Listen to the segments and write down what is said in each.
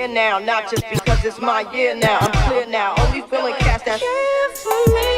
Now, not just because it's my year now. I'm clear now, only feeling cast that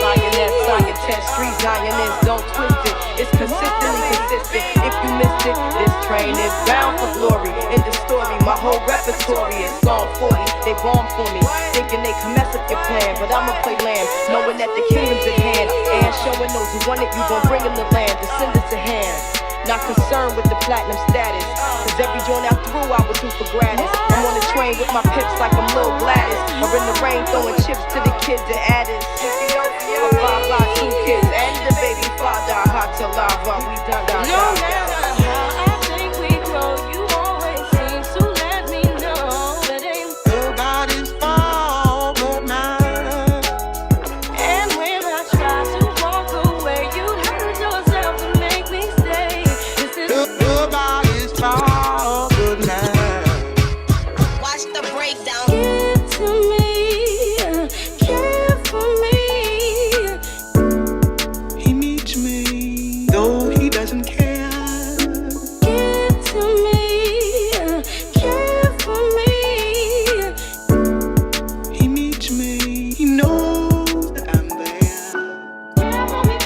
lioness, scientist, street zionist. Don't twist it, it's consistently consistent. If you missed it, this train is bound for glory. In the story, my whole repertory is Psalm 40. They bomb for me, thinking they can mess up your plan, but I'ma play land, knowing that the kingdom's at hand. And showing those who want it, you gon' bring them the land, descendants to hand. Not concerned with the platinum status, cause every joint I threw I would do for gratis. I'm on the train with my pips like I'm Lil Gladys, or in the rain throwing chips to the kids and adders. A 5 2 kids and the baby father, hot to lava, we done that. No matter how I think we grow, you always seem to let me know that ain't nobody's fault but mine. And when I try to walk away, you hurt yourself to make me stay. Nobody's fault but mine. Watch the breakdown. Give to me, care for me. He needs me, though he doesn't care. Give to me, care for me. He needs me, he knows that I'm there. Care for me, I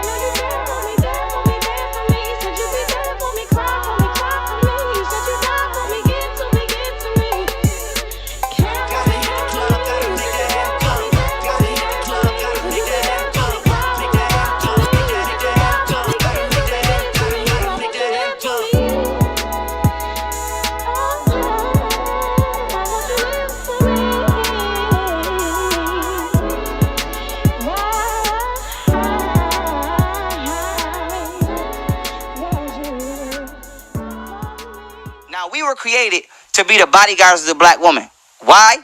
know you care for me, care for me, care for me. Said you be there for me, cry for me, cry for me. You said you die for me, give to me, give to me. Care for me, care for me. You said you die for me, care for me, care for me. You said you die for me, cry for me, cry for me. You said you die for me, give to me, give to me. You want me to live for me. I want you to live for me. Now, we were created to be the bodyguards of the black woman. Why?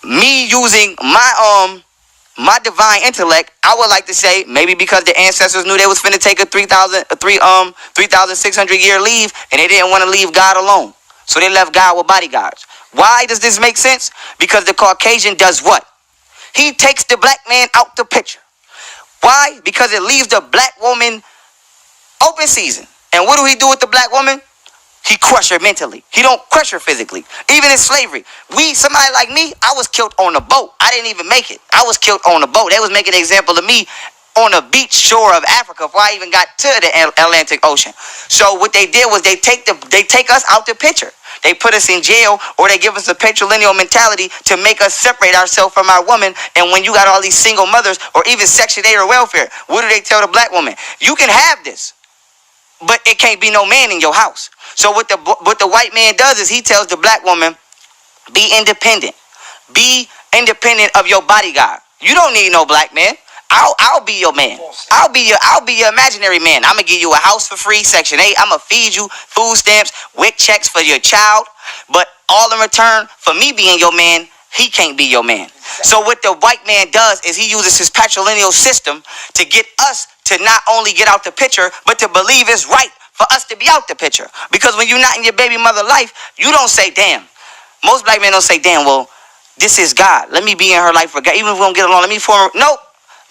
Me using my divine intellect, I would like to say maybe because the ancestors knew they was finna take a 3,600 year leave, and they didn't want to leave God alone. So they left God with bodyguards. Why does this make sense? Because the Caucasian does what? He takes the black man out the picture. Why? Because it leaves the black woman open season. And what do he do with the black woman? He crush her mentally. He don't crush her physically. Even in slavery, somebody like me, I was killed on a boat. I didn't even make it. I was killed on a boat. They was making an example of me on a beach shore of Africa before I even got to the Atlantic Ocean. So what they did was they take us out the picture. They put us in jail, or they give us a patrilineal mentality to make us separate ourselves from our woman. And when you got all these single mothers, or even Section 8 or welfare, what do they tell the black woman? You can have this, but it can't be no man in your house. So what the white man does is he tells the black woman, be independent. Be independent of your bodyguard. You don't need no black man. I'll be your man. I'll be your imaginary man. I'm gonna give you a house for free, Section 8. I'm gonna feed you food stamps, WIC checks for your child. But all in return for me being your man, he can't be your man. So what the white man does is he uses his patrilineal system to get us to not only get out the picture, but to believe it's right for us to be out the picture. Because when you're not in your baby mother life, you don't say, damn. Most black men don't say, damn, well, this is God. Let me be in her life for God. Even if we don't get along, let me form her. Nope.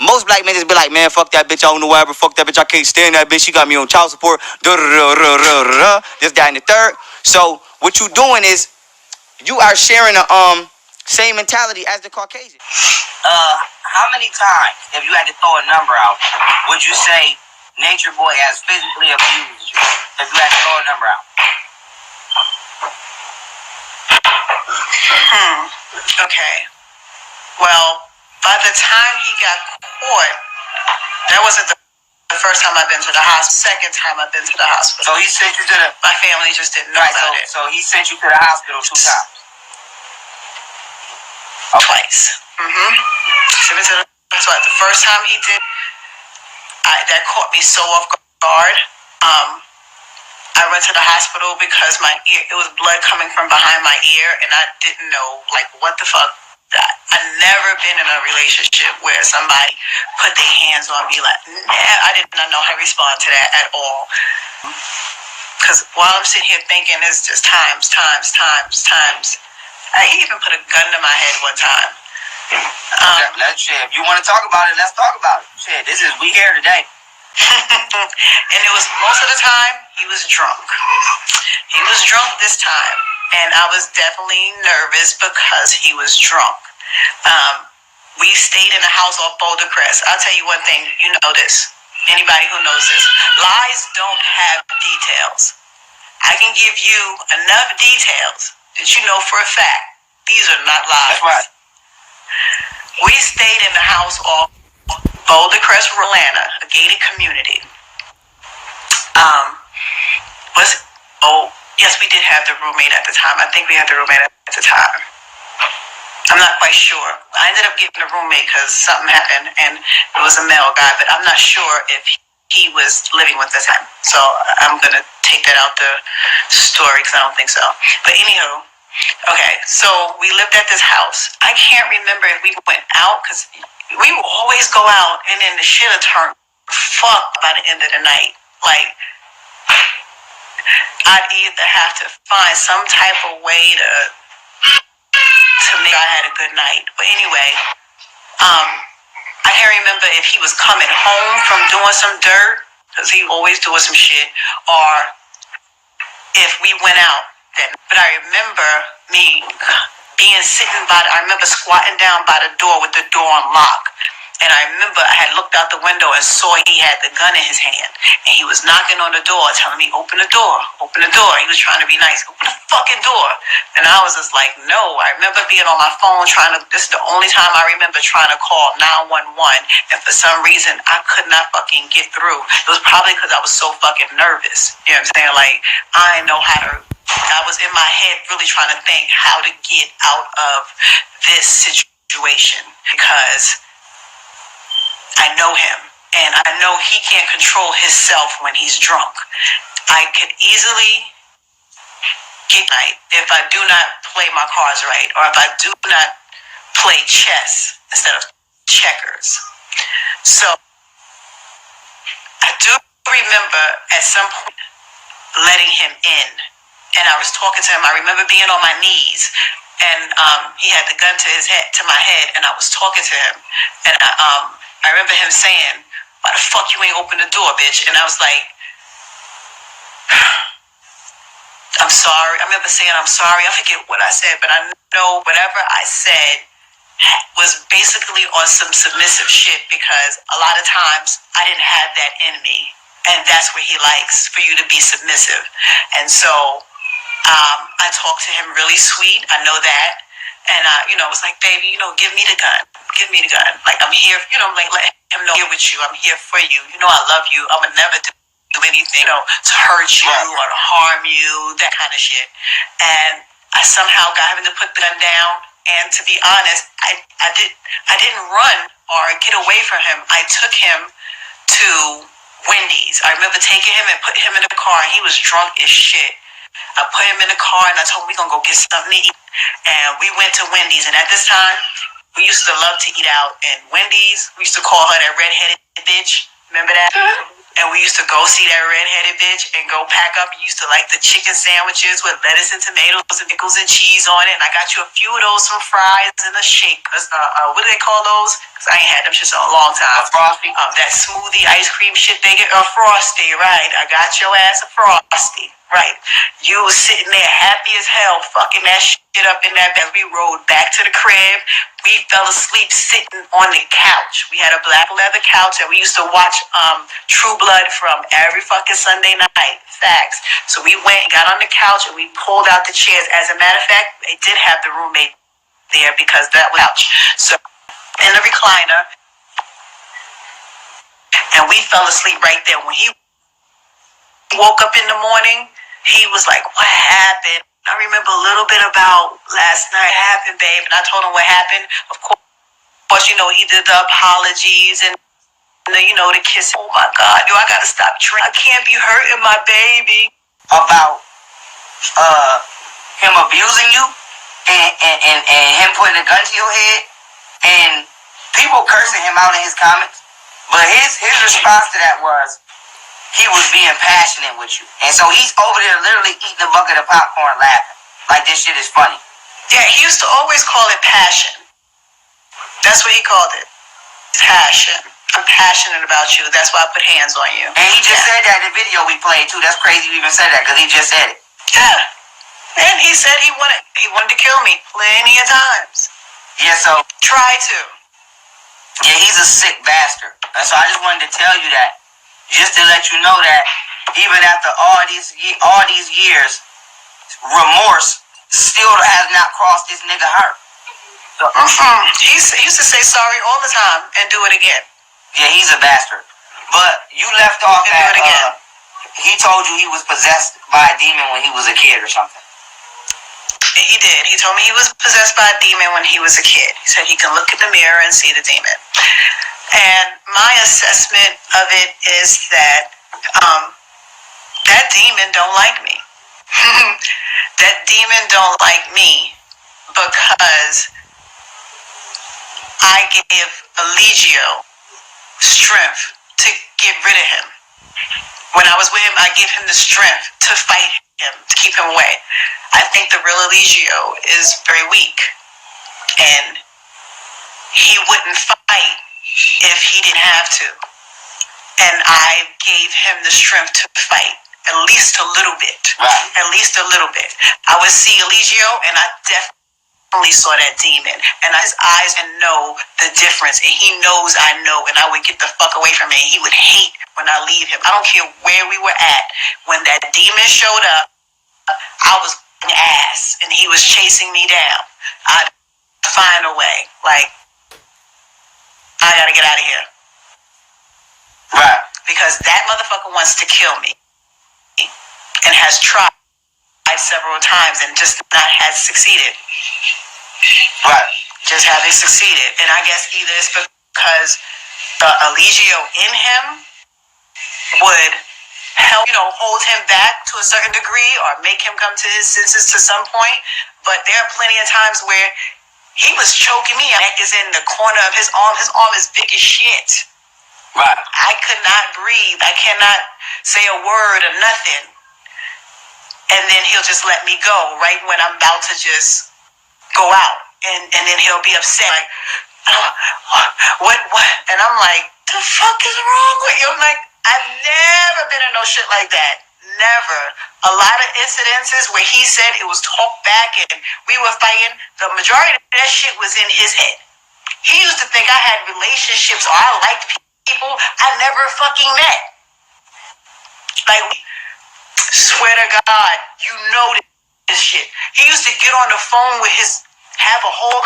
Most black men just be like, man, fuck that bitch. I don't know why I ever fuck that bitch. I can't stand that bitch. She got me on child support. This, that, and the third. So what you doing is you are sharing the same mentality as the Caucasian. How many times, if you had to throw a number out, would you say Natureboy has physically abused you? If you had to throw a number out. Okay. Well, by the time he got caught, that wasn't the first time I've been to the hospital. Second time I've been to the hospital. So he sent you to the... My family just didn't know about it. So he sent you to the hospital 2 times. Twice. Sent me to the hospital. The first time he did, that caught me so off guard. I went to the hospital because my ear, it was blood coming from behind my ear, and I didn't know, like, what the fuck. I've never been in a relationship where somebody put their hands on me. Like, I did not know how to respond to that at all. Because while I'm sitting here thinking, it's just times. He even put a gun to my head one time. Let's shit. If you want to talk about it, let's talk about it. Shit, we here today. And it was most of the time he was drunk. He was drunk this time, and I was definitely nervous because he was drunk. We stayed in a house off Boulder Crest. I'll tell you one thing, you know this. Anybody who knows this, lies don't have details. I can give you enough details that you know for a fact these are not lies. That's right. We stayed in the house off Boulder Crest, Atlanta, a gated community. Yes, we did have the roommate at the time. I think we had the roommate at the time. I'm not quite sure. I ended up getting a roommate because something happened, and it was a male guy, but I'm not sure if he was living with us. So I'm going to take that out the story because I don't think so. But anywho, okay, so we lived at this house. I can't remember if we went out because we would always go out, and then the shit would turn fucked by the end of the night. Like, I'd either have to find some type of way to make sure I had a good night. But anyway, I can't remember if he was coming home from doing some dirt, because he always doing some shit, or if we went out then. But I remember me I remember squatting down by the door with the door unlocked. And I remember I had looked out the window and saw he had the gun in his hand. And he was knocking on the door, telling me, open the door, open the door. He was trying to be nice. Open the fucking door. And I was just like, no. I remember being on my phone this is the only time I remember trying to call 911. And for some reason, I could not fucking get through. It was probably because I was so fucking nervous. You know what I'm saying? Like, I didn't know I was in my head really trying to think how to get out of this situation because I know him, and I know he can't control himself when he's drunk. I could easily get night if I do not play my cards right, or if I do not play chess instead of checkers. So I do remember at some point letting him in, and I was talking to him. I remember being on my knees, and he had the gun to my head, and I was talking to him, and I remember him saying, why the fuck you ain't open the door, bitch? And I was like, I'm sorry. I remember saying, I'm sorry. I forget what I said, but I know whatever I said was basically on some submissive shit because a lot of times I didn't have that in me. And that's where he likes for you to be submissive. And so I talked to him really sweet. I know that. And I was like, baby, give me the gun. Give me the gun. Like, I'm here, like, let him know I'm here with you. I'm here for you. I love you. I would never do anything, to hurt you or to harm you, that kind of shit. And I somehow got him to put the gun down. And to be honest, I didn't run or get away from him. I took him to Wendy's. I remember taking him and put him in the car, and he was drunk as shit. I put him in the car, and I told him we're going to go get something to eat. And we went to Wendy's. And at this time, we used to love to eat out. And Wendy's, we used to call her that redheaded bitch. Remember that? And we used to go see that redheaded bitch and go pack up. You used to like the chicken sandwiches with lettuce and tomatoes and pickles and cheese on it. And I got you a few of those, some fries and a shake. What do they call those? Because I ain't had them shit in a long time. A Frosty? That smoothie ice cream shit they get. A Frosty, right. I got your ass a Frosty. Right. You was sitting there happy as hell, fucking that shit up in that bed. We rode back to the crib. We fell asleep sitting on the couch. We had a black leather couch, and we used to watch True Blood from every fucking Sunday night. Facts. So we went and got on the couch, and we pulled out the chairs. As a matter of fact, they did have the roommate there because that was couch. So in the recliner, and we fell asleep right there. When he woke up in the morning, he was like, what happened? I remember a little bit about last night. What happened, babe? And I told him what happened. Of course, he did the apologies and, the kiss. Oh, my God. I got to stop drinking. I can't be hurting my baby. about him abusing you and him putting a gun to your head, and people cursing him out in his comments. But his response to that was he was being passionate with you. And so he's over there literally eating a bucket of popcorn laughing. Like this shit is funny. Yeah, he used to always call it passion. That's what he called it. Passion. I'm passionate about you. That's why I put hands on you. And he just said that in the video we played too. That's crazy you even said that because he just said it. Yeah. And he said he wanted to kill me plenty of times. Yeah, so Try to. yeah, he's a sick bastard. And so I just wanted to tell you that, just to let you know that even after all these years, remorse still has not crossed this nigga heart. So, He used to say sorry all the time and do it again. yeah, he's a bastard. But you left off And do it again. He told you he was possessed by a demon when he was a kid or something. He did. He told me he was possessed by a demon when he was a kid. He said he can look in the mirror and see the demon. And my assessment of it is that that demon don't like me. That demon don't like me because I give Eligio strength to get rid of him. When I was with him, I gave him the strength to fight him, to keep him away. I think the real Eligio is very weak. And he wouldn't fight if he didn't have to. And I gave him the strength to fight, at least a little bit. Right. At least a little bit. I would see Eligio, and I definitely saw that demon. And his eyes and know the difference. And he knows I know, and I would get the fuck away from him. He would hate when I leave him. I don't care where we were at. When that demon showed up, I was ass, and he was chasing me down. I'd find a way. Like, I gotta get out of here. Right. Because that motherfucker wants to kill me. And has tried several times and just not has succeeded. Right. Just haven't succeeded. And I guess either it's because the Eligio in him would help, hold him back to a certain degree or make him come to his senses to some point. But there are plenty of times where he was choking me. Neck is in the corner of his arm. His arm is big as shit. Right. I could not breathe. I cannot say a word or nothing. And then he'll just let me go right when I'm about to just go out. And then he'll be upset. Like, what? And I'm like, the fuck is wrong with you? I'm like, I've never been in no shit like that. Never. A lot of incidences where he said it was talked back and we were fighting, the majority of that shit was in his head. He used to think I had relationships or I liked people I never fucking met. Like, swear to God, you know this shit. He used to get on the phone with have a whole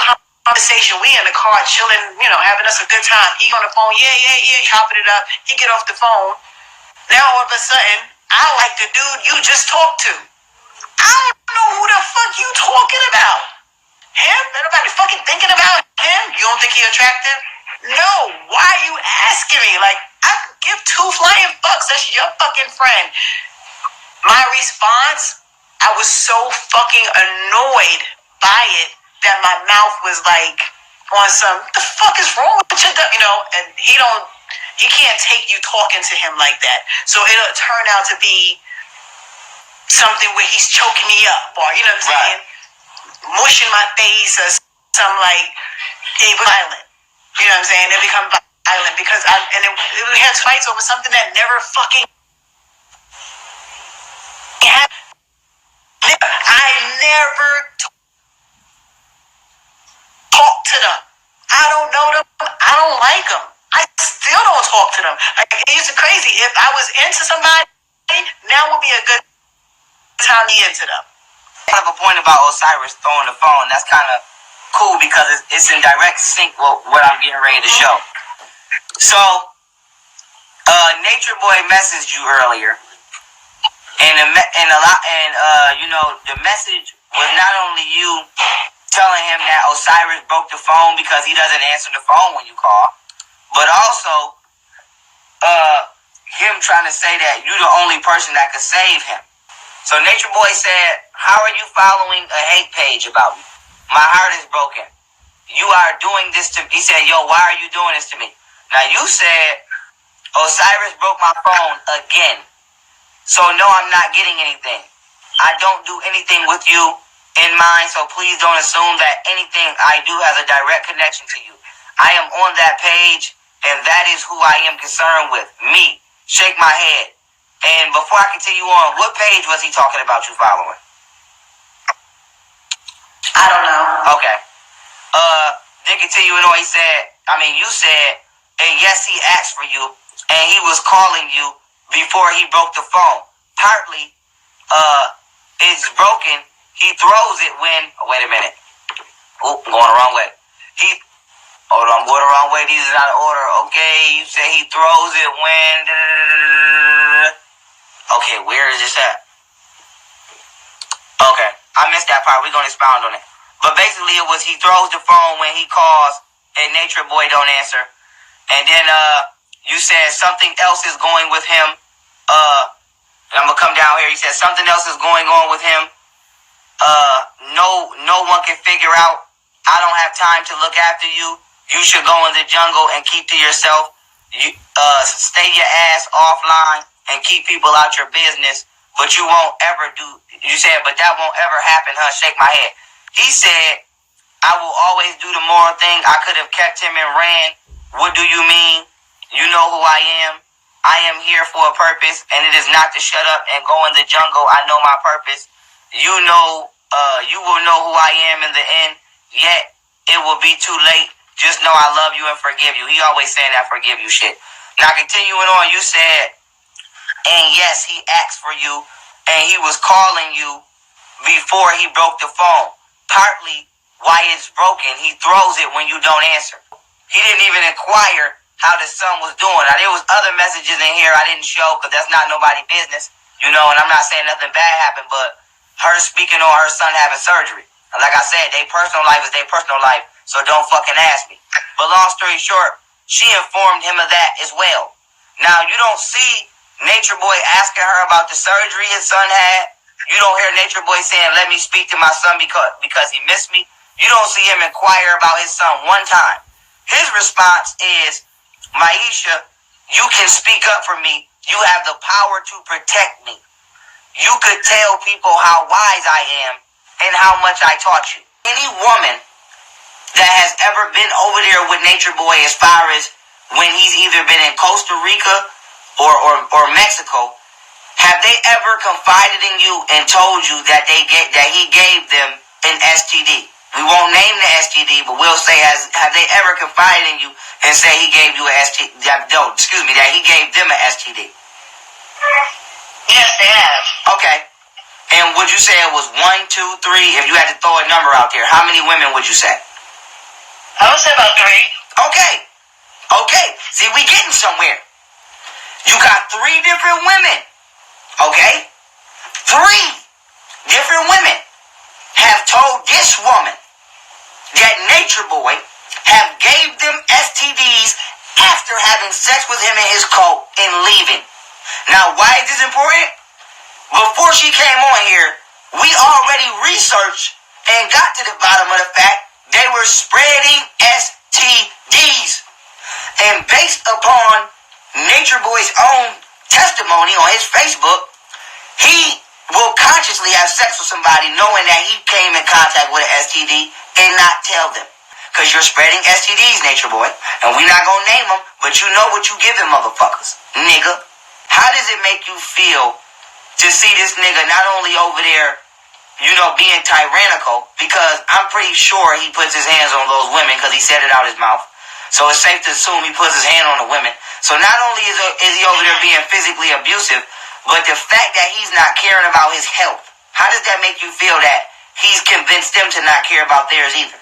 conversation. We in the car chilling, having us a good time. He on the phone, yeah, chopping it up. He get off the phone. Now all of a sudden, I like the dude you just talked to. I don't know who the fuck you talking about. Him? Nobody fucking thinking about him? You don't think he attractive? No. Why are you asking me? Like, I give two flying fucks. That's your fucking friend. My response, I was so fucking annoyed by it that my mouth was like on some, what the fuck is wrong with you? And he can't take you talking to him like that. So it'll turn out to be something where he's choking me up or, you know what I'm saying? Mushing my face or some like, it was violent. You know what I'm saying? It become violent because we had fights over something that never fucking happened. I never talk to them. I don't know them. I don't like them. I still don't talk to them. Like, it's crazy. If I was into somebody, now would be a good time to get into them. I have a point about Osiris throwing the phone. That's kind of cool because it's in direct sync with what I'm getting ready to show. So, Natureboy messaged you earlier, and the message was not only you telling him that Osiris broke the phone because he doesn't answer the phone when you call, but also him trying to say that you're the only person that could save him. So Nature Boy said, how are you following a hate page about me? My heart is broken. You are doing this to me. He said, yo, why are you doing this to me? Now you said, Osiris broke my phone again. So no, I'm not getting anything. I don't do anything with you in mind, so please don't assume that anything I do has a direct connection to you. I am on that page, and that is who I am concerned with. Me. Shake my head. And before I continue on, what page was he talking about you following? I don't know. Okay. Then continuing on, you said, and yes, he asked for you, and he was calling you before he broke the phone. Partly, it's broken. He throws it when, wait a minute. Oh, I'm going the wrong way. Hold on, I'm going the wrong way. These are not in order. Okay, you say he throws it when, okay, where is this at? Okay, I missed that part. We're going to expound on it. But basically, it was he throws the phone when he calls and Nature Boy don't answer. And then you said something else is going with him. I'm going to come down here. He said something else is going on with him. No one can figure out. I don't have time to look after you. You should go in the jungle and keep to yourself. You stay your ass offline and keep people out your business. But you won't ever do. You said, but that won't ever happen, huh? Shake my head. He said, I will always do the moral thing. I could have kept him and ran. What do you mean? You know who I am. I am here for a purpose, and it is not to shut up and go in the jungle. I know my purpose. You know, you will know who I am in the end. Yet it will be too late. Just know I love you and forgive you. He always saying that forgive you shit. Now continuing on, you said, and yes, he asked for you, and he was calling you before he broke the phone. Partly why it's broken, he throws it when you don't answer. He didn't even inquire how the son was doing. Now, there was other messages in here I didn't show because that's not nobody's business, and I'm not saying nothing bad happened, but her speaking on her son having surgery. Like I said, their personal life is their personal life, so don't fucking ask me. But long story short, she informed him of that as well. Now, you don't see Nature Boy asking her about the surgery his son had. You don't hear Nature Boy saying, let me speak to my son because he missed me. You don't see him inquire about his son one time. His response is, Maisha, you can speak up for me. You have the power to protect me. You could tell people how wise I am and how much I taught you. Any woman that has ever been over there with Nature Boy as far as when he's either been in Costa Rica or Mexico, have they ever confided in you and told you that he gave them an STD? We won't name the STD, but we'll say, have they ever confided in you and say he gave you an STD? That he gave them an STD? Yes, they have. Okay. And would you say it was 1, 2, 3? If you had to throw a number out there, how many women would you say? I would say about 3. Okay. See, we getting somewhere. You got 3 different women. Okay? 3 different women have told this woman that Nature Boy have gave them STDs after having sex with him and his cult and leaving. Now, why is this important? Before she came on here, we already researched and got to the bottom of the fact they were spreading STDs. And based upon Nature Boy's own testimony on his Facebook, he will consciously have sex with somebody knowing that he came in contact with an STD and not tell them. Because you're spreading STDs, Nature Boy. And we're not going to name them, but you know what you give them motherfuckers. Nigga. How does it make you feel to see this nigga not only over there, being tyrannical, because I'm pretty sure he puts his hands on those women because he said it out his mouth. So it's safe to assume he puts his hand on the women. So not only is he over there being physically abusive, but the fact that he's not caring about his health, how does that make you feel that he's convinced them to not care about theirs either?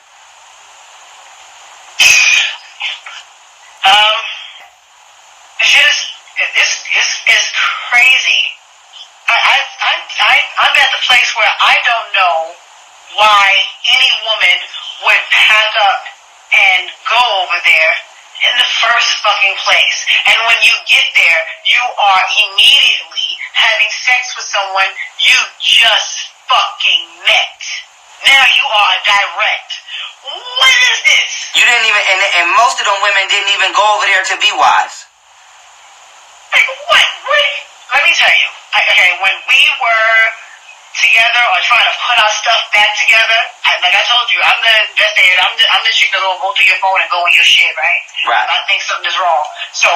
It's crazy. I'm at the place where I don't know why any woman would pack up and go over there in the first fucking place. And when you get there, you are immediately having sex with someone you just fucking met. Now you are a direct. What is this? You didn't even, and most of them women didn't even go over there to be wives. Like, what? Let me tell you. Okay, when we were together or trying to put our stuff back together, like I told you, I'm the investigator. I'm the chick that will go through your phone and go in your shit, right? Right. If I think something is wrong. So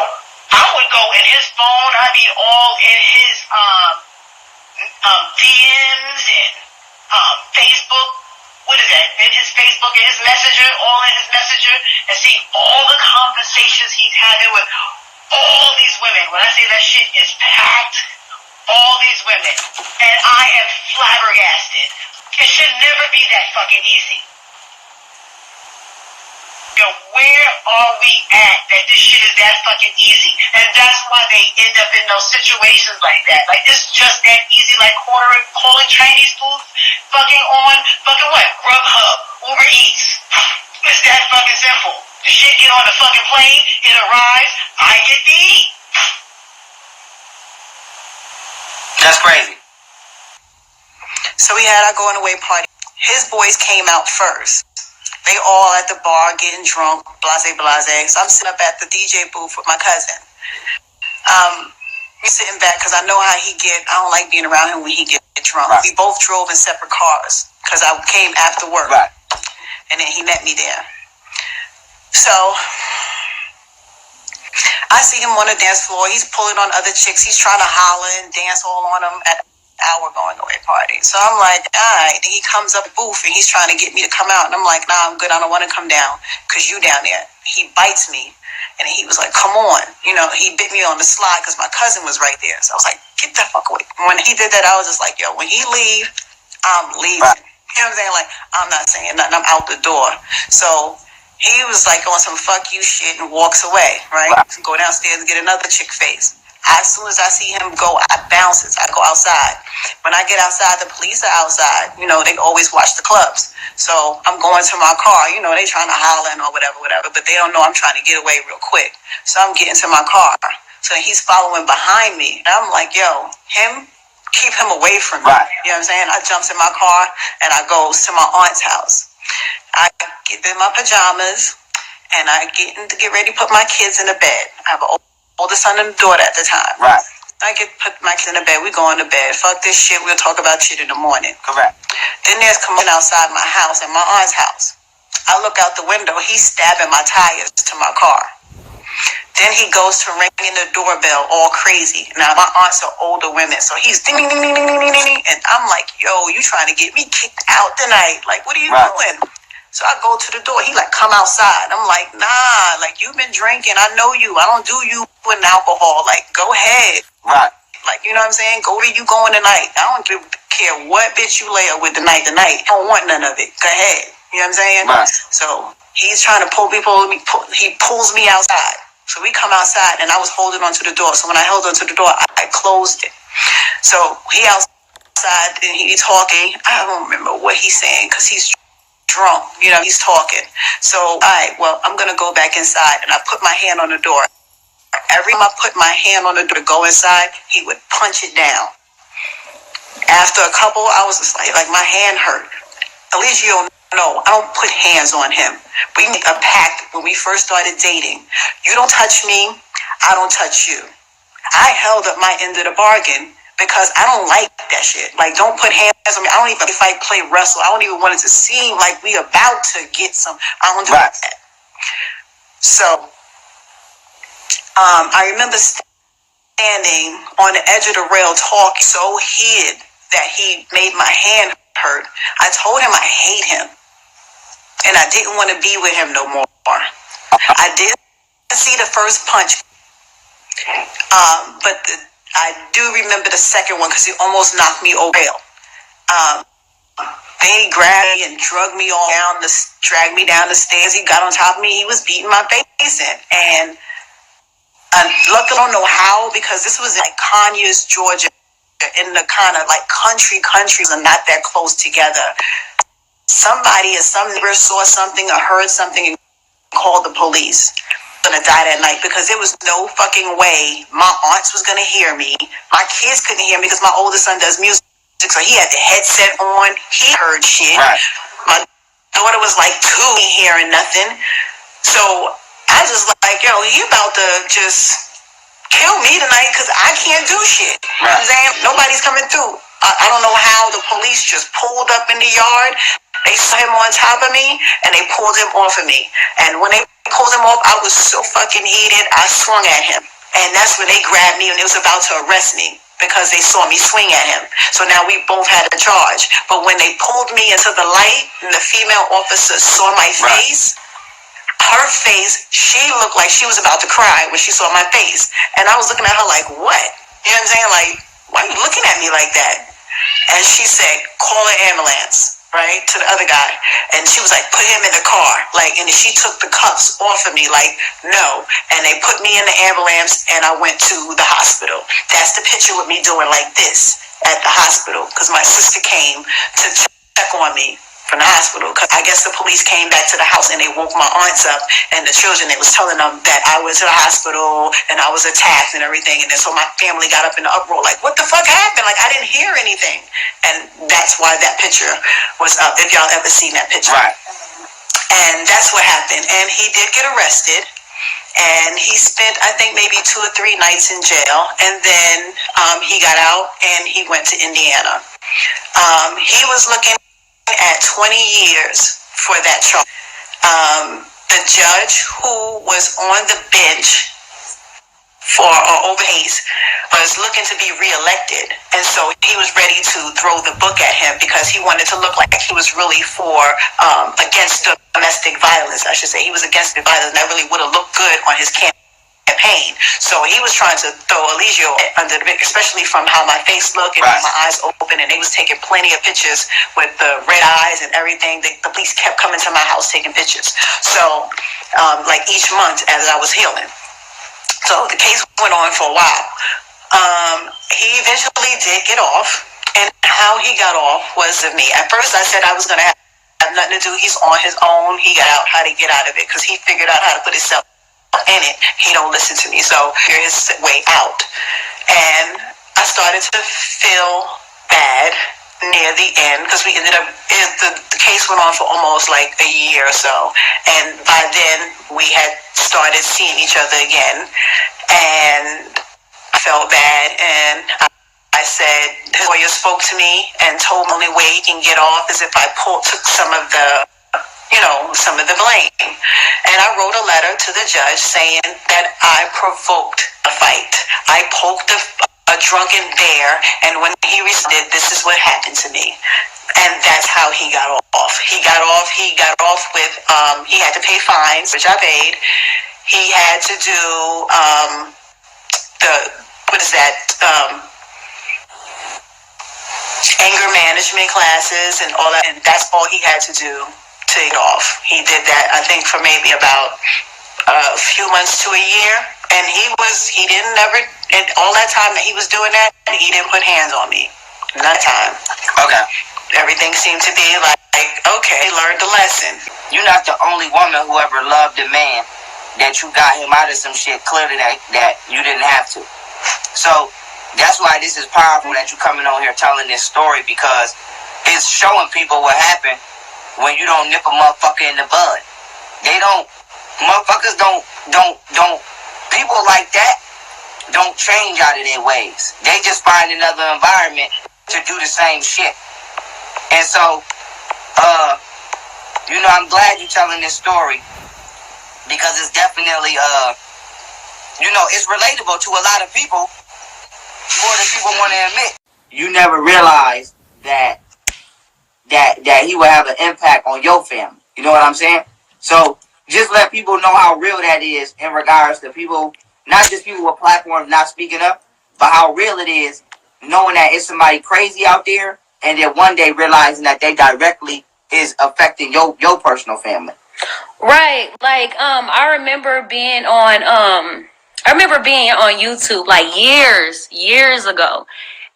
I would go in his phone. I'd be all in his DMs and Facebook. What is that? In his Facebook and his messenger, all in his messenger, and see all the conversations he's having with all these women. When I say that shit is packed, all these women, and I am flabbergasted. It should never be that fucking easy. Yo, where are we at that this shit is that fucking easy? And that's why they end up in those situations like that. Like, it's just that easy, like calling Chinese food fucking on, fucking what? Grubhub, Uber Eats. It's that fucking simple. The shit get on the fucking plane, it arrives, I get to eat. That's crazy. So we had our going away party. His boys came out first. They all at the bar getting drunk, blase. So I'm sitting up at the DJ booth with my cousin. We sitting back because I know how he get. I don't like being around him when he get drunk. Right. We both drove in separate cars because I came after work. Right. And then he met me there. So I see him on the dance floor. He's pulling on other chicks. He's trying to holler and dance all on them at our going away party. So I'm like, all right. He comes up the booth and he's trying to get me to come out. And I'm like, nah, I'm good. I don't want to come down because you down there. He bites me. And he was like, come on. You know, he bit me on the slide because my cousin was right there. So I was like, get the fuck away. When he did that, I was just like, yo, when he leave, I'm leaving. Right. You know what I'm saying? Like, I'm not saying nothing. I'm out the door. So he was like on some fuck you shit and walks away, right? Go downstairs and get another chick face. As soon as I see him go, I bounce it. I go outside. When I get outside, the police are outside. You know, they always watch the clubs. So I'm going to my car. You know, they trying to holler or whatever. But they don't know I'm trying to get away real quick. So I'm getting to my car. So he's following behind me. And I'm like, yo, keep him away from me. Right. You know what I'm saying? I jumps in my car and I go to my aunt's house. I get in my pajamas and I get ready to put my kids in the bed. I have an older son and daughter at the time. Right. I put my kids in the bed. We go in the bed. Fuck this shit. We'll talk about shit in the morning. Correct. Then there's coming outside my house and my aunt's house. I look out the window. He's stabbing my tires to my car. Then he goes to ringing the doorbell all crazy. Now, my aunts are older women, so he's ding, ding, ding, ding, ding, ding, ding. And I'm like, yo, you trying to get me kicked out tonight? Like, what are you doing? So I go to the door. He like, come outside. I'm like, nah, like, you've been drinking. I know you. I don't do you with alcohol. Like, go ahead. Right. Like, you know what I'm saying? Go where you going tonight. I don't care what bitch you lay up with tonight. I don't want none of it. Go ahead. You know what I'm saying? Right. So he's trying to he pulls me outside. So we come outside, and I was holding onto the door. So when I held onto the door, I closed it. So he outside, and he's talking. I don't remember what he's saying because he's drunk. You know, he's talking. So, all right, well, I'm going to go back inside. And I put my hand on the door. Every time I put my hand on the door to go inside, he would punch it down. After a couple, I was just like my hand hurt. At least you don't know. I don't put hands on him. We made a pact when we first started dating. You don't touch me, I don't touch you. I held up my end of the bargain because I don't like that shit. Like, don't put hands on me. I don't even play wrestle. I don't even want it to seem like we about to get some. I don't do that. So, I remember standing on the edge of the rail talking so hid that he made my hand hurt. I told him I hate him. And I didn't want to be with him no more. I didn't see the first punch. But I do remember the second one because he almost knocked me over. Then he grabbed me and dragged me down the stairs. He got on top of me. He was beating my face in. And luckily, I don't know how, because this was like Conyers, Georgia, in the kind of like countries are not that close together. Somebody or some neighbor saw something or heard something and called the police. gonna die that night because there was no fucking way my aunts was gonna hear me. My kids couldn't hear me because my oldest son does music, so he had the headset on. He heard shit. Right. My daughter was like 2, hearing nothing. So I just like, yo, he about to just kill me tonight because I can't do shit. You know what I'm saying? Nobody's coming through. I don't know how the police just pulled up in the yard. They saw him on top of me and they pulled him off of me. And when they pulled him off, I was so fucking heated. I swung at him. And that's when they grabbed me and they was about to arrest me because they saw me swing at him. So now we both had a charge. But when they pulled me into the light and the female officer saw my face, her face, she looked like she was about to cry when she saw my face. And I was looking at her like, what? You know what I'm saying? Like, why are you looking at me like that? And she said, call an ambulance, right, to the other guy. And she was like, put him in the car. Like, and she took the cuffs off of me, like, no. And they put me in the ambulance and I went to the hospital. That's the picture with me doing like this at the hospital because my sister came to check on me from the hospital because I guess the police came back to the house and they woke my aunts up and the children. They was telling them that I went to the hospital and I was attacked and everything. And then so my family got up in the uproar like, what the fuck happened? Like, I didn't hear anything. And that's why that picture was up, if y'all ever seen that picture. Right. And that's what happened. And he did get arrested. And he spent, I think, maybe 2 or 3 nights in jail. And then he got out and he went to Indiana. He was looking at 20 years for that charge. The judge who was on the bench for overcase was looking to be reelected, and so he was ready to throw the book at him because he wanted to look like he was really for against domestic violence. I should say he was against the violence. That really would have looked good on his campaign. So he was trying to throw Eligio under the big, especially from how my face looked and my eyes open, and they was taking plenty of pictures with the red eyes and everything. The police kept coming to my house taking pictures. So like each month as I was healing. So the case went on for a while. He eventually did get off, and how he got off was of me. At first I said I was going to have nothing to do. He's on his own. He got out how to get out of it because he figured out how to put himself in it. He don't listen to me, so here's his way out. And I started to feel bad near the end because we ended up, the case went on for almost like a year or so, and by then we had started seeing each other again, and I felt bad, and I said, his lawyer spoke to me and told me the only way he can get off is if I took some of the blame. And I wrote a letter to the judge saying that I provoked a fight. I poked a drunken bear, and when he responded, this is what happened to me. And that's how he got off. He got off with, he had to pay fines, which I paid. He had to do anger management classes and all that, and that's all he had to do to get off. He did that, I think, for maybe about a few months to a year, and he didn't ever, and all that time that he was doing that, he didn't put hands on me. None time. Okay. Everything seemed to be like, okay, learned the lesson. You're not the only woman who ever loved a man that you got him out of some shit clearly that you didn't have to. So that's why this is powerful that you coming on here telling this story, because it's showing people what happened when you don't nip a motherfucker in the bud. Motherfuckers don't, people like that don't change out of their ways. They just find another environment to do the same shit. And so, I'm glad you're telling this story, because it's definitely, it's relatable to a lot of people, more than people want to admit. You never realized that he would have an impact on your family. You know what I'm saying? So just let people know how real that is in regards to people, not just people with platforms not speaking up, but how real it is knowing that it's somebody crazy out there, and then one day realizing that they directly is affecting your personal family. Right. Like, I remember being on YouTube like years ago.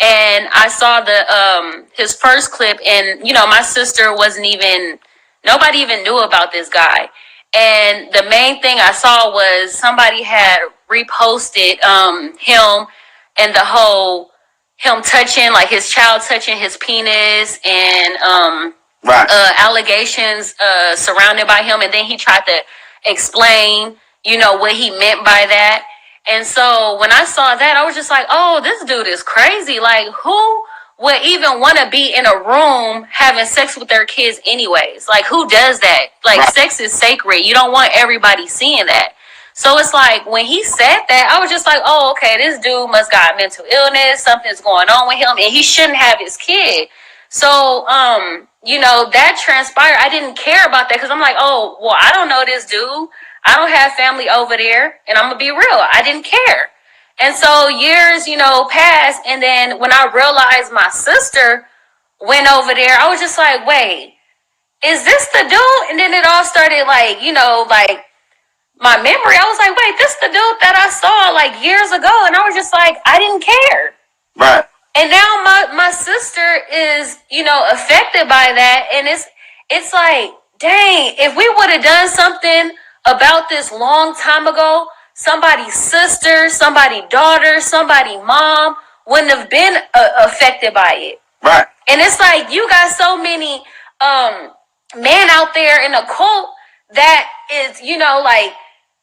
And I saw his first clip, and my sister nobody even knew about this guy. And the main thing I saw was somebody had reposted him and the whole him touching, like his child touching his penis, and allegations surrounded by him. And then he tried to explain, what he meant by that. And so when I saw that, I was just like, oh, this dude is crazy. Like, who would even want to be in a room having sex with their kids anyways? Like, who does that? Like, sex is sacred. You don't want everybody seeing that. So it's like, when he said that, I was just like, oh, okay, this dude must got mental illness. Something's going on with him, and he shouldn't have his kid. So, that transpired. I didn't care about that because I'm like, oh, well, I don't know this dude. I don't have family over there, and I'm going to be real. I didn't care. And so years, passed, and then when I realized my sister went over there, I was just like, wait, is this the dude? And then it all started like, my memory. I was like, wait, this the dude that I saw like years ago. And I was just like, I didn't care. Right. And now my sister is, affected by that. And it's like, dang, if we would have done something about this long time ago, somebody's sister, somebody's daughter, somebody's mom wouldn't have been affected by it. Right. And it's like, you got so many men out there in a cult that is,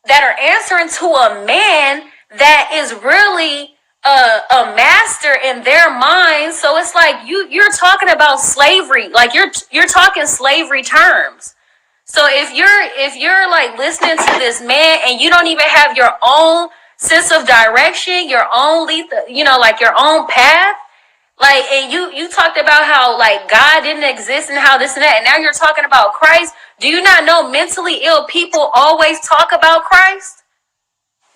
that are answering to a man that is really a master in their mind. So it's like you're talking about slavery, like you're talking slavery terms. So if you're like listening to this man and you don't even have your own sense of direction, your own like your own path, like, and you talked about how like God didn't exist and how this and that, and now you're talking about Christ. Do you not know mentally ill people always talk about Christ?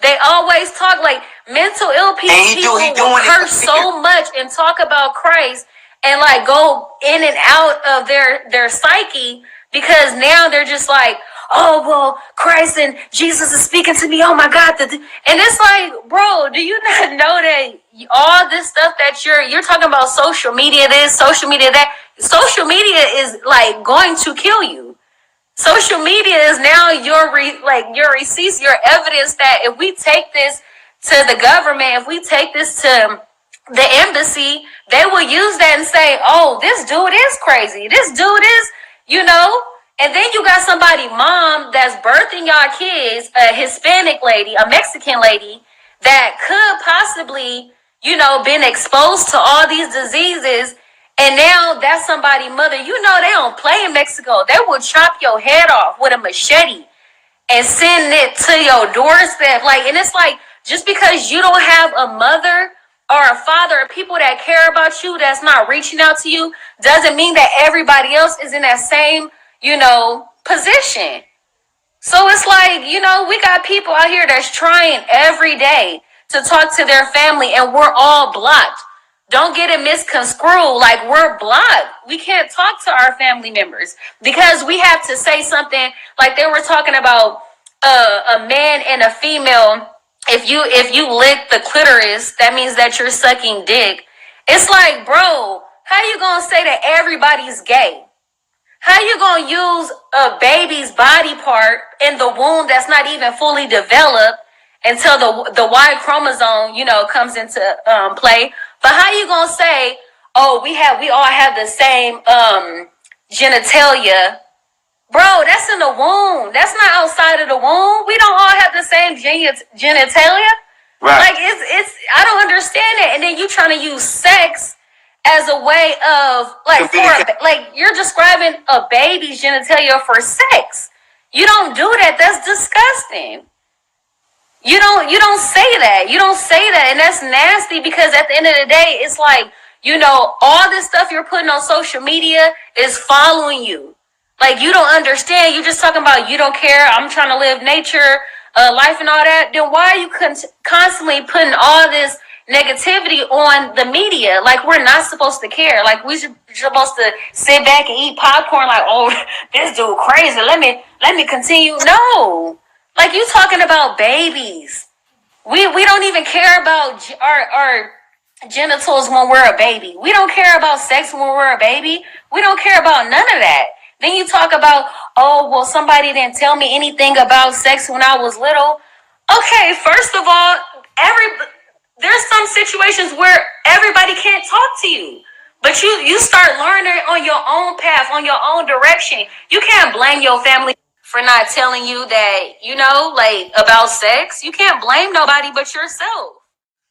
They always talk like mental ill people will curse so much and talk about Christ and like go in and out of their psyche, because now they're just like, oh, well, Christ and Jesus is speaking to me. Oh my God. And it's like, bro, do you not know that all this stuff that you're talking about, social media, this, social media, that, social media is like going to kill you. Social media is now your receipts, your evidence that if we take this to the government, if we take this to the embassy, they will use that and say, oh, this dude is crazy. This dude is, and then you got somebody, mom, that's birthing y'all kids, a Hispanic lady, a Mexican lady, that could possibly, been exposed to all these diseases. And now that's somebody's mother. They don't play in Mexico. They will chop your head off with a machete and send it to your doorstep. And it's like, just because you don't have a mother or a father or people that care about you, that's not reaching out to you, doesn't mean that everybody else is in that same, position. So it's like, we got people out here that's trying every day to talk to their family, and we're all blocked. Don't get it misconstrued. Like, we're blocked. We can't talk to our family members because we have to say something. Like they were talking about a man and a female. If you lick the clitoris, that means that you're sucking dick. It's like, bro, how you gonna say that everybody's gay? How you gonna use a baby's body part in the womb that's not even fully developed until the Y chromosome, comes into play? But how you gonna say, oh, we all have the same genitalia? Bro, that's in the womb. That's not outside of the womb. We don't all have the same genitalia. Right. Like it's I don't understand it. And then you trying to use sex as a way of like you're describing a baby's genitalia for sex. You don't do that. That's disgusting. You don't say that. You don't say that. And that's nasty, because at the end of the day, it's like, all this stuff you're putting on social media is following you. Like, you don't understand. You're just talking about you don't care. I'm trying to live nature, life and all that. Then why are you constantly putting all this negativity on the media? Like, we're not supposed to care. Like, we're supposed to sit back and eat popcorn like, oh, this dude crazy. Let me continue. No. Like, you talking about babies. We don't even care about our genitals when we're a baby. We don't care about sex when we're a baby. We don't care about none of that. Then you talk about, oh, well, somebody didn't tell me anything about sex when I was little. Okay, first of all, there's some situations where everybody can't talk to you. But you start learning on your own path, on your own direction. You can't blame your family for not telling you that, like about sex. You can't blame nobody but yourself.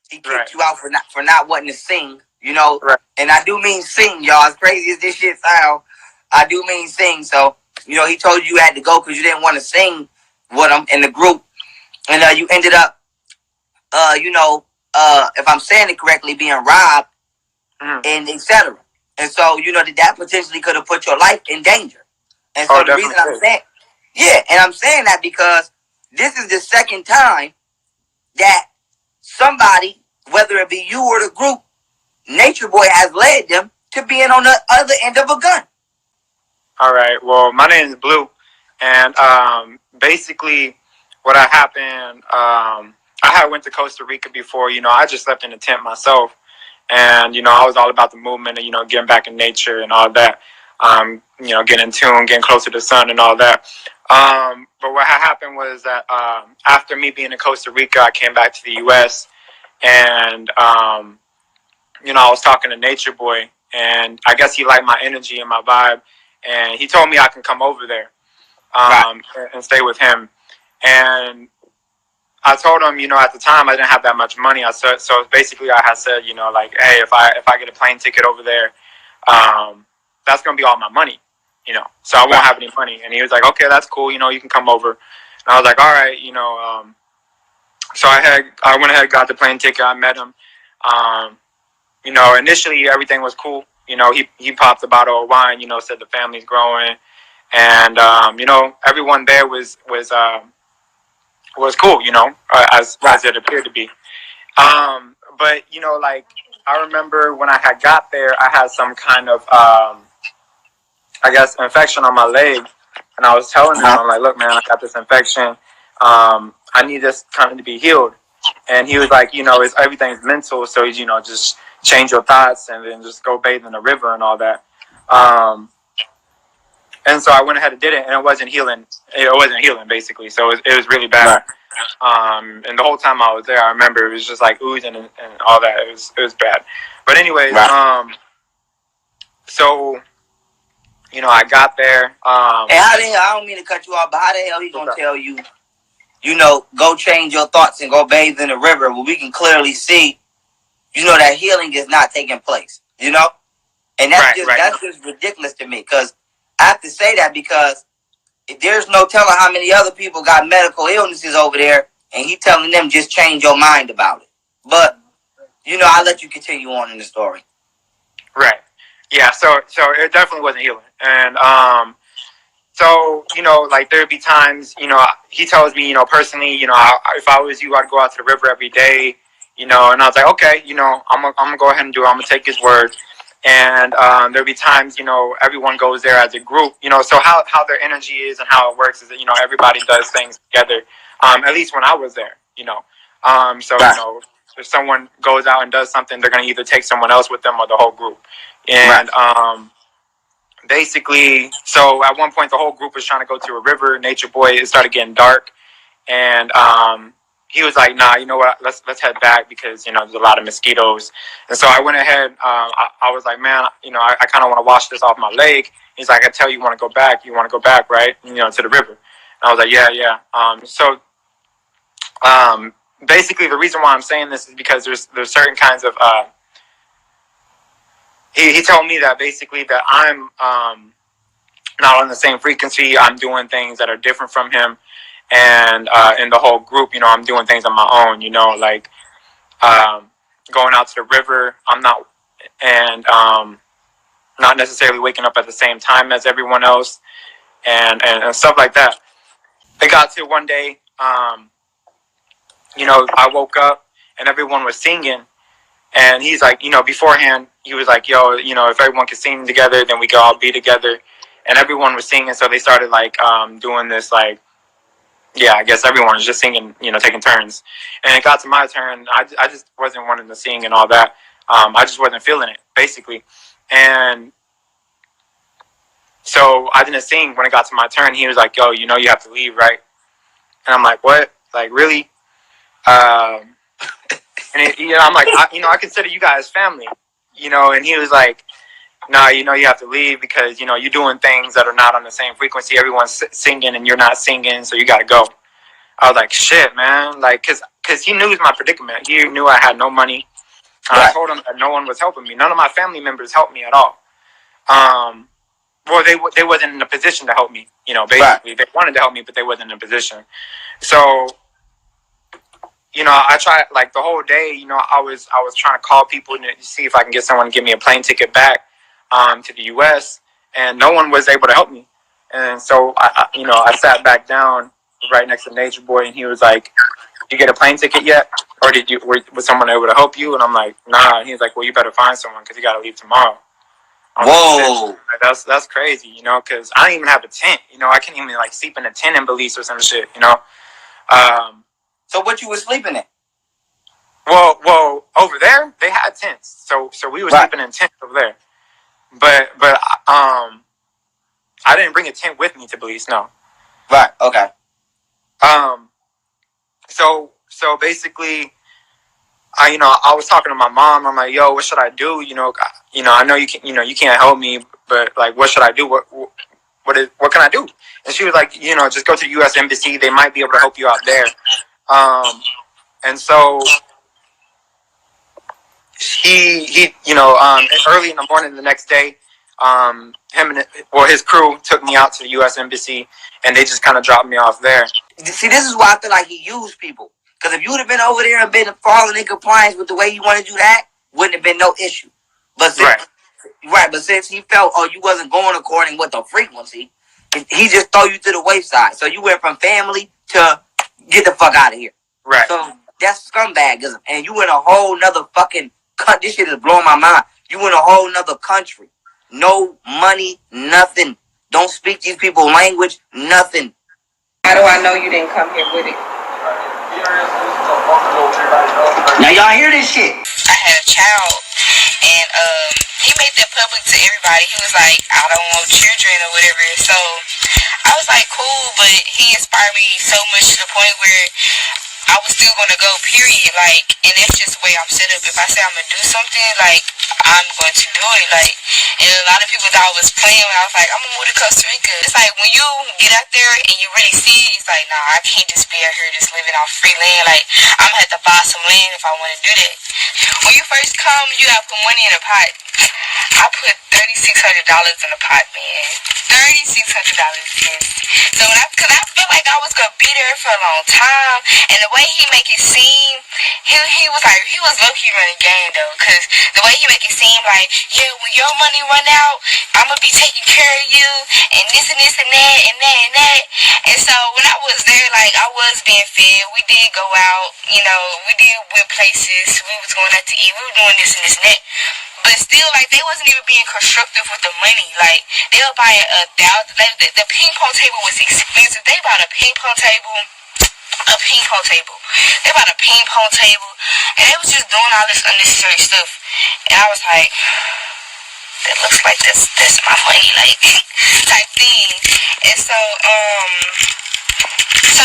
He kicked you out for not wanting to sing, Right. And I do mean sing, y'all. As crazy as this shit sounds, I do mean sing. So, he told you had to go because you didn't want to sing with him in the group. And you ended up, if I'm saying it correctly, being robbed and etc. And so, that potentially could have put your life in danger. And so the reason I'm saying, and I'm saying that because this is the second time that somebody, whether it be you or the group, Natureboy has led them to being on the other end of a gun. All right. Well, my name is Blue, and basically, what happened, I had went to Costa Rica before. I just slept in a tent myself, and I was all about the movement and getting back in nature and all that. Getting in tune, getting closer to the sun and all that. But what happened was that after me being in Costa Rica, I came back to the U.S. and I was talking to Natureboy, and I guess he liked my energy and my vibe, and he told me I can come over there and stay with him. And I told him, at the time I didn't have that much money. So basically I had said, hey, if I get a plane ticket over there, that's gonna be all my money, so I won't have any money. And he was like, okay, that's cool, you can come over. And I was like, all right, so I went ahead, got the plane ticket, I met him. Initially everything was cool. He popped a bottle of wine, said the family's growing, and everyone there was cool, as it appeared to be. But I remember when I had got there, I had some kind of I guess infection on my leg, and I was telling him, I'm like, look, man, I got this infection. I need this kind of to be healed. And he was like, everything's mental, so just change your thoughts and then just go bathe in the river and all that. And so I went ahead and did it, and it wasn't healing. It wasn't healing, basically. So it was really bad. And the whole time I was there, I remember it was just like oozing and all that. It was bad. But anyways, so I got there. And how the hell? I don't mean to cut you off, but how the hell he gonna tell you? Go change your thoughts and go bathe in the river. Well, we can clearly see, that healing is not taking place. And that's that's just ridiculous to me, because I have to say that because there's no telling how many other people got medical illnesses over there, and he telling them just change your mind about it. But I'll let you continue on in the story. Right. Yeah. So it definitely wasn't healing, and so, there'd be times, he tells me, personally, if I was you, I'd go out to the river every day, and I was like, okay, I'm gonna go ahead and do it. I'm gonna take his word. And there'd be times, everyone goes there as a group, so how their energy is and how it works is that, everybody does things together, at least when I was there, if someone goes out and does something, they're going to either take someone else with them or the whole group. And basically, so at one point the whole group was trying to go to a river. Natureboy, it started getting dark, and he was like, nah, you know what, let's head back because there's a lot of mosquitoes. And so I went ahead. I was like, man, I kind of want to wash this off my leg. He's like, I tell you, you want to go back, right, to the river. And I was like, yeah. Basically the reason why I'm saying this is because there's certain kinds of he told me that basically that I'm not on the same frequency. I'm doing things that are different from him. And in the whole group, I'm doing things on my own, like going out to the river. I'm not, and not necessarily waking up at the same time as everyone else, and stuff like that. It got to one day, I woke up and everyone was singing. And he's like, beforehand, he was like, yo, if everyone could sing together, then we could all be together. And everyone was singing, so they started, doing this, I guess everyone was just singing, taking turns. And it got to my turn. I just wasn't wanting to sing and all that. I just wasn't feeling it, basically. And So I didn't sing. When it got to my turn, he was like, yo, you know you have to leave, right? And I'm like, what? Like, really? And I'm like, I consider you guys family, and he was like, nah, you have to leave because, you're doing things that are not on the same frequency. Everyone's singing and you're not singing, so you got to go. I was like, shit, man. Like, cause he knew my predicament. He knew I had no money. I told him that no one was helping me. None of my family members helped me at all. Well, they wasn't in a position to help me. Basically, they wanted to help me, but they wasn't in a position. So, I tried like the whole day. I was trying to call people to see if I can get someone to give me a plane ticket back to the U.S. and no one was able to help me. And so I sat back down right next to Natureboy, and he was like, "Did you get a plane ticket yet, or was someone able to help you?" And I'm like, "Nah." And he's like, "Well, you better find someone because you got to leave tomorrow." Whoa, like, that's crazy, because I don't even have a tent. I can't even like sleep in a tent in Belize or some shit. So what you was sleeping in? Well, over there they had tents, so we were sleeping in tents over there. But I didn't bring a tent with me to Belize. No. Right. Okay. So basically, I was talking to my mom. I'm like, yo, what should I do? I know you can't help me, but like, what should I do? What can I do? And she was like, just go to the U.S. Embassy. They might be able to help you out there. And so he early in the morning the next day, his crew took me out to the U.S. Embassy, and they just kind of dropped me off there. See, this is why I feel like he used people. Because if you would have been over there and been falling in compliance with the way you want to do that, wouldn't have been no issue. But since he felt, you wasn't going according with the frequency, he just throw you to the wayside. So you went from family to get the fuck out of here. Right. So that's scumbagism. And you in a whole nother fucking country. This shit is blowing my mind. You in a whole nother country. No money, nothing. Don't speak these people's language, nothing. How do I know you didn't come here with it? Now y'all hear this shit? I had a child, and he made that public to everybody. He was like, I don't want children or whatever. So I was like, cool, but he inspired me so much to the point where I was still gonna go, period. Like, and that's just the way I'm set up. If I say I'm gonna do something, like, I'm going to do it. Like, and a lot of people thought I was playing when I was like, I'm gonna move to Costa Rica. It's like when you get out there and you really see it, it's like, nah, I can't just be out here just living off free land. Like, I'm gonna have to buy some land if I want to do that. When you first come, you gotta put money in a pot. I put $3,600 in the pot, man. $3,600, yes. So because I felt like I was gonna be there for a long time, and the way he make it seem, he was low-key running game though, because the way he make it seem like, yeah, when your money run out, I'm gonna be taking care of you, and this and this and that and that and that. And so when I was there, like, I was being fed. We did go out, we did went places. We was going out to eat. We were doing this and this and that. But still, like, they wasn't even being constructive with the money. Like, they were buying $1,000. The ping pong table was expensive. They bought a ping pong table. They bought a ping pong table. And they was just doing all this unnecessary stuff. And I was like, that looks like that's my money, like, type thing. And so,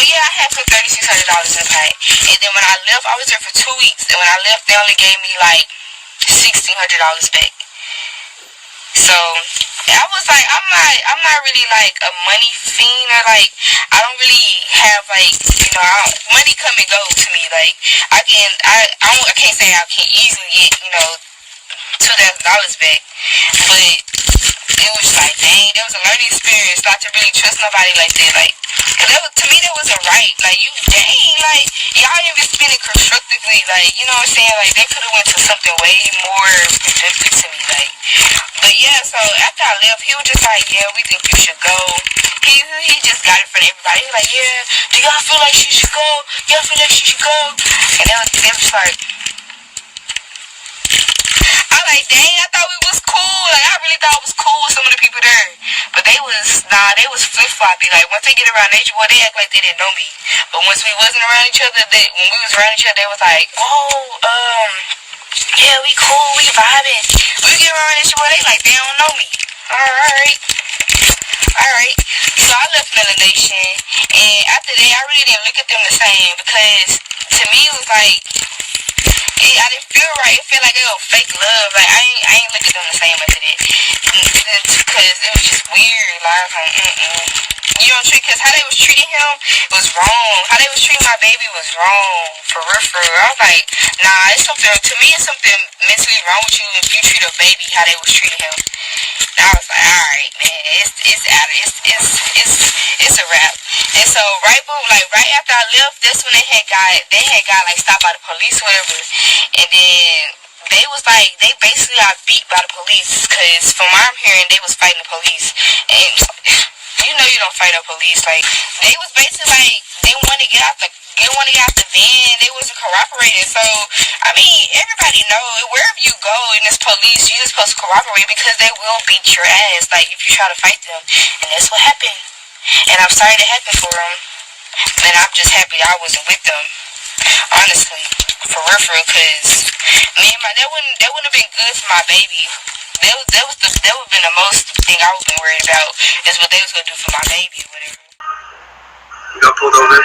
yeah, I had put $3,600 in the pot. And then when I left, I was there for 2 weeks. And when I left, they only gave me, like, $1,600 back. So I was like, I'm not really like a money fiend, or like I don't really have like money come and go to me. Like I can't say I can easily get $2,000 back, but it was like, dang, that was a learning experience. Not to really trust nobody like that. Like, to me, that wasn't right. Like, like, y'all ain't been spending constructively. Like, you know what I'm saying? Like, they could have went to something way more productive to me. Like, but yeah, so after I left, he was just like, yeah, we think you should go. He just got it for everybody. He was like, yeah, do y'all feel like she should go? Y'all feel like she should go? And they was like, I'm like, dang, I thought we was cool. Like, I really thought it was cool with some of the people there. But they was flip-floppy. Like, once they get around Natureboy, they act like they didn't know me. But once we wasn't around each other, when we was around each other, they was like, yeah, we cool, we vibing. We get around Natureboy, they like, they don't know me. Alright. left Melanation, and after that, I really didn't look at them the same because to me it was like I didn't feel right. It felt like they were fake love. Like I ain't look at them the same after that because it was just weird. Like you know, because how they was treating him was wrong. How they was treating my baby was wrong. For real, for real. I was like, nah, it's something. To me, it's something mentally wrong with you if you treat a baby how they was treating him. And I was like, all right, man, it's out. It's a wrap. And so right after I left, that's when they had got like stopped by the police or whatever. And then they was like, they basically got beat by the police because from what I'm hearing, they was fighting the police. And you know you don't fight the police. Like they was basically like they want to get out the van. They wasn't cooperating. So I mean, everybody know wherever you go in this police, you're supposed to cooperate because they will beat your ass. Like if you try to fight them, and that's what happened. And I'm sorry that happened for them. And I'm just happy I wasn't with them. Honestly, for real, because me and that wouldn't have been good for my baby. That would have been the most thing I would have been worried about is what they was gonna do for my baby or whatever. We got pulled over.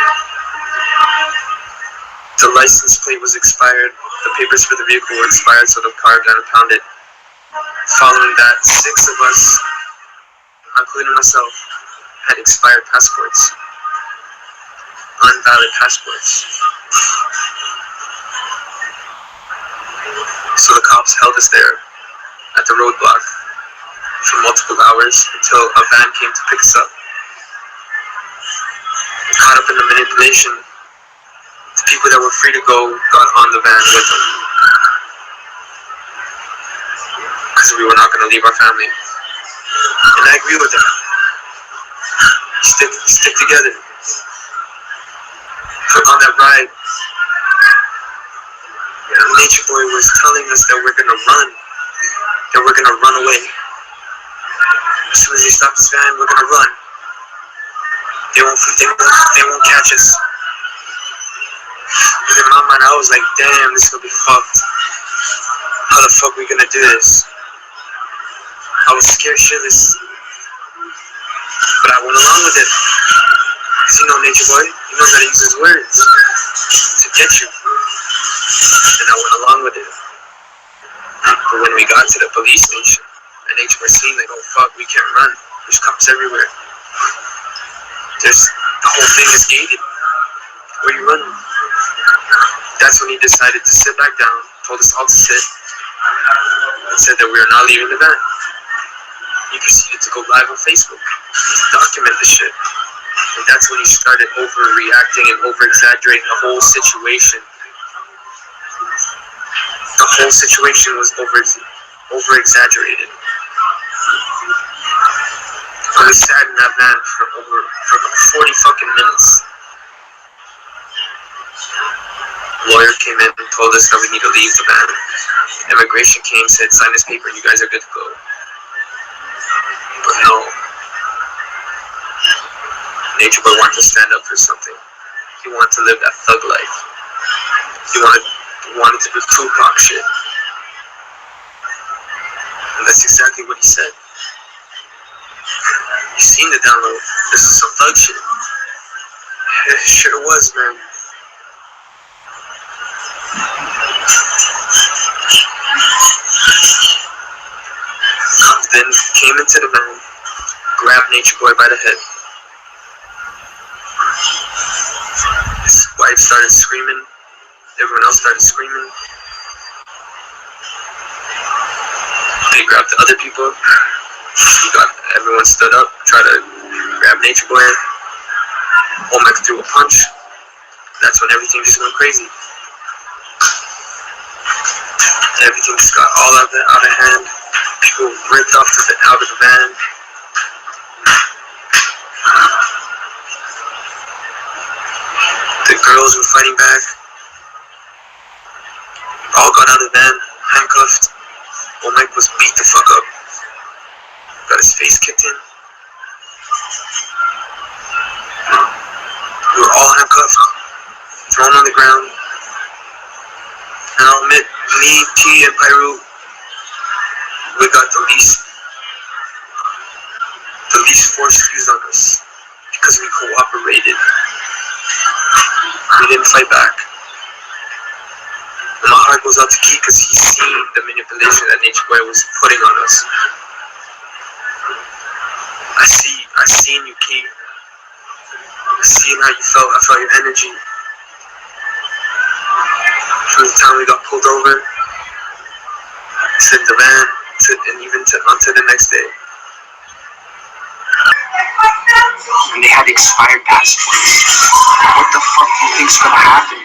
The license plate was expired. The papers for the vehicle were expired, so the car got impounded. Following that, 6 of us, including myself, had expired passports. Unvalid passports. So the cops held us there at the roadblock for multiple hours until a van came to pick us up. Caught up in the manipulation, the people that were free to go got on the van with them. Because we were not going to leave our family. And I agree with them. Stick together. On that ride, Natureboy was telling us that we're going to run. That we're going to run away. As soon as they stop this van, we're going to run. They won't catch us. And in my mind, I was like, damn, this is going to be fucked. How the fuck are we going to do this? I was scared shitless. But I went along with it. Because you know Natureboy, he knows how to use his words to get you. And I went along with it. But when we got to the police station, and Natureboy seen like, oh fuck, we can't run. There's cops everywhere. The whole thing is gated. Where you running? That's when he decided to sit back down, told us all to sit, and said that we are not leaving the van. He proceeded to go live on Facebook, document the shit. And that's when he started overreacting and over-exaggerating the whole situation. The whole situation was over-exaggerated. I was sat in that van for about 40 fucking minutes. Lawyer came in and told us that we need to leave the van. Immigration came, said, sign this paper, you guys are good to go. But no. Natureboy wanted to stand up for something. He wanted to live that thug life. He wanted to do Tupac shit. And that's exactly what he said. You seen the download. This is some thug shit. It sure was, man. Cops then came into the van, grabbed Natureboy by the head. His wife started screaming. Everyone else started screaming. They grabbed the other people. Everyone stood up, tried to grab Natureboy. Olmec threw a punch. That's when everything just went crazy. Everything just got all out of hand. People ripped off out of the van. The girls were fighting back. All got out of the van, handcuffed. Olmec was beat the fuck up. Got his face kicked in. We were all handcuffed, thrown on the ground. And I'll admit, me, T, and Pyru, we got the least force used on us. because we cooperated. We didn't fight back. And my heart goes out to Key because he's seen the manipulation that Natureboy was putting on us. I seen you, Key. I seen how you felt. I felt your energy. From the time we got pulled over to the van, and even until the next day. And they had expired passports. What the fuck do you think's gonna happen?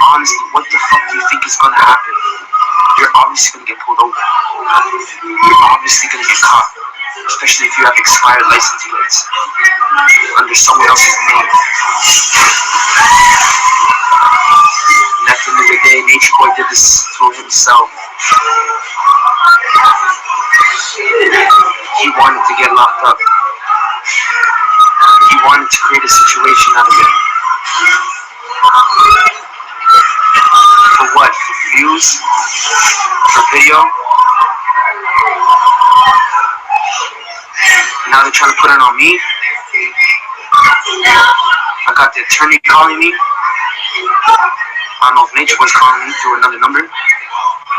Honestly, what the fuck do you think is gonna happen? You're obviously gonna get pulled over. You're obviously gonna get caught. Especially if you have expired license plates under someone else's name. And at the end of the day, Natureboy did this to himself. He wanted to get locked up. He wanted to create a situation out of it. For what? For views? For video? Now they're trying to put it on me. I got the attorney calling me. I don't know if Natureboy's calling me through another number.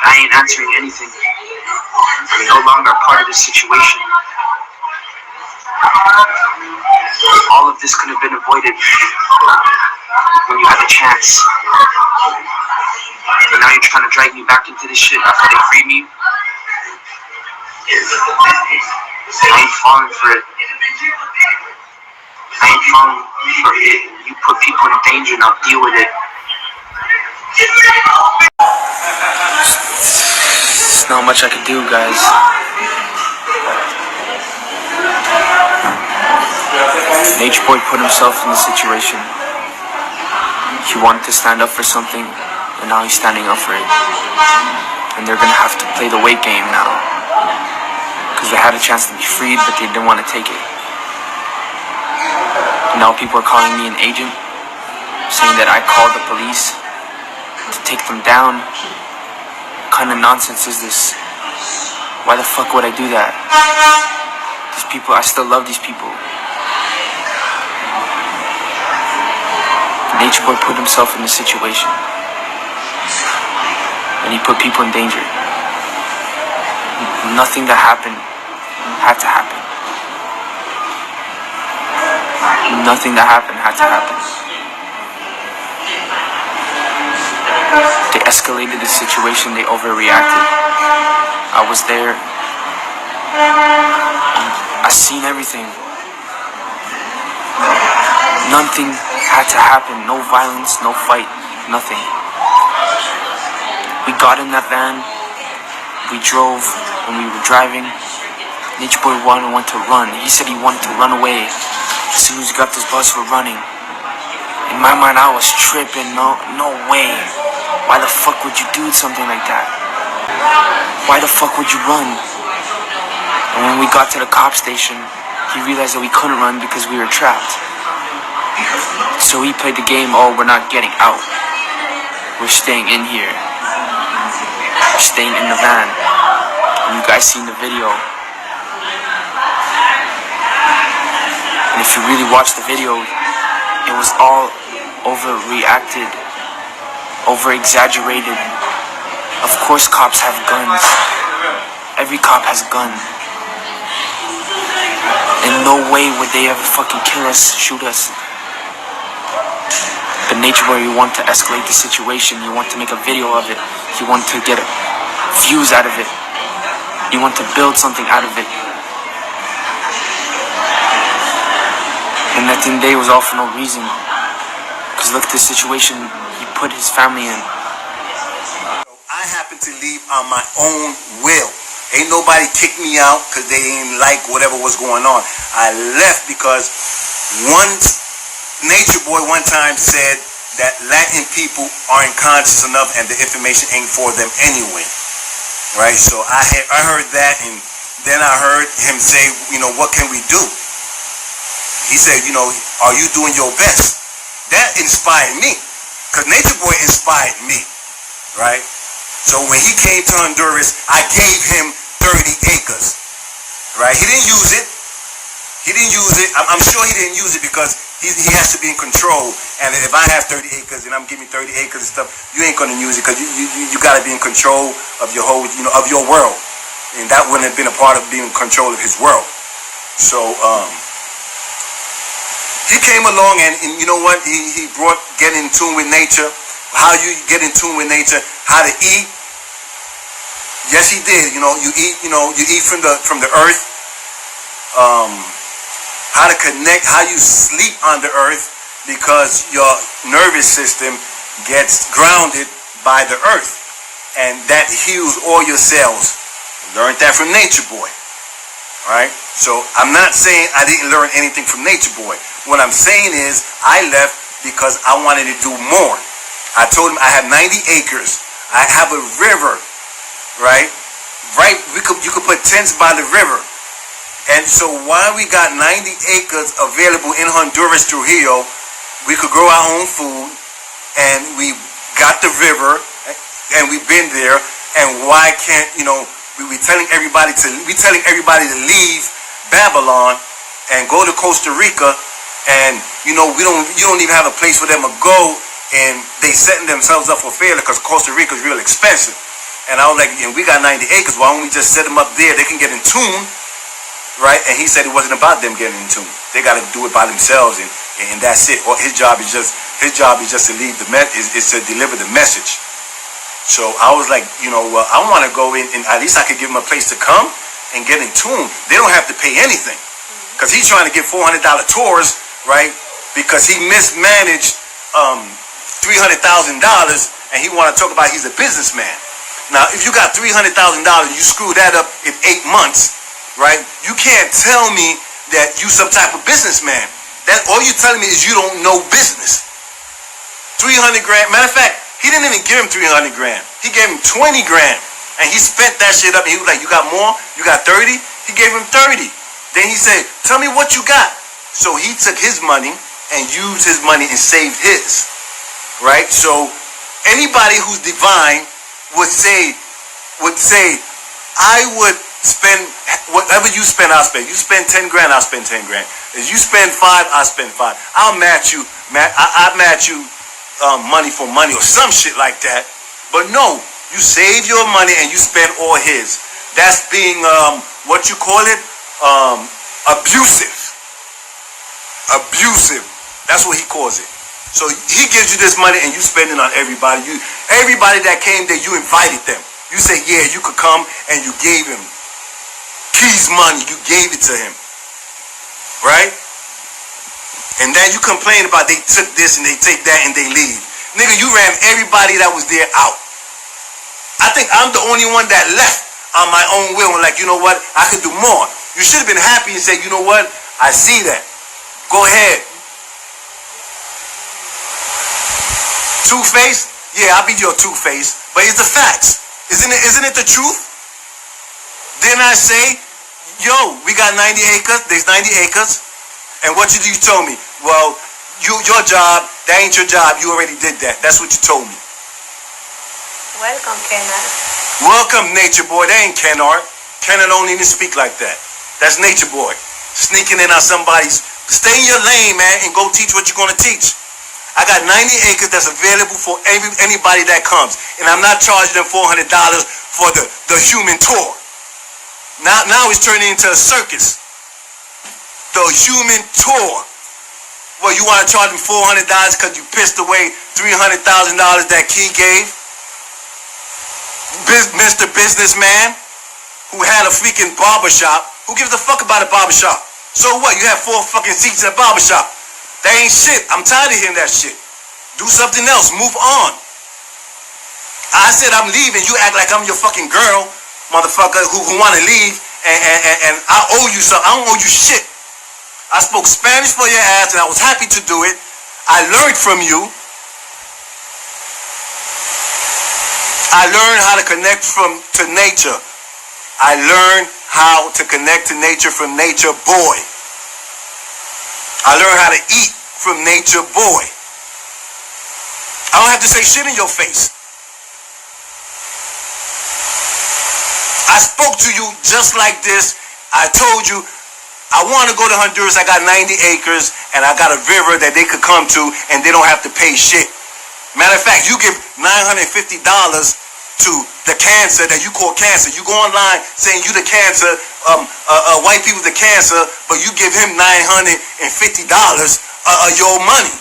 I ain't answering anything. I'm no longer a part of this situation. All of this could have been avoided when you had the chance. And now you're trying to drag me back into this shit after they freed me. I ain't falling for it. I ain't falling for it. You put people in danger, now deal with it. There's not much I can do, guys. Natureboy put himself in the situation. He wanted to stand up for something, and now he's standing up for it. And they're gonna have to play the weight game now. Because they had a chance to be freed, but they didn't want to take it. Now people are calling me an agent, saying that I called the police to take them down. What kind of nonsense is this? Why the fuck would I do that? These people, I still love these people. Natureboy put himself in this situation. And he put people in danger. Nothing that happened had to happen. Nothing that happened had to happen. They escalated the situation, they overreacted. I was there. I seen everything. Nothing had to happen. No violence, no fight, nothing. We got in that van. We drove. When we were driving, Natureboy wanted to run. He said he wanted to run away. As soon as we got this bus, we're running. In my mind, I was tripping. No way. Why the fuck would you do something like that? Why the fuck would you run? And when we got to the cop station, he realized that we couldn't run because we were trapped. So he played the game, oh, we're not getting out. We're staying in here. We're staying in the van. And you guys seen the video. And if you really watch the video, it was all overreacted, over-exaggerated. Of course cops have guns. Every cop has a gun. In no way would they ever fucking kill us, shoot us. But Natureboy, you want to escalate the situation. You want to make a video of it. You want to get views out of it. You want to build something out of it. And at the end of the day, it was all for no reason. Because look at the situation he put his family in. I happened to leave on my own will. Ain't nobody kicked me out because they ain't like whatever was going on. I left because Natureboy one time said that Latin people aren't conscious enough and the information ain't for them anyway. Right? So I heard that, and then I heard him say, what can we do? He said, are you doing your best? That inspired me, because Natureboy inspired me, right? So when he came to Honduras, I gave him 30 acres, right? He didn't use it. He didn't use it. I'm sure he didn't use it because he has to be in control. And if I have 30 acres and I'm giving 30 acres and stuff, you ain't gonna use it because you gotta be in control of your whole, of your world. And that wouldn't have been a part of being in control of his world. So he came along and you know what? He brought getting in tune with nature. How you get in tune with nature? How to eat? Yes, he did. You eat from the earth. How to connect, how you sleep on the earth because your nervous system gets grounded by the earth and that heals all your cells. Learned that from Natureboy. Alright? So I'm not saying I didn't learn anything from Natureboy. What I'm saying is I left because I wanted to do more. I told him I have 90 acres. I have a river, right? You could put tents by the river. And so while we got 90 acres available in Honduras, Trujillo, we could grow our own food, and we got the river, and we've been there. And why can't we telling everybody to leave Babylon and go to Costa Rica, and you don't even have a place for them to go, and they setting themselves up for failure because Costa Rica is real expensive. And I was like, and we got 90 acres. Why don't we just set them up there? They can get in tune. Right, and he said it wasn't about them getting in tune. They got to do it by themselves, and that's it. Or his job is just to lead is to deliver the message. So I was like, I want to go in, and at least I could give him a place to come and get in tune. They don't have to pay anything, because he's trying to get $400 tours, right? Because he mismanaged $300,000, and he want to talk about he's a businessman. Now, if you got $300,000, you screw that up in 8 months. Right? You can't tell me that you some type of businessman. That all you're telling me is you don't know business. 300 grand. Matter of fact, he didn't even give him 300 grand. He gave him 20 grand. And he spent that shit up. And he was like, you got more? You got 30? He gave him 30. Then he said, tell me what you got. So he took his money and used his money and saved his. Right? So anybody who's divine would say, I would spend whatever you spend, I'll spend. You spend 10 grand, I'll spend 10 grand. If you spend 5, I'll spend 5. I'll match you. I match you money for money or some shit like that. But no, you save your money and you spend all his. That's being what you call it, abusive. Abusive. That's what he calls it. So he gives you this money and you spend it on everybody. Everybody that came there, you invited them. You say, yeah, you could come, and you gave him Key's money. You gave it to him. Right? And then you complain about they took this and they take that and they leave. Nigga, you ran everybody that was there out. I think I'm the only one that left on my own will and like, you know what? I could do more. You should have been happy and said, you know what? I see that. Go ahead. Two-Face? Yeah, I'll be your Two-Face. But it's the facts. Isn't it the truth? Didn't I say, yo, we got 90 acres, there's 90 acres, and what you told me? Well, your job, that ain't your job, you already did that. That's what you told me. Welcome, Kennard. Welcome, Natureboy. That ain't Kennard. Kennard don't even speak like that. That's Natureboy. Sneaking in on somebody's, stay in your lane, man, and go teach what you're gonna teach. I got 90 acres that's available for anybody that comes. And I'm not charging them $400 for the human tour. Now it's turning into a circus. The human tour. Well, you want to charge them $400 because you pissed away $300,000 that Key gave? Mr. Businessman who had a freaking barbershop. Who gives a fuck about a barbershop? So what? You have 4 fucking seats in a barbershop. That ain't shit. I'm tired of hearing that shit. Do something else. Move on. I said I'm leaving. You act like I'm your fucking girl, motherfucker, who want to leave, and I owe you something. I don't owe you shit. I spoke Spanish for your ass, and I was happy to do it. I learned from you. I learned how to connect to nature. I learned how to connect to nature from Natureboy. I learned how to eat from Natureboy. I don't have to say shit in your face. I spoke to you just like this. I told you I want to go to Honduras. I got 90 acres and I got a river that they could come to and they don't have to pay shit. Matter of fact, you give $950 to the cancer that you call cancer. You go online saying you the cancer, white people the cancer, but you give him $950 your money.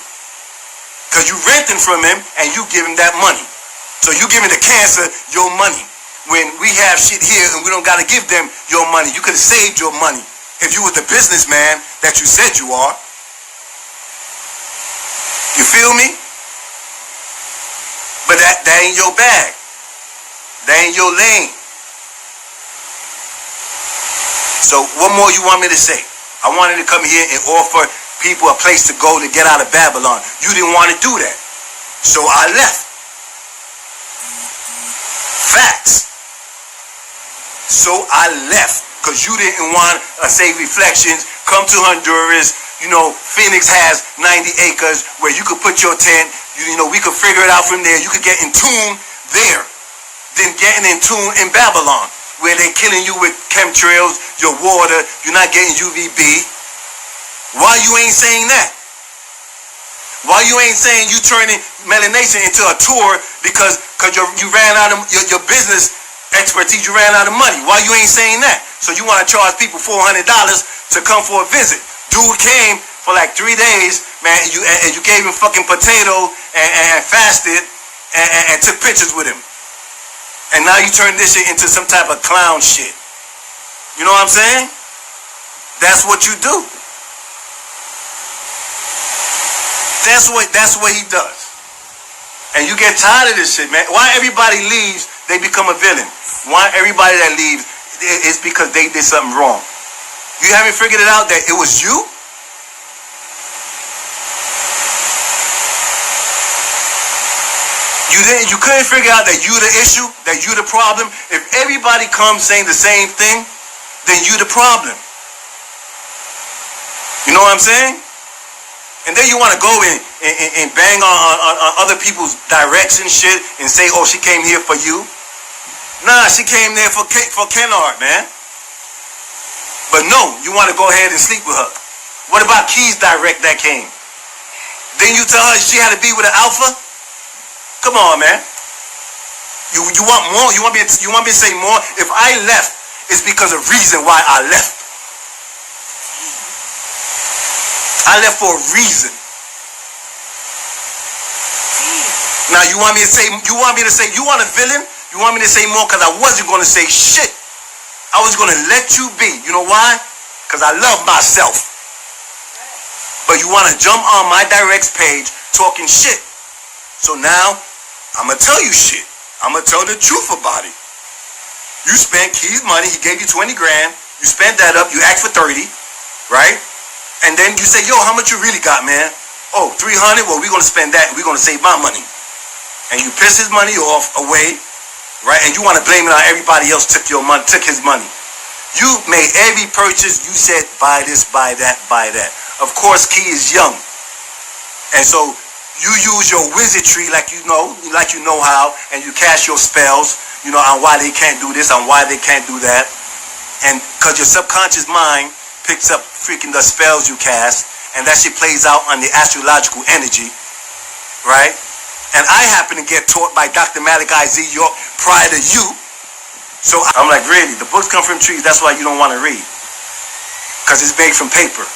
Because you renting from him and you give him that money. So you giving the cancer your money. When we have shit here and we don't got to give them your money. You could have saved your money if you was the businessman that you said you are. You feel me? But that ain't your bag. That ain't your lane. So what more you want me to say? I wanted to come here and offer people a place to go to get out of Babylon. You didn't want to do that. So I left. Facts. So I left because you didn't want to say reflections. Come to Honduras. You know, Phoenix has 90 acres where you could put your tent. You know, we could figure it out from there. You could get in tune there. Then getting in tune in Babylon where they're killing you with chemtrails, your water. You're not getting UVB. Why you ain't saying that? Why you ain't saying you turning Melanation into a tour because you ran out of your business expertise, you ran out of money. Why you ain't saying that? So you want to charge people $400 to come for a visit. Dude came for like 3 days, man, and you gave him fucking potato and fasted and took pictures with him. And now you turn this shit into some type of clown shit. You know what I'm saying? That's what you do. That's what he does. And you get tired of this shit, man. Why everybody leaves, they become a villain. Why everybody that leaves, it's because they did something wrong. You haven't figured it out that it was you? You couldn't figure out that you the issue, that you the problem. If everybody comes saying the same thing, then you the problem. You know what I'm saying? And then you want to go and bang on other people's direction shit and say, oh, she came here for you. Nah, she came there for Kennard, man. But no, you want to go ahead and sleep with her. What about Key's direct that came? Then you tell her she had to be with an alpha? Come on, man. You want more? You want me to say more? If I left, it's because of reason why I left. I left for a reason. Now you want me to say you want a villain? You want me to say more because I wasn't going to say shit. I was going to let you be. You know why? Because I love myself. But you want to jump on my directs page talking shit. So now I'm going to tell you shit. I'm going to tell the truth about it. You spent Key's money. He gave you 20 grand. You spent that up. You asked for 30, right? And then you say, yo, how much you really got, man? Oh, 300? Well, we're going to spend that and we're going to save my money. And you piss his money off away, right? And you want to blame it on everybody else took your money, took his money. You made every purchase. You said, buy this, buy that, buy that. Of course, Key is young. And so you use your wizardry like you know how, and you cast your spells, you know, on why they can't do this, on why they can't do that. And because your subconscious mind picks up freaking the spells you cast, and that shit plays out on the astrological energy, right? And I happen to get taught by Dr. Malik I.Z. York prior to you. So I'm like, really? The books come from trees, that's why you don't want to read. Because it's made from paper.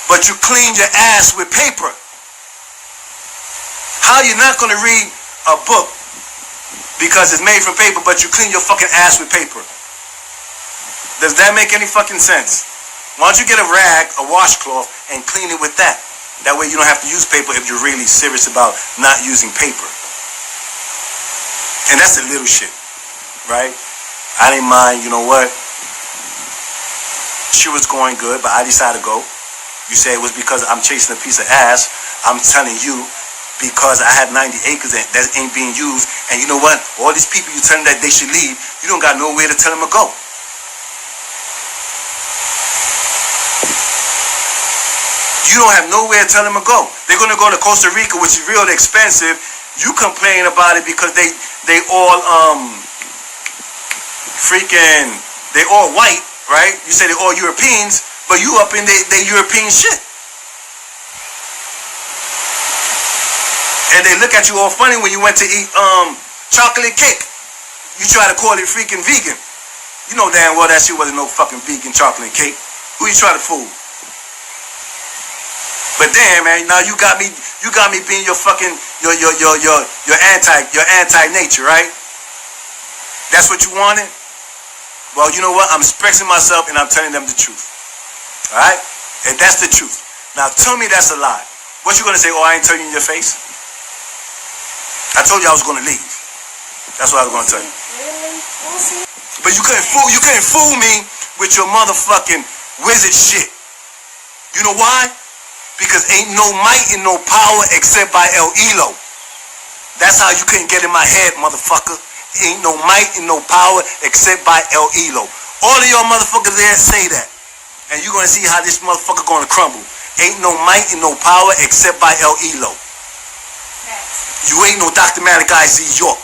But you clean your ass with paper. How you not going to read a book because it's made from paper, but you clean your fucking ass with paper? Does that make any fucking sense? Why don't you get a rag, a washcloth, and clean it with that? That way you don't have to use paper if you're really serious about not using paper. And that's the little shit, right? I didn't mind, you know what? She was going good, but I decided to go. You say it was because I'm chasing a piece of ass. I'm telling you, because I have 90 acres that ain't being used. And you know what? All these people you tell them that they should leave, you don't got nowhere to tell them to go. You don't have nowhere to tell them to go. They're going to go to Costa Rica, which is real expensive. You complain about it because they all they all white, right? You say they're all Europeans, but you up in their European shit. And they look at you all funny when you went to eat chocolate cake. You try to call it freaking vegan. You know damn well that shit wasn't no fucking vegan chocolate cake. Who you try to fool? But damn, man, now you got me being your fucking your anti-nature, right? That's what you wanted? Well, you know what? I'm expressing myself and I'm telling them the truth. All right? And that's the truth. Now tell me that's a lie. What you gonna say? Oh, I ain't telling you in your face. I told you I was gonna leave. That's what I was gonna tell you. But you couldn't fool me with your motherfucking wizard shit. You know why? Because ain't no might and no power except by El Elo. That's how you couldn't get in my head, motherfucker. Ain't no might and no power except by El Elo. All of y'all motherfuckers there say that. And you're gonna see how this motherfucker gonna crumble. Ain't no might and no power except by El Elo. You ain't no Dr. Malachi Z. York.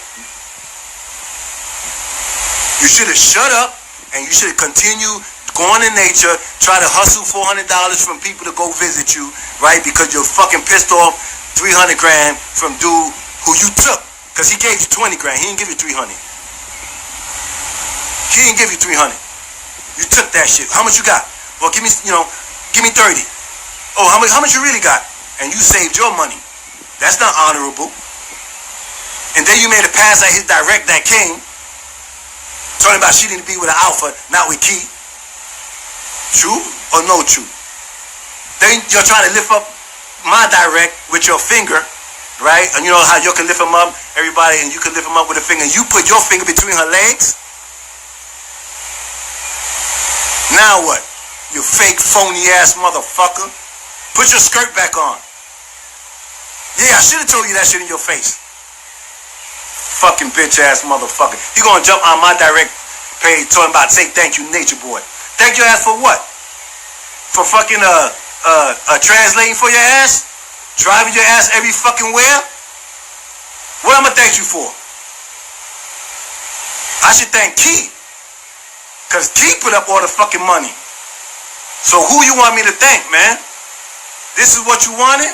You should have shut up and you should have continued going in nature, try to hustle $400 from people to go visit you, right? Because you're fucking pissed off 300 grand from dude who you took. Because he gave you 20 grand. He didn't give you 300. He didn't give you 300. You took that shit. How much you got? Well, give me 30. Oh, how much you really got? And you saved your money. That's not honorable. And then you made a pass at his direct that came, talking about she didn't be with an alpha, not with Key. True or no true? Then you're trying to lift up my direct with your finger, right? And you know how you can lift him up, everybody, and you can lift him up with a finger. You put your finger between her legs. Now what? You fake, phony ass motherfucker. Put your skirt back on. Yeah, I should have told you that shit in your face. Fucking bitch ass motherfucker. You gonna jump on my direct page talking about say thank you, Natureboy. Thank your ass for what? For fucking translating for your ass? Driving your ass every fucking where? What I'm gonna thank you for? I should thank Key. Cause Key put up all the fucking money. So who you want me to thank, man? This is what you wanted?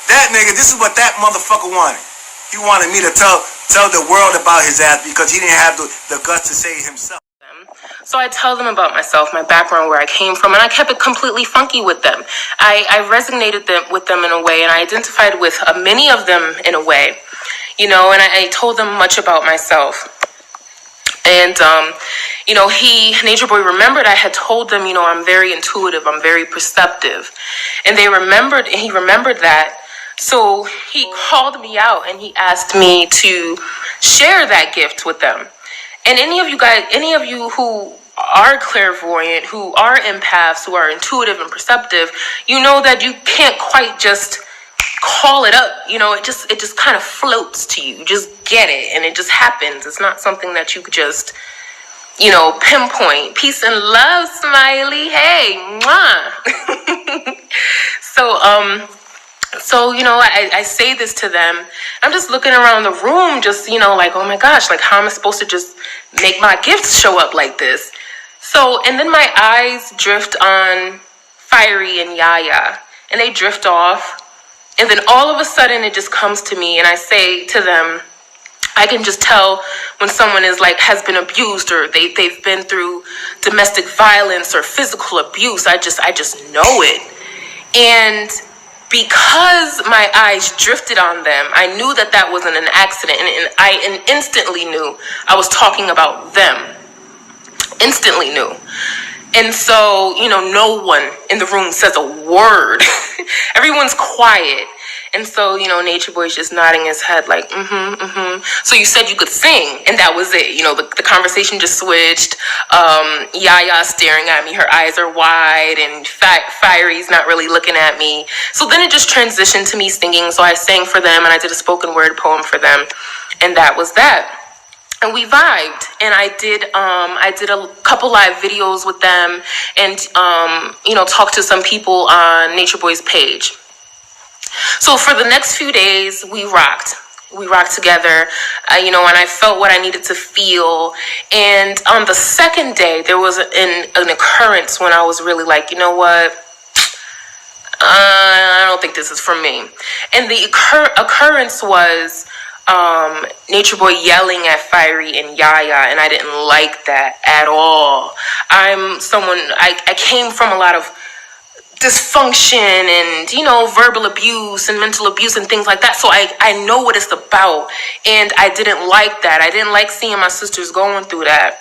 That nigga, this is what that motherfucker wanted. He wanted me to tell the world about his ass because he didn't have the guts to say it himself. So I tell them about myself, my background, where I came from, and I kept it completely funky with them. I resonated with them in a way, and I identified with many of them in a way, you know, and I told them much about myself. And, you know, Natureboy remembered I had told them, you know, I'm very intuitive, I'm very perceptive. And he remembered that. So he called me out and he asked me to share that gift with them. And any of you who are clairvoyant, who are empaths, who are intuitive and perceptive, you know that you can't quite just call it up. You know, it just kind of floats to you. You just get it and it just happens. It's not something that you could just, you know, pinpoint. Peace and love, Smiley. Hey, mwah. So, you know, I say this to them. I'm just looking around the room, just, you know, like, oh my gosh, like, how am I supposed to just make my gifts show up like this? So, and then my eyes drift on Fiery and Yaya, and they drift off. And then all of a sudden it just comes to me, and I say to them, I can just tell when someone is like, has been abused, or they've been through domestic violence or physical abuse. I just know it. And because my eyes drifted on them, I knew that wasn't an accident, and I instantly knew I was talking about them. Instantly knew. And so, you know, no one in the room says a word. Everyone's quiet. And so, you know, Natureboy's just nodding his head like, So you said you could sing, and that was it. You know, the conversation just switched. Yaya staring at me, her eyes are wide, and Fiery's not really looking at me. So then it just transitioned to me singing. So I sang for them, and I did a spoken word poem for them, and that was that. And we vibed, and I did a couple live videos with them, and you know, talked to some people on Natureboy's page. So for the next few days, we rocked. We rocked together, and I felt what I needed to feel. And on the second day, there was an occurrence when I was really like, you know what? I don't think this is for me. And the occurrence was Natureboy yelling at Fiery and Yaya, and I didn't like that at all. I came from a lot of dysfunction and, verbal abuse and mental abuse and things like that. So I know what it's about. And I didn't like that. I didn't like seeing my sisters going through that.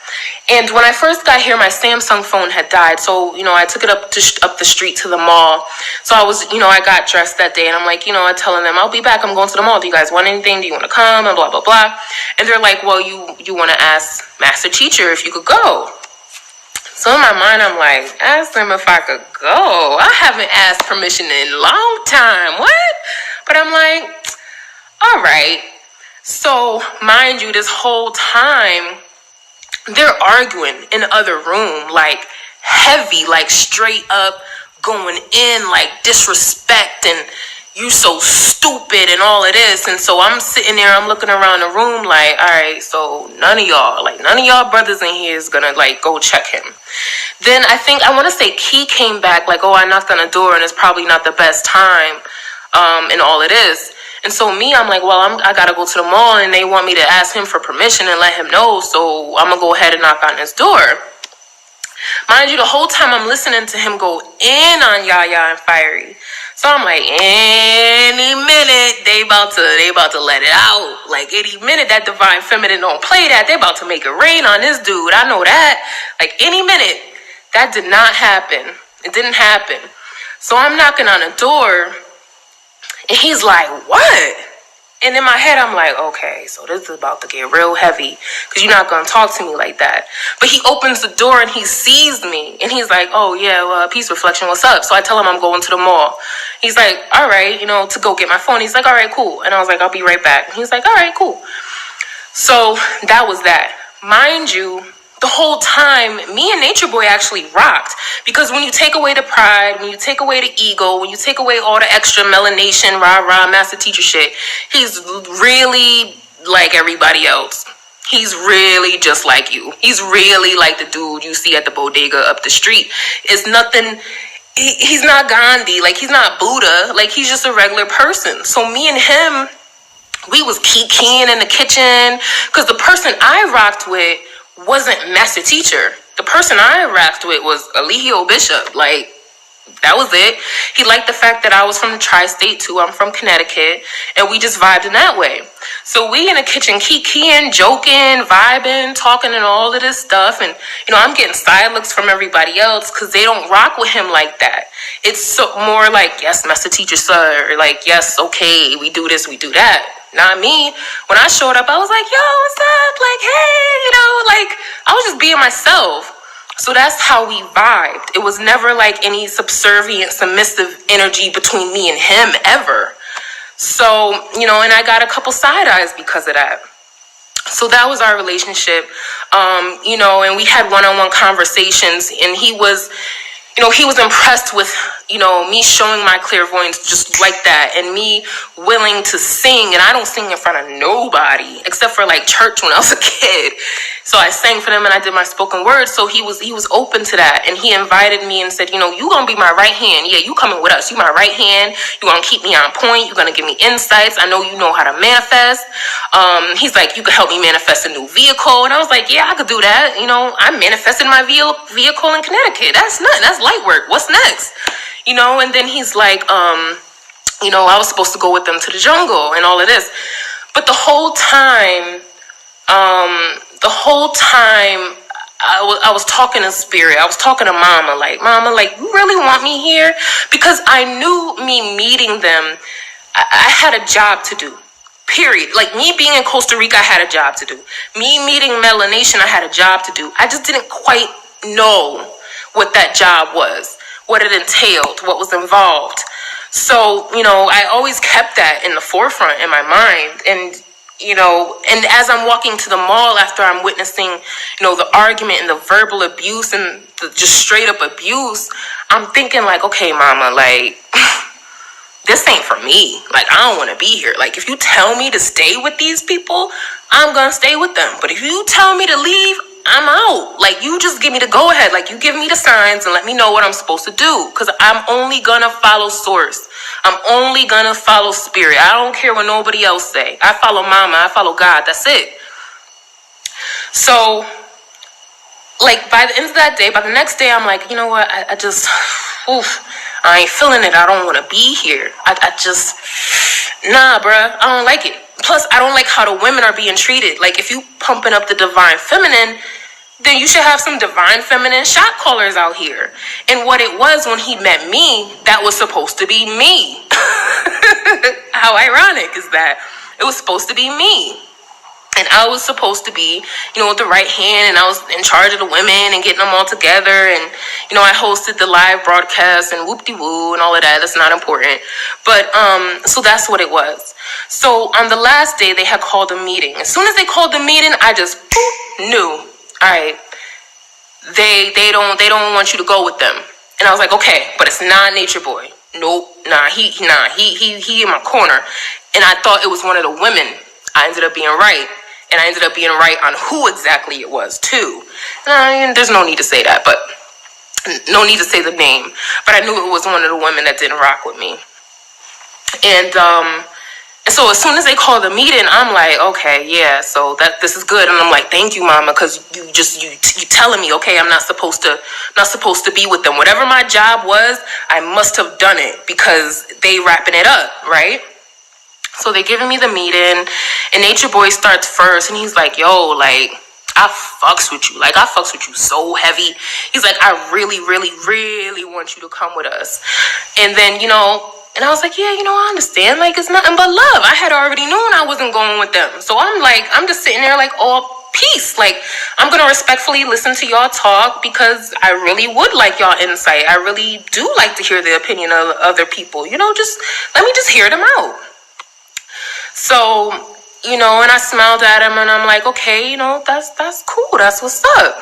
And when I first got here, my Samsung phone had died. So, I took it up the street to the mall. So I was, I got dressed that day and I'm like, I'm telling them, I'll be back. I'm going to the mall. Do you guys want anything? Do you want to come? And blah, blah, blah. And they're like, well, you want to ask Master Teacher if you could go. So in my mind, I'm like, ask them if I could go. I haven't asked permission in a long time. What? But I'm like, all right. So mind you, this whole time, they're arguing in the other room, like heavy, like straight up going in, like disrespect and you so stupid and all of this. And so I'm sitting there, I'm looking around the room like, all right, so none of y'all brothers in here is gonna like go check him. Then I want to say Key came back like, oh, I knocked on the door and it's probably not the best time and all it is. And so I'm like, well, I gotta go to the mall and they want me to ask him for permission and let him know. So I'm gonna go ahead and knock on his door. Mind you, the whole time I'm listening to him go in on Yaya and Fiery. So I'm like, any minute they about to let it out. Like any minute that divine feminine don't play that, they about to make it rain on this dude. I know that. Like any minute. That did not happen. It didn't happen. So I'm knocking on the door and he's like, what? And in my head, I'm like, okay, so this is about to get real heavy because you're not going to talk to me like that. But he opens the door and he sees me and he's like, oh, yeah, well, Peace Reflection, what's up? So I tell him I'm going to the mall. He's like, all right, to go get my phone. He's like, all right, cool. And I was like, I'll be right back. And he's like, all right, cool. So that was that. Mind you, the whole time, me and Natureboy actually rocked. Because when you take away the pride, when you take away the ego, when you take away all the extra melanation, rah-rah, Master Teacher shit, he's really like everybody else. He's really just like you. He's really like the dude you see at the bodega up the street. It's nothing, he's not Gandhi, like he's not Buddha, like he's just a regular person. So me and him, we was kikiing in the kitchen, because the person I rocked with wasn't Master Teacher. The person I rocked with was Eligio Bishop. Like, that was it. He liked the fact that I was from the tri-state too. I'm from Connecticut. And we just vibed in that way. So we in the kitchen kikiing, joking, vibing, talking and all of this stuff. And, I'm getting side looks from everybody else because they don't rock with him like that. It's so more like, yes, Master Teacher, sir. Like, yes, okay, we do this, we do that. Not me. When I showed up, I was like, yo, what's up? Like, hey, I was just being myself. So that's how we vibed. It was never like any subservient, submissive energy between me and him ever. So, and I got a couple side eyes because of that. So that was our relationship, and we had one-on-one conversations, and he was impressed with, me showing my clairvoyance just like that, and me willing to sing. And I don't sing in front of nobody except for like church when I was a kid. So I sang for them and I did my spoken word. So he was open to that, and he invited me and said, you gonna be my right hand. Yeah, you coming with us. You my right hand. You gonna keep me on point. You gonna give me insights. I know you know how to manifest. He's like, you could help me manifest a new vehicle. And I was like, yeah, I could do that. I manifested my vehicle in Connecticut. That's nothing. That's light work. What's next? And then he's like, I was supposed to go with them to the jungle and all of this. But the whole time, I was talking in spirit. I was talking to Mama, like, you really want me here? Because I knew me meeting them, I had a job to do. Period. Like, me being in Costa Rica, I had a job to do. Me meeting Melanation, I had a job to do. I just didn't quite know what that job was, what it entailed, what was involved. So, I always kept that in the forefront in my mind. And, and as I'm walking to the mall after I'm witnessing, the argument and the verbal abuse and the just straight up abuse, I'm thinking like, okay, Mama, like, this ain't for me. Like, I don't want to be here. Like, if you tell me to stay with these people, I'm going to stay with them. But if you tell me to leave, I'm out. Like, you just give me the go ahead. Like, you give me the signs and let me know what I'm supposed to do. Because I'm only going to follow source. I'm only going to follow spirit. I don't care what nobody else say. I follow mama. I follow God. That's it. So, like, by the end of that day, by the next day, I'm like, you know what? I just, I ain't feeling it. I don't want to be here. I just, nah, bruh. I don't like it. Plus, I don't like how the women are being treated. Like, if you pumping up the divine feminine, then you should have some divine feminine shot callers out here. And what it was when he met me, that was supposed to be me. How ironic is that? It was supposed to be me. And I was supposed to be, with the right hand, and I was in charge of the women and getting them all together. And, I hosted the live broadcast and whoop-de-woo and all of that. That's not important. But, so that's what it was. So on the last day, they had called a meeting. As soon as they called the meeting, I just knew, all right, they don't want you to go with them. And I was like, okay, but it's not Natureboy. Nope, he in my corner. And I thought it was one of the women. I ended up being right. And I ended up being right on who exactly it was, too. And there's no need to say that, but no need to say the name. But I knew it was one of the women that didn't rock with me. And so as soon as they called the meeting, I'm like, okay, yeah, so this is good. And I'm like, thank you, mama, because you telling me, okay, I'm not supposed to be with them. Whatever my job was, I must have done it because they wrapping it up, right? So they giving me the meeting, and Natureboy starts first, and he's like, yo, like, I fucks with you. Like, I fucks with you so heavy. He's like, I really, really, really want you to come with us. And then, and I was like, yeah, I understand. Like, it's nothing but love. I had already known I wasn't going with them. So I'm just sitting there like, all peace. Like, I'm going to respectfully listen to y'all talk because I really would like y'all insight. I really do like to hear the opinion of other people. Just let me just hear them out. So, and I smiled at him and I'm like, okay, that's cool. That's what's up.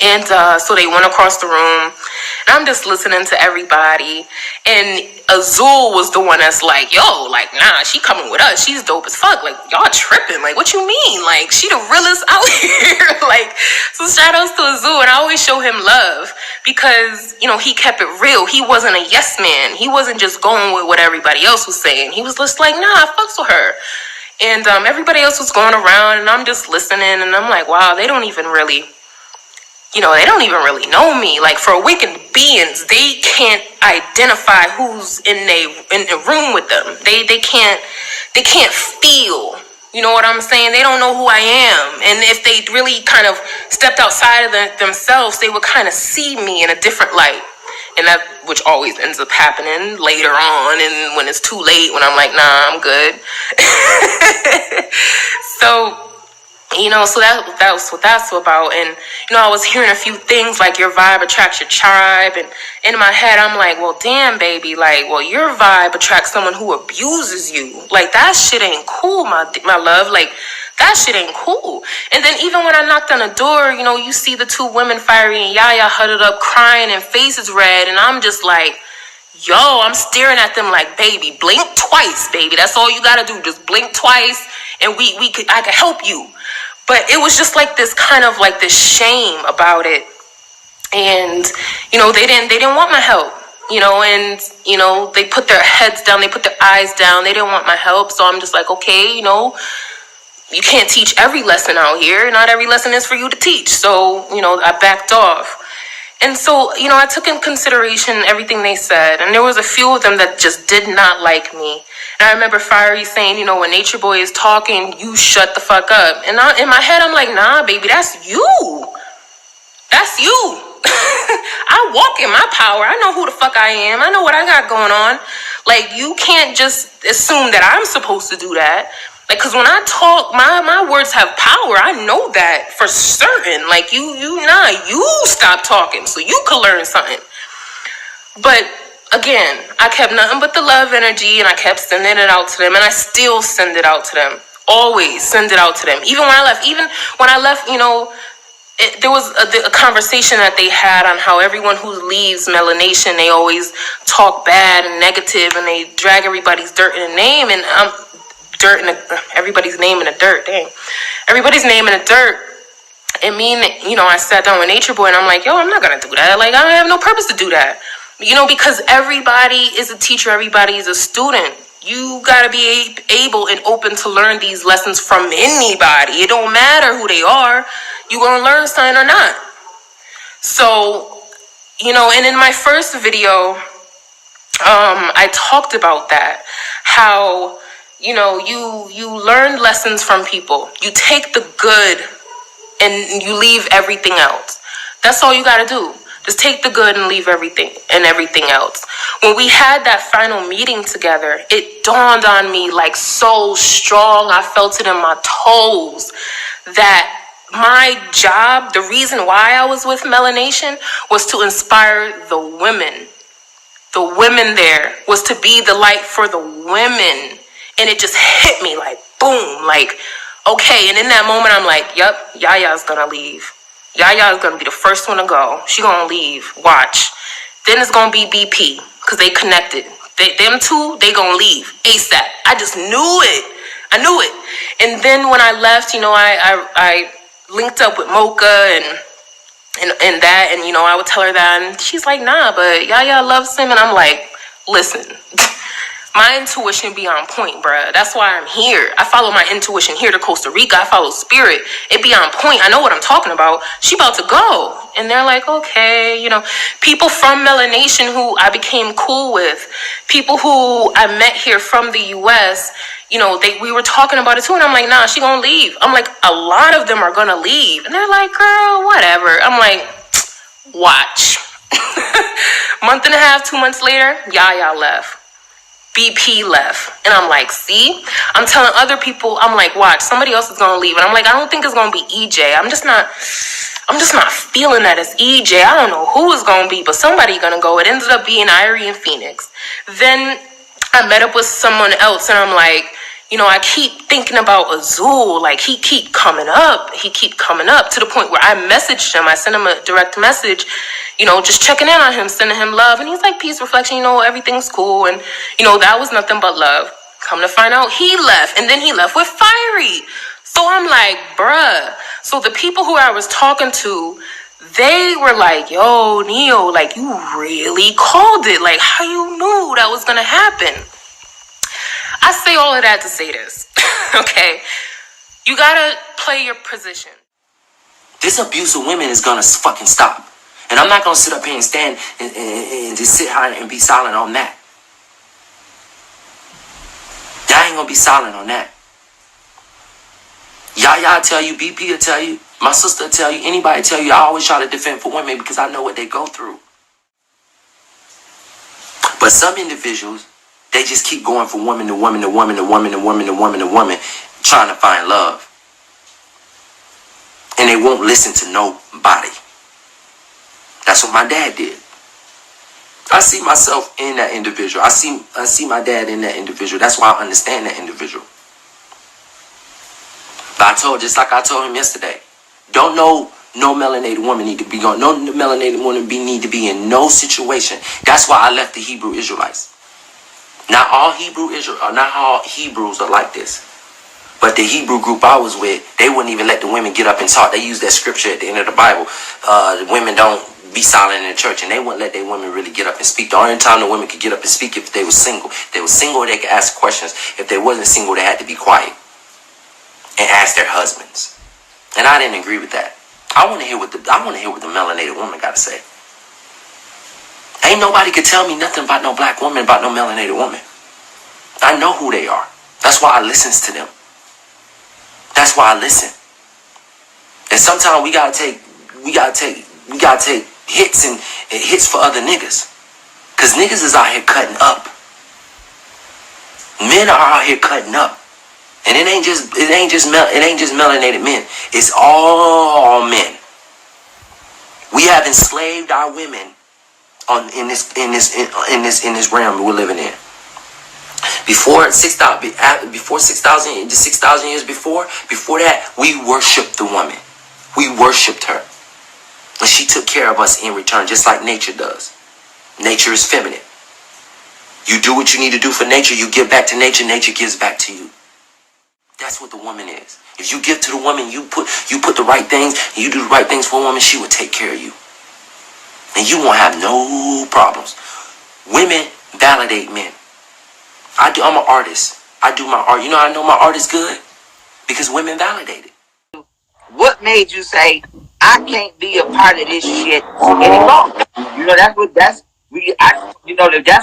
And so they went across the room and I'm just listening to everybody. And Azul was the one that's like, yo, like, nah, she coming with us. She's dope as fuck. Like, y'all tripping. Like, what you mean? Like, she the realest out here. Like, so shout outs to Azul. And I always show him love because, he kept it real. He wasn't a yes man. He wasn't just going with what everybody else was saying. He was just like, nah, I fucks with her. And everybody else was going around and I'm just listening and I'm like, wow, they don't even really know me. Like, for awakened beings, they can't identify who's in the room with them. They can't feel, you know what I'm saying? They don't know who I am. And if they really kind of stepped outside of themselves, they would kind of see me in a different light. And that, which always ends up happening later on, and when it's too late, when I'm like, nah, I'm good. So, so that was what that's about. And, I was hearing a few things like your vibe attracts your tribe. And in my head, I'm like, well, damn, baby. Like, well, your vibe attracts someone who abuses you. Like, that shit ain't cool, my love. Like, that shit ain't cool. And then even when I knocked on the door, you see the two women, Fiery and Yaya, huddled up, crying and faces red. And I'm just like, yo, I'm staring at them like, baby, blink twice, baby. That's all you gotta do. Just blink twice and I could help you. But it was just like this kind of like this shame about it. And, they didn't want my help, and, they put their heads down, they put their eyes down. They didn't want my help. So I'm just like, okay, you can't teach every lesson out here. Not every lesson is for you to teach. So, I backed off. And so, I took in consideration everything they said. And there was a few of them that just did not like me. And I remember Fiery saying, when Natureboy is talking, you shut the fuck up. And in my head, I'm like, nah, baby, that's you. That's you. I walk in my power. I know who the fuck I am. I know what I got going on. Like, you can't just assume that I'm supposed to do that. Like, because when I talk, my words have power. I know that for certain. Like, you stop talking so you could learn something. But again, I kept nothing but the love energy and I kept sending it out to them. And I still send it out to them. Always send it out to them. Even when I left, there was a conversation that they had on how everyone who leaves Melanation, they always talk bad and negative, and they drag everybody's dirt in a name, and everybody's name in the dirt. Dang, everybody's name in the dirt. It mean, I sat down with Natureboy, and I'm like, yo, I'm not gonna do that. Like, I don't have no purpose to do that. Because everybody is a teacher, everybody is a student. You gotta be able and open to learn these lessons from anybody. It don't matter who they are. You gonna learn something or not. So, and in my first video, I talked about that. How, you learn lessons from people. You take the good and you leave everything else. That's all you gotta do. Just take the good and leave everything else. When we had that final meeting together, it dawned on me like so strong. I felt it in my toes that my job, the reason why I was with Melanation, was to inspire the women. The women there was to be the light for the women. And it just hit me like boom, like, okay. And in that moment, I'm like, yep, Yaya's gonna leave. Yaya is going to be the first one to go. She going to leave. Watch. Then it's going to be BP because they connected. Them two, they going to leave ASAP. I just knew it. I knew it. And then when I left, I linked up with Mocha and that. And, I would tell her that. And she's like, nah, but Yaya loves him. And I'm like, listen. My intuition be on point, bruh. That's why I'm here. I follow my intuition here to Costa Rica. I follow spirit. It be on point. I know what I'm talking about. She about to go. And they're like, okay, people from Melanation who I became cool with, people who I met here from the US, we were talking about it too. And I'm like, nah, she gonna leave. I'm like, a lot of them are gonna leave. And they're like, girl, whatever. I'm like, watch. Month and a half, 2 months later, Yaya left. BP left. And I'm like, see? I'm telling other people, I'm like, watch, somebody else is gonna leave. And I'm like, I don't think it's gonna be EJ. I'm just not feeling that it's EJ. I don't know who it's gonna be, but somebody gonna go. It ended up being Irie and Phoenix. Then I met up with someone else, and I'm like, I keep thinking about Azul. Like, he keep coming up to the point where I messaged him. I sent him a direct message, just checking in on him, sending him love. And he's like, peace, reflection, everything's cool. And, that was nothing but love. Come to find out, he left. And then he left with Fiery. So I'm like, bruh. So the people who I was talking to, they were like, yo, Neo, like, you really called it. Like, how you knew that was going to happen? I say all of that to say this, okay? You gotta play your position. This abuse of women is gonna fucking stop. And I'm not gonna sit up here and stand and just sit high and be silent on that. Y'all ain't gonna be silent on that. Y'all tell you, BP will tell you, my sister will tell you, anybody tell you, I always try to defend for women because I know what they go through. But some individuals, they just keep going from woman to woman to woman to woman to woman to woman to woman, trying to find love. And they won't listen to nobody. That's what my dad did. I see myself in that individual. I see my dad in that individual. That's why I understand that individual. But just like I told him yesterday, don't no melanated woman need to be going. No melanated woman need to be in no situation. That's why I left the Hebrew Israelites. Not all Hebrews are like this. But the Hebrew group I was with, they wouldn't even let the women get up and talk. They use that scripture at the end of the Bible. The women don't be silent in the church, and they wouldn't let their women really get up and speak. The only time the women could get up and speak if they were single. If they were single, they could ask questions. If they wasn't single, they had to be quiet and ask their husbands. And I didn't agree with that. I want to hear what the melanated woman got to say. Ain't nobody could tell me nothing about no black woman, about no melanated woman. I know who they are. That's why I listens to them. That's why I listen. And sometimes we gotta take hits and hits for other niggas. Cause niggas is out here cutting up. Men are out here cutting up. And it ain't just melanated men. It's all men. We have enslaved our women in this realm we're living in. Before 6,000 years before that, we worshipped the woman. We worshipped her. And she took care of us in return, just like nature does. Nature is feminine. You do what you need to do for nature, you give back to nature, nature gives back to you. That's what the woman is. If you give to the woman, you put the right things, and you do the right things for a woman, she will take care of you. And you won't have no problems. Women validate men. I'm an artist. I do my art. You know how I know my art is good? Because women validate it. What made you say, I can't be a part of this shit any longer? You know, that's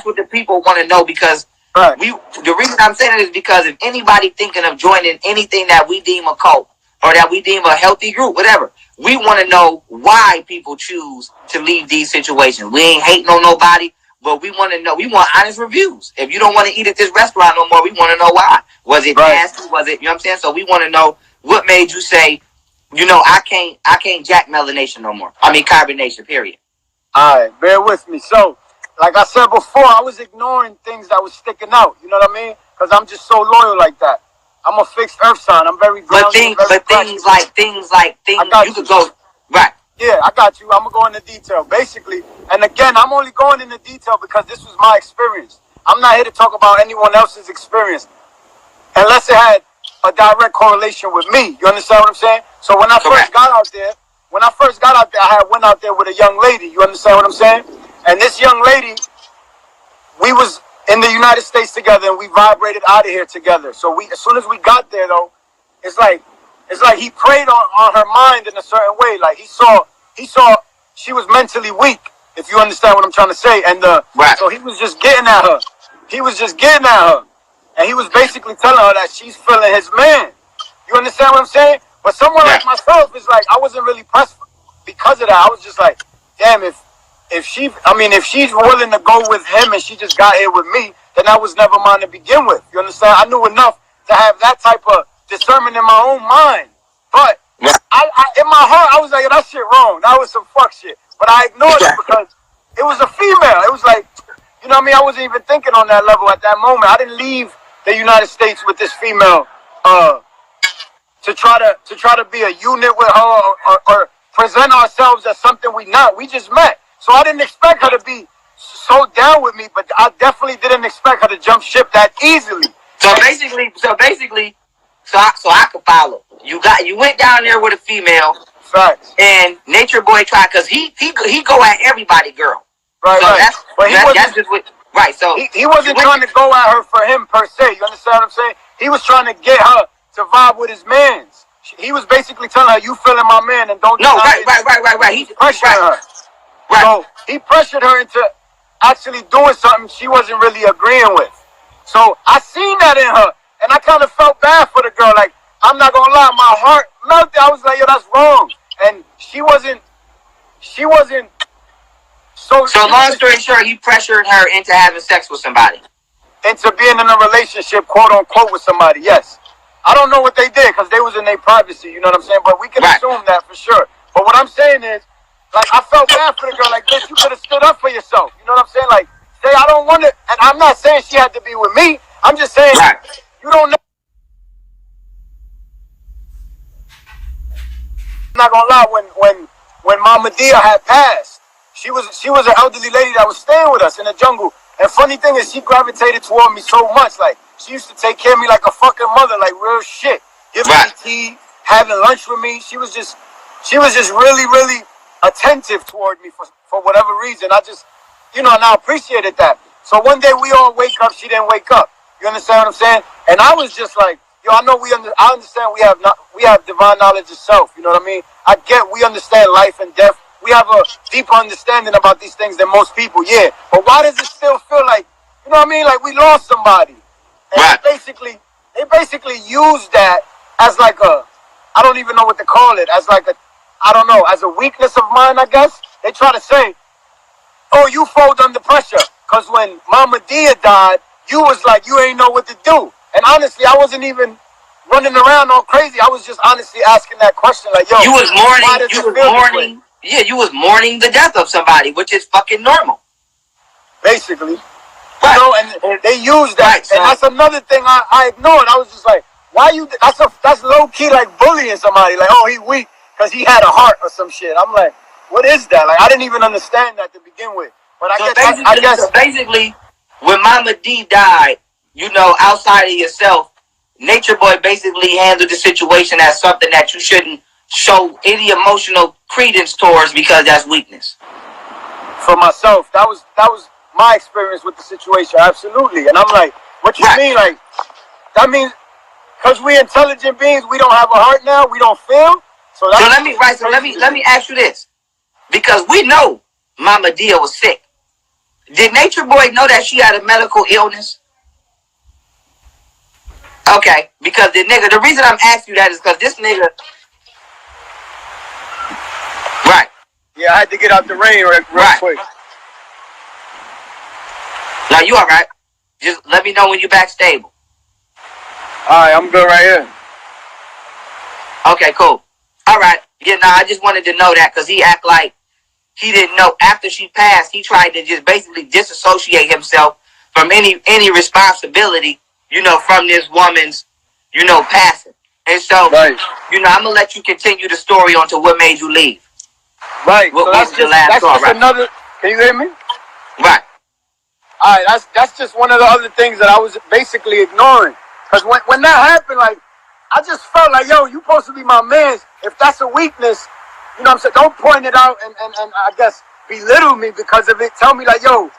what the people want to know, because the reason I'm saying it is because if anybody thinking of joining anything that we deem a cult or that we deem a healthy group, whatever, we want to know why people choose to leave these situations. We ain't hating on nobody, but we want to know. We want honest reviews. If you don't want to eat at this restaurant no more, we want to know why. Was it nasty? Was it, you know what I'm saying? So we want to know what made you say, you know, I can't jack Melanation no more. I mean, CarbonNation, period. All right, bear with me. So, like I said before, I was ignoring things that was sticking out. You know what I mean? Because I'm just so loyal like that. I'm a fixed earth sign. I'm very grounded. But things like you could go right. Yeah, I got you. I'm gonna go into detail, basically. And again, I'm only going into detail because this was my experience. I'm not here to talk about anyone else's experience, unless it had a direct correlation with me. You understand what I'm saying? So when I first got out there, I went out there with a young lady. You understand what I'm saying? And this young lady, we was in the United States together, and we vibrated out of here together. So as soon as we got there, though, it's like he preyed on her mind in a certain way. Like he saw she was mentally weak, if you understand what I'm trying to say. And so he was just getting at her. And he was basically telling her that she's feeling his man. You understand what I'm saying? But someone like myself is like, I wasn't really pressed because of that. I was just like, damn, if she's willing to go with him and she just got here with me, then I was never mine to begin with. You understand? I knew enough to have that type of discernment in my own mind. But I in my heart, I was like, that shit wrong. That was some fuck shit. But I ignored it because it was a female. It was like, you know what I mean? I wasn't even thinking on that level at that moment. I didn't leave the United States with this female to try to be a unit with her or present ourselves as something we not. We just met. So I didn't expect her to be so down with me, but I definitely didn't expect her to jump ship that easily. So basically, I could follow. You went down there with a female. Facts. And Natureboy tried, because he go at everybody, girl. Right, so right. But he wasn't trying to go at her for him per se. You understand what I'm saying? He was trying to get her to vibe with his mans. He was basically telling her, you feeling my man and don't. No, right. He pressured her. Right. So he pressured her into actually doing something she wasn't really agreeing with. So I seen that in her, and I kind of felt bad for the girl. Like, I'm not gonna lie, my heart melted. I was like, yo, that's wrong. And she wasn't. So long story short, he pressured her into having sex with somebody. Into being in a relationship, quote unquote, with somebody. Yes. I don't know what they did because they was in their privacy. You know what I'm saying? But we can assume that for sure. But what I'm saying is, like, I felt bad for the girl. Like, bitch, you could have stood up for yourself. You know what I'm saying? Like, say I don't want it, and I'm not saying she had to be with me. I'm just saying you don't know. I'm not gonna lie. When Mama Dia had passed, she was an elderly lady that was staying with us in the jungle. And funny thing is, she gravitated toward me so much. Like, she used to take care of me like a fucking mother, like real shit. Giving me tea, having lunch with me. She was just really, really attentive toward me for whatever reason. I just, and I appreciated that. So one day we all wake up, she didn't wake up. You understand what I'm saying? And I was just like, yo, I know I understand we have divine knowledge of self. You know what I mean? We understand life and death. We have a deeper understanding about these things than most people, yeah. But why does it still feel like, you know what I mean? Like we lost somebody. And they basically used that as like I don't even know what to call it, as like as a weakness of mine, I guess. They try to say, oh, you fold under pressure. Because when Mama Dia died, you was like, you ain't know what to do. And honestly, I wasn't even running around all crazy. I was just honestly asking that question, like, yo, you was mourning the death of somebody, which is fucking normal. Basically. You know, and they used that. And that's another thing I ignored. I was just like, why you, that's low key like bullying somebody. Like, oh, he weak because he had a heart or some shit. I'm like, What is that? Like, I didn't even understand that to begin with. But I guess So basically, when Mama D died, you know, outside of yourself, Natureboy basically handled the situation as something that you shouldn't show any emotional credence towards because that's weakness. For myself, that was my experience with the situation, absolutely. And I'm like, what you mean? Like, that means because we intelligent beings, we don't have a heart now, we don't feel. So let me ask you this, because we know Mama Dia was sick. Did Natureboy know that she had a medical illness? Okay, because the reason I'm asking you that is because this nigga. Right. Yeah, I had to get out the rain real quick. No, you all right. Just let me know when you're back stable. All right, I'm good right here. Okay, cool. All right. Yeah, I just wanted to know that because he act like he didn't know. After she passed, he tried to just basically disassociate himself from any responsibility, you know, from this woman's, you know, passing. And so, you know, I'm going to let you continue the story on to what made you leave. Right. What was the last that's just another. Can you hear me? Right. All right. That's just one of the other things that I was basically ignoring. Because when that happened, like, I just felt like, yo, you supposed to be my man. If that's a weakness, you know what I'm saying? Don't point it out and I guess belittle me because of it. Tell me like, yo,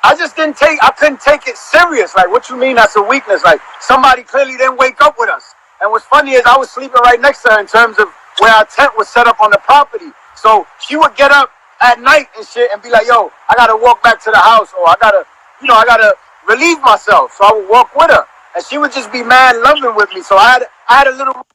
I couldn't take it serious. Like, what you mean that's a weakness? Like, somebody clearly didn't wake up with us. And what's funny is I was sleeping right next to her in terms of where our tent was set up on the property. So she would get up at night and shit and be like, yo, I got to walk back to the house, or I got to relieve myself. So I would walk with her. And she would just be mad loving with me. So I had a little...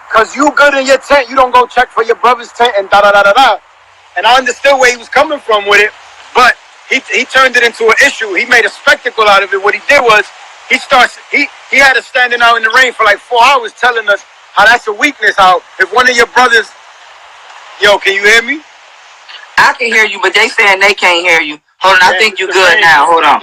Because you good in your tent, you don't go check for your brother's tent and da-da-da-da-da. And I understood where he was coming from with it, but he turned it into an issue. He made a spectacle out of it. What he did was, he had us standing out in the rain for like 4 hours telling us how that's a weakness, how if one of your brothers... Yo, can you hear me? I can hear you, but they saying they can't hear you. Hold on, I think you good now. Hold on.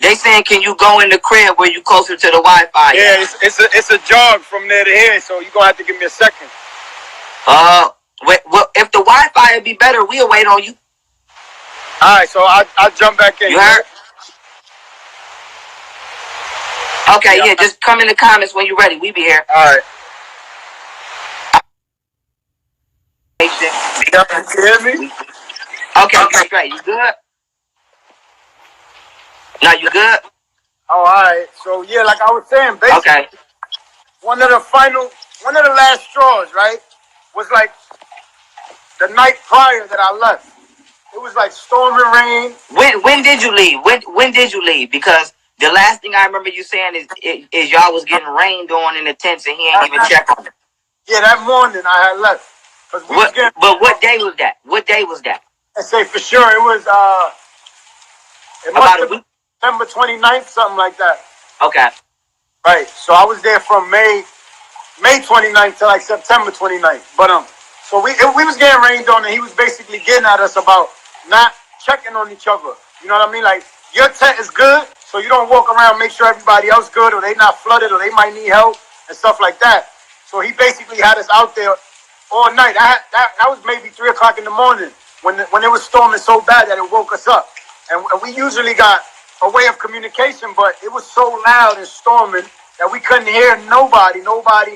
They saying, can you go in the crib where you closer to the Wi-Fi? Yeah, it's a jog from there to here, so you're going to have to give me a second. Well, if the Wi-Fi would be better, we'll wait on you. All right, so I'll jump back in. You heard? Okay, yeah, just come in the comments when you're ready. We be here. All right. You hear me? Okay, straight. You good? Now you good? Oh, all right. So yeah, like I was saying, basically, one of the last straws, right, was like the night prior that I left. It was like storming rain. When did you leave? When did you leave? Because the last thing I remember you saying is y'all was getting rained on in the tents and he ain't even check on it. Yeah, that morning I had left. But what day was that? What day was that? I say for sure it was it must have been September 29th, something like that. Okay. Right. So I was there from May 29th to like September 29th. But so we was getting rained on, and he was basically getting at us about not checking on each other. You know what I mean? Like, your tent is good, so you don't walk around and make sure everybody else good, or they not flooded, or they might need help and stuff like that. So he basically had us out there all night. That was maybe 3 o'clock in the morning when it was storming so bad that it woke us up. And we usually got a way of communication, but it was so loud and storming that we couldn't hear nobody,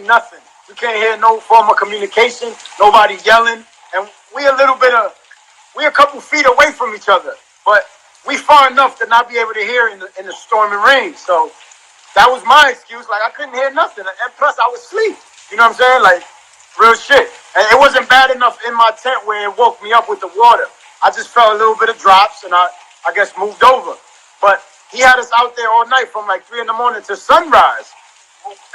nothing. We can't hear no form of communication, nobody yelling. And we a couple feet away from each other, but we far enough to not be able to hear in the storming rain. So that was my excuse. Like, I couldn't hear nothing. And plus, I was asleep. You know what I'm saying? Like, real shit. And it wasn't bad enough in my tent where it woke me up with the water. I just felt a little bit of drops, and I guess moved over. But he had us out there all night from like 3 in the morning to sunrise.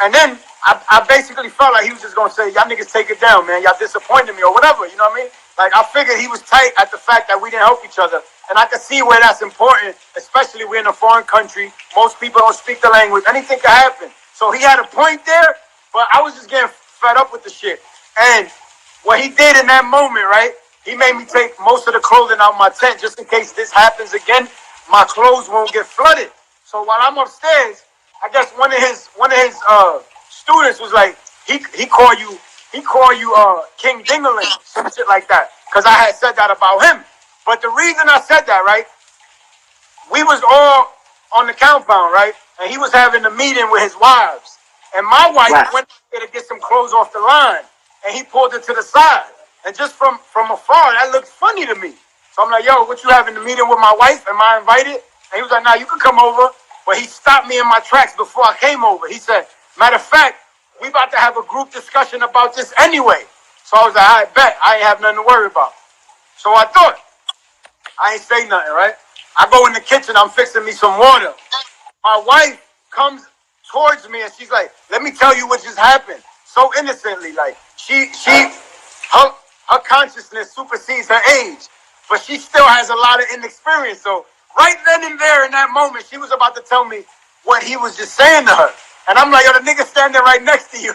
And then I basically felt like he was just going to say, y'all niggas take it down, man. Y'all disappointed me or whatever. You know what I mean? Like, I figured he was tight at the fact that we didn't help each other. And I could see where that's important, especially we're in a foreign country. Most people don't speak the language. Anything can happen. So he had a point there, but I was just getting fed up with the shit. And what he did in that moment, right? He made me take most of the clothing out of my tent just in case this happens again. My clothes won't get flooded. So while I'm upstairs, I guess one of his students was like, he call you King Dingaling, some shit like that, because I had said that about him. But the reason I said that, right? We was all on the compound, right? And he was having a meeting with his wives, and my wife went there to get some clothes off the line, and he pulled it to the side. And just from afar, that looked funny to me. So I'm like, yo, what you having the meeting with my wife? Am I invited? And he was like, nah, you can come over. But he stopped me in my tracks before I came over. He said, matter of fact, we about to have a group discussion about this anyway. So I was like, I bet. I ain't have nothing to worry about. So I thought, I ain't say nothing, right? I go in the kitchen, I'm fixing me some water. My wife comes towards me and she's like, let me tell you what just happened. So innocently, like, her consciousness supersedes her age, but she still has a lot of inexperience. So right then and there in that moment, she was about to tell me what he was just saying to her. And I'm like, yo, the nigga standing right next to you.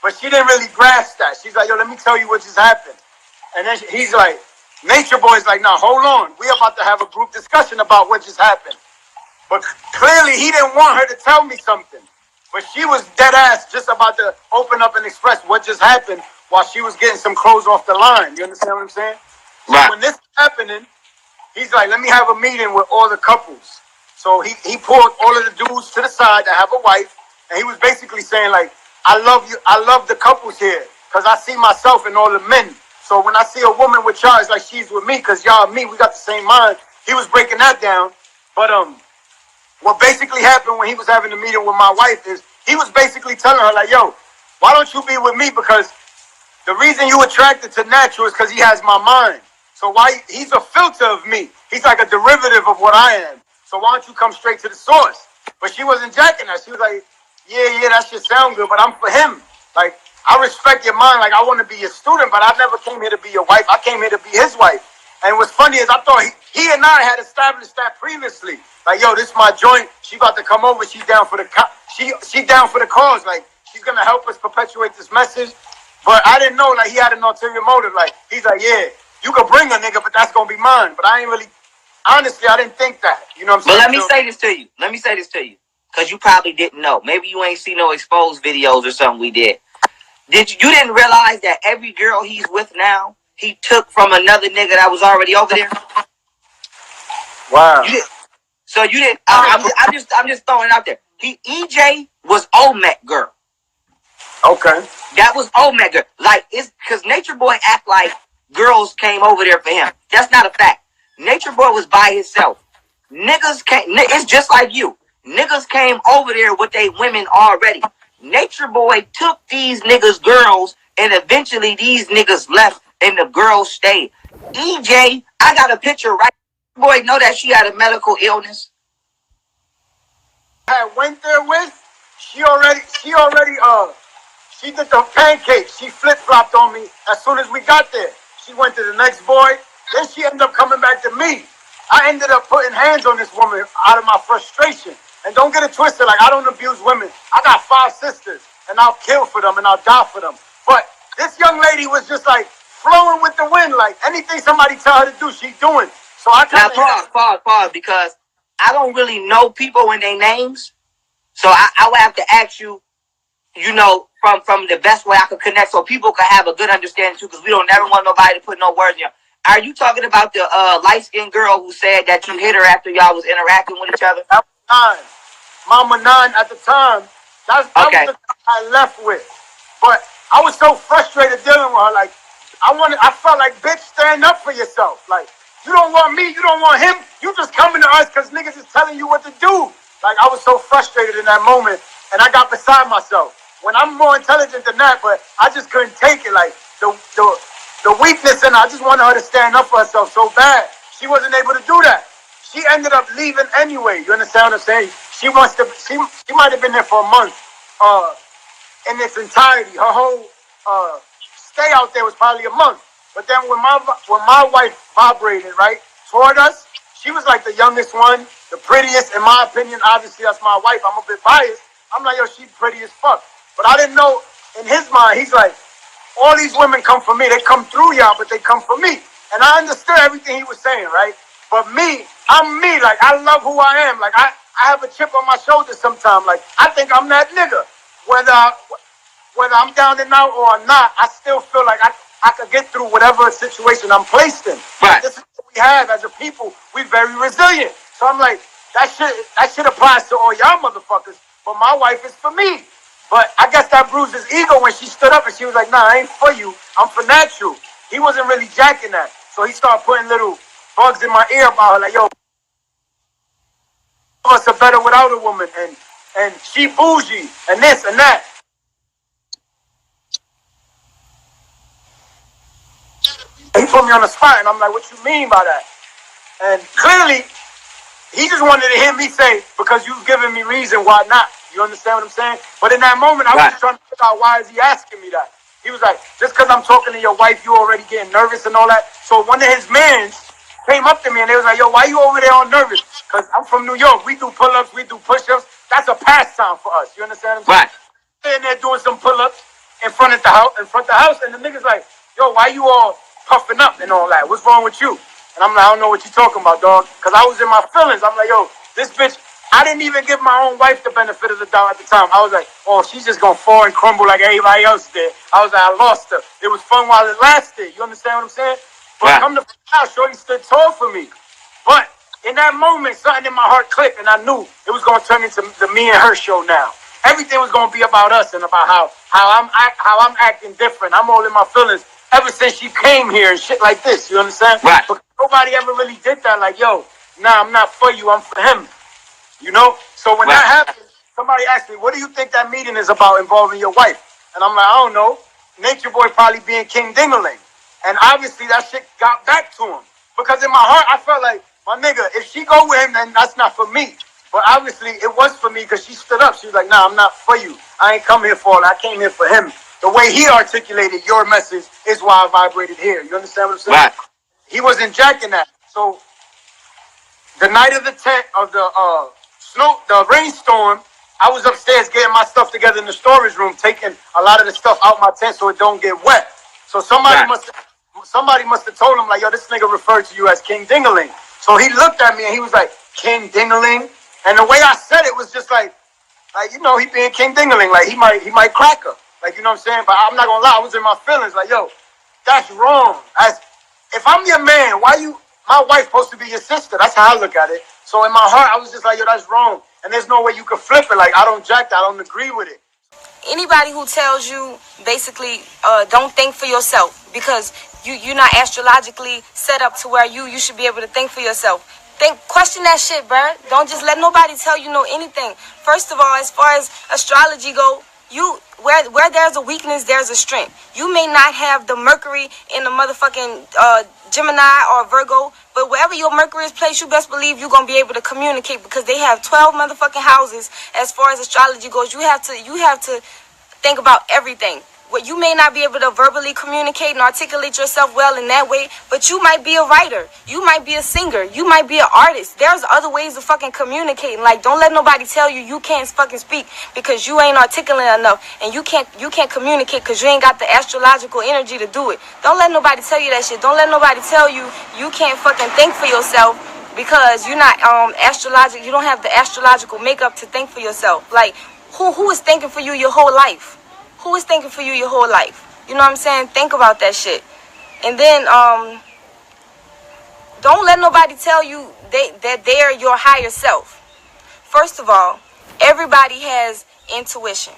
But she didn't really grasp that. She's like, yo, let me tell you what just happened. And then he's like, Natureboy's like, nah, hold on. We about to have a group discussion about what just happened. But clearly he didn't want her to tell me something. But she was dead ass just about to open up and express what just happened while she was getting some clothes off the line. You understand what I'm saying? Right. So when this is happening, he's like, let me have a meeting with all the couples. So he pulled all of the dudes to the side that have a wife. And he was basically saying, like, I love you. I love the couples here because I see myself in all the men. So when I see a woman with y'all, it's like she's with me because y'all and me, we got the same mind. He was breaking that down. But what basically happened when he was having a meeting with my wife is he was basically telling her, like, yo, why don't you be with me? Because the reason you attracted to Natural is because he has my mind. So he's a filter of me. He's like a derivative of what I am. So why don't you come straight to the source? But she wasn't jacking that. She was like, yeah, that shit sound good, but I'm for him. Like, I respect your mind. Like, I want to be your student, but I never came here to be your wife. I came here to be his wife. And what's funny is I thought he and I had established that previously. Like, yo, this is my joint. She about to come over. She's down for the she down for the cause. Like, she's gonna help us perpetuate this message. But I didn't know, like, he had an ulterior motive. Like, he's like, yeah, you could bring a nigga, but that's gonna be mine. But I ain't really, honestly, I didn't think that. You know what I'm saying? But let me say this to you. Because you probably didn't know. Maybe you ain't seen no exposed videos or something we did. You didn't realize that every girl he's with now, he took from another nigga that was already over there? Wow. So you didn't, I'm just throwing it out there. EJ was Olmec girl. Okay. That was Olmec girl. Like, it's because Natureboy act like girls came over there for him. That's not a fact. Natureboy was by himself. Niggas came, it's just like you. Niggas came over there with they women already. Natureboy took these niggas' girls, and eventually these niggas left, and the girls stayed. EJ, I got a picture right. Boy, know that she had a medical illness. I went there with. She did the pancakes. She flip-flopped on me as soon as we got there. She went to the next boy. Then she ended up coming back to me. I ended up putting hands on this woman out of my frustration. And don't get it twisted, like, I don't abuse women. I got 5 sisters, and I'll kill for them, and I'll die for them. But this young lady was just, like, flowing with the wind. Like, anything somebody tell her to do, she's doing. So I kind of... Now, pause, because I don't really know people and their names. So I would have to ask you, you know, from the best way I could connect so people could have a good understanding, too, because we don't never want nobody to put no words in your... Are you talking about the light-skinned girl who said that you hit her after y'all was interacting with each other? Mama 9 at the time. That was the I left with. But I was so frustrated dealing with her. Like, I felt like, bitch, stand up for yourself. Like, you don't want me, you don't want him. You just coming to us because niggas is telling you what to do. Like, I was so frustrated in that moment, and I got beside myself. When I'm more intelligent than that, but I just couldn't take it. Like, the weakness in her, I just wanted her to stand up for herself so bad. She wasn't able to do that. She ended up leaving anyway. You understand what I'm saying? She might have been there for a month in its entirety. Her whole stay out there was probably a month. But then when my wife vibrated, right, toward us, she was like the youngest one, the prettiest, in my opinion. Obviously, that's my wife. I'm a bit biased. I'm like, yo, she's pretty as fuck. But I didn't know, in his mind, he's like, all these women come for me. They come through y'all, but they come for me. And I understood everything he was saying, right? But me, I'm me. Like, I love who I am. Like, I have a chip on my shoulder sometimes. Like, I think I'm that nigga. Whether I'm down and out or not, I still feel like I could get through whatever situation I'm placed in. Right. This is what we have as a people. We're very resilient. So I'm like, that shit applies to all y'all motherfuckers, but my wife is for me. But I guess that bruised his ego when she stood up and she was like, nah, I ain't for you. I'm for natural. He wasn't really jacking that. So he started putting little bugs in my ear about her, like, yo, us are better without a woman, and she bougie, and this and that. He put me on the spot, and I'm like, what you mean by that? And clearly, he just wanted to hear me say, because you've given me reason why not. You understand what I'm saying? But in that moment, I was trying to figure out, why is he asking me that? He was like, just because I'm talking to your wife, you already getting nervous and all that. So one of his mans came up to me and they was like, yo, why you over there all nervous? Because I'm from New York. We do pull-ups, we do push-ups. That's a pastime for us. You understand what I'm saying? Right. Sitting there doing some pull-ups in front of the house, and the nigga's like, yo, why you all puffing up and all that? What's wrong with you? And I'm like, I don't know what you're talking about, dog. Because I was in my feelings. I'm like, yo, this bitch, I didn't even give my own wife the benefit of the doubt at the time. I was like, oh, she's just going to fall and crumble like everybody else did. I was like, I lost her. It was fun while it lasted. You understand what I'm saying? But come to find out, Shorty stood tall for me. But in that moment, something in my heart clicked, and I knew it was going to turn into the me and her show now. Everything was going to be about us and about how I'm acting different. I'm all in my feelings ever since she came here and shit like this. You understand? Right. But nobody ever really did that. Like, yo, nah, I'm not for you. I'm for him. You know? So when that happened, somebody asked me, what do you think that meeting is about involving your wife? And I'm like, I don't know. Natureboy probably being King Dingaling. And obviously that shit got back to him. Because in my heart, I felt like, my nigga, if she go with him, then that's not for me. But obviously it was for me because she stood up. She was like, nah, I'm not for you. I ain't come here for it. I came here for him. The way he articulated your message is why I vibrated here. You understand what I'm saying? Right. He wasn't jacking that. So the night of the the rainstorm, I was upstairs getting my stuff together in the storage room, taking a lot of the stuff out my tent so it don't get wet. So somebody must have told him, like, yo, this nigga referred to you as King Dingaling. So he looked at me and he was like, King Dingaling? And the way I said it was just like, you know, he being King Dingaling, like he might crack her. Like, you know what I'm saying? But I'm not gonna lie, I was in my feelings, like, yo, that's wrong. If I'm your man, my wife's supposed to be your sister. That's how I look at it. So in my heart, I was just like, yo, that's wrong. And there's no way you can flip it. Like, I don't jack that. I don't agree with it. Anybody who tells you, basically, don't think for yourself, because you're not astrologically set up to where you should be able to think for yourself. Question that shit, bruh. Don't just let nobody tell you know anything. First of all, as far as astrology go, where there's a weakness, there's a strength. You may not have the Mercury in the motherfucking Gemini or Virgo, but wherever your Mercury is placed, you best believe you're gonna be able to communicate, because they have 12 motherfucking houses as far as astrology goes. You have to think about everything. Well, you may not be able to verbally communicate and articulate yourself well in that way, but you might be a writer. You might be a singer. You might be an artist. There's other ways of fucking communicating. Like, don't let nobody tell you can't fucking speak because you ain't articulate enough, and you can't communicate because you ain't got the astrological energy to do it. Don't let nobody tell you that shit. Don't let nobody tell you can't fucking think for yourself because you're not astrological. You don't have the astrological makeup to think for yourself. Like, who is thinking for you your whole life? Who is thinking for you your whole life? You know what I'm saying? Think about that shit. And then, don't let nobody tell you that they're your higher self. First of all, everybody has intuition.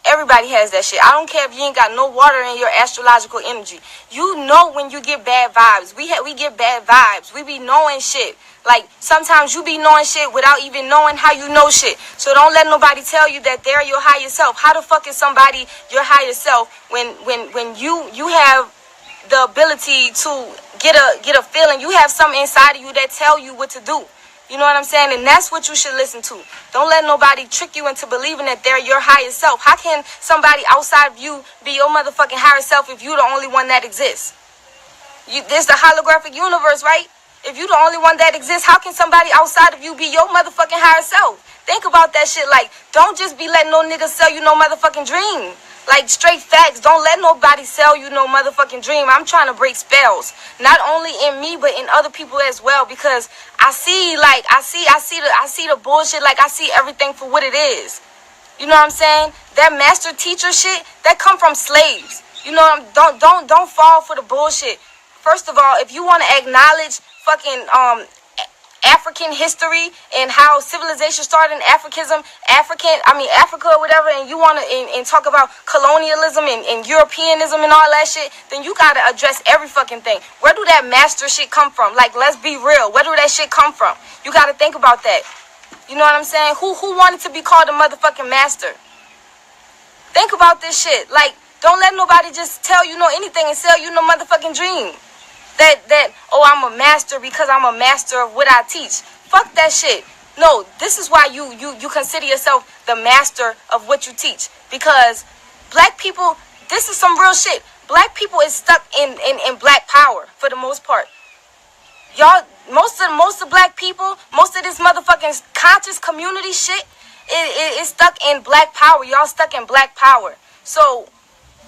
Everybody has that shit. I don't care if you ain't got no water in your astrological energy. You know when you get bad vibes. We get bad vibes. We be knowing shit. Like, sometimes you be knowing shit without even knowing how you know shit. So don't let nobody tell you that they're your higher self. How the fuck is somebody your higher self when you have the ability to get a feeling? You have something inside of you that tell you what to do. You know what I'm saying? And that's what you should listen to. Don't let nobody trick you into believing that they're your higher self. How can somebody outside of you be your motherfucking higher self if you're the only one that exists? There's the holographic universe, right? If you're the only one that exists, how can somebody outside of you be your motherfucking higher self? Think about that shit. Like, don't just be letting no nigga sell you no motherfucking dream. Like, straight facts. Don't let nobody sell you no motherfucking dream. I'm trying to break spells, not only in me but in other people as well, because I see the bullshit. Like, I see everything for what it is. You know what I'm saying? That master teacher shit that come from slaves. You know, don't fall for the bullshit. First of all, if you want to acknowledge fucking African history and how civilization started in Africa or whatever, and you want to and talk about colonialism and Europeanism and all that shit, then you got to address every fucking thing. Where do that master shit come from? Like, let's be real. Where do that shit come from? You got to think about that. You know what I'm saying? Who wanted to be called a motherfucking master? Think about this shit. Like, don't let nobody just tell you no anything and sell you no motherfucking dream. That oh, I'm a master because I'm a master of what I teach. Fuck that shit. No, this is why you consider yourself the master of what you teach. Because black people, this is some real shit. Black people is stuck in black power for the most part. Y'all, most of black people, most of this motherfucking conscious community shit is stuck in black power. Y'all stuck in black power. So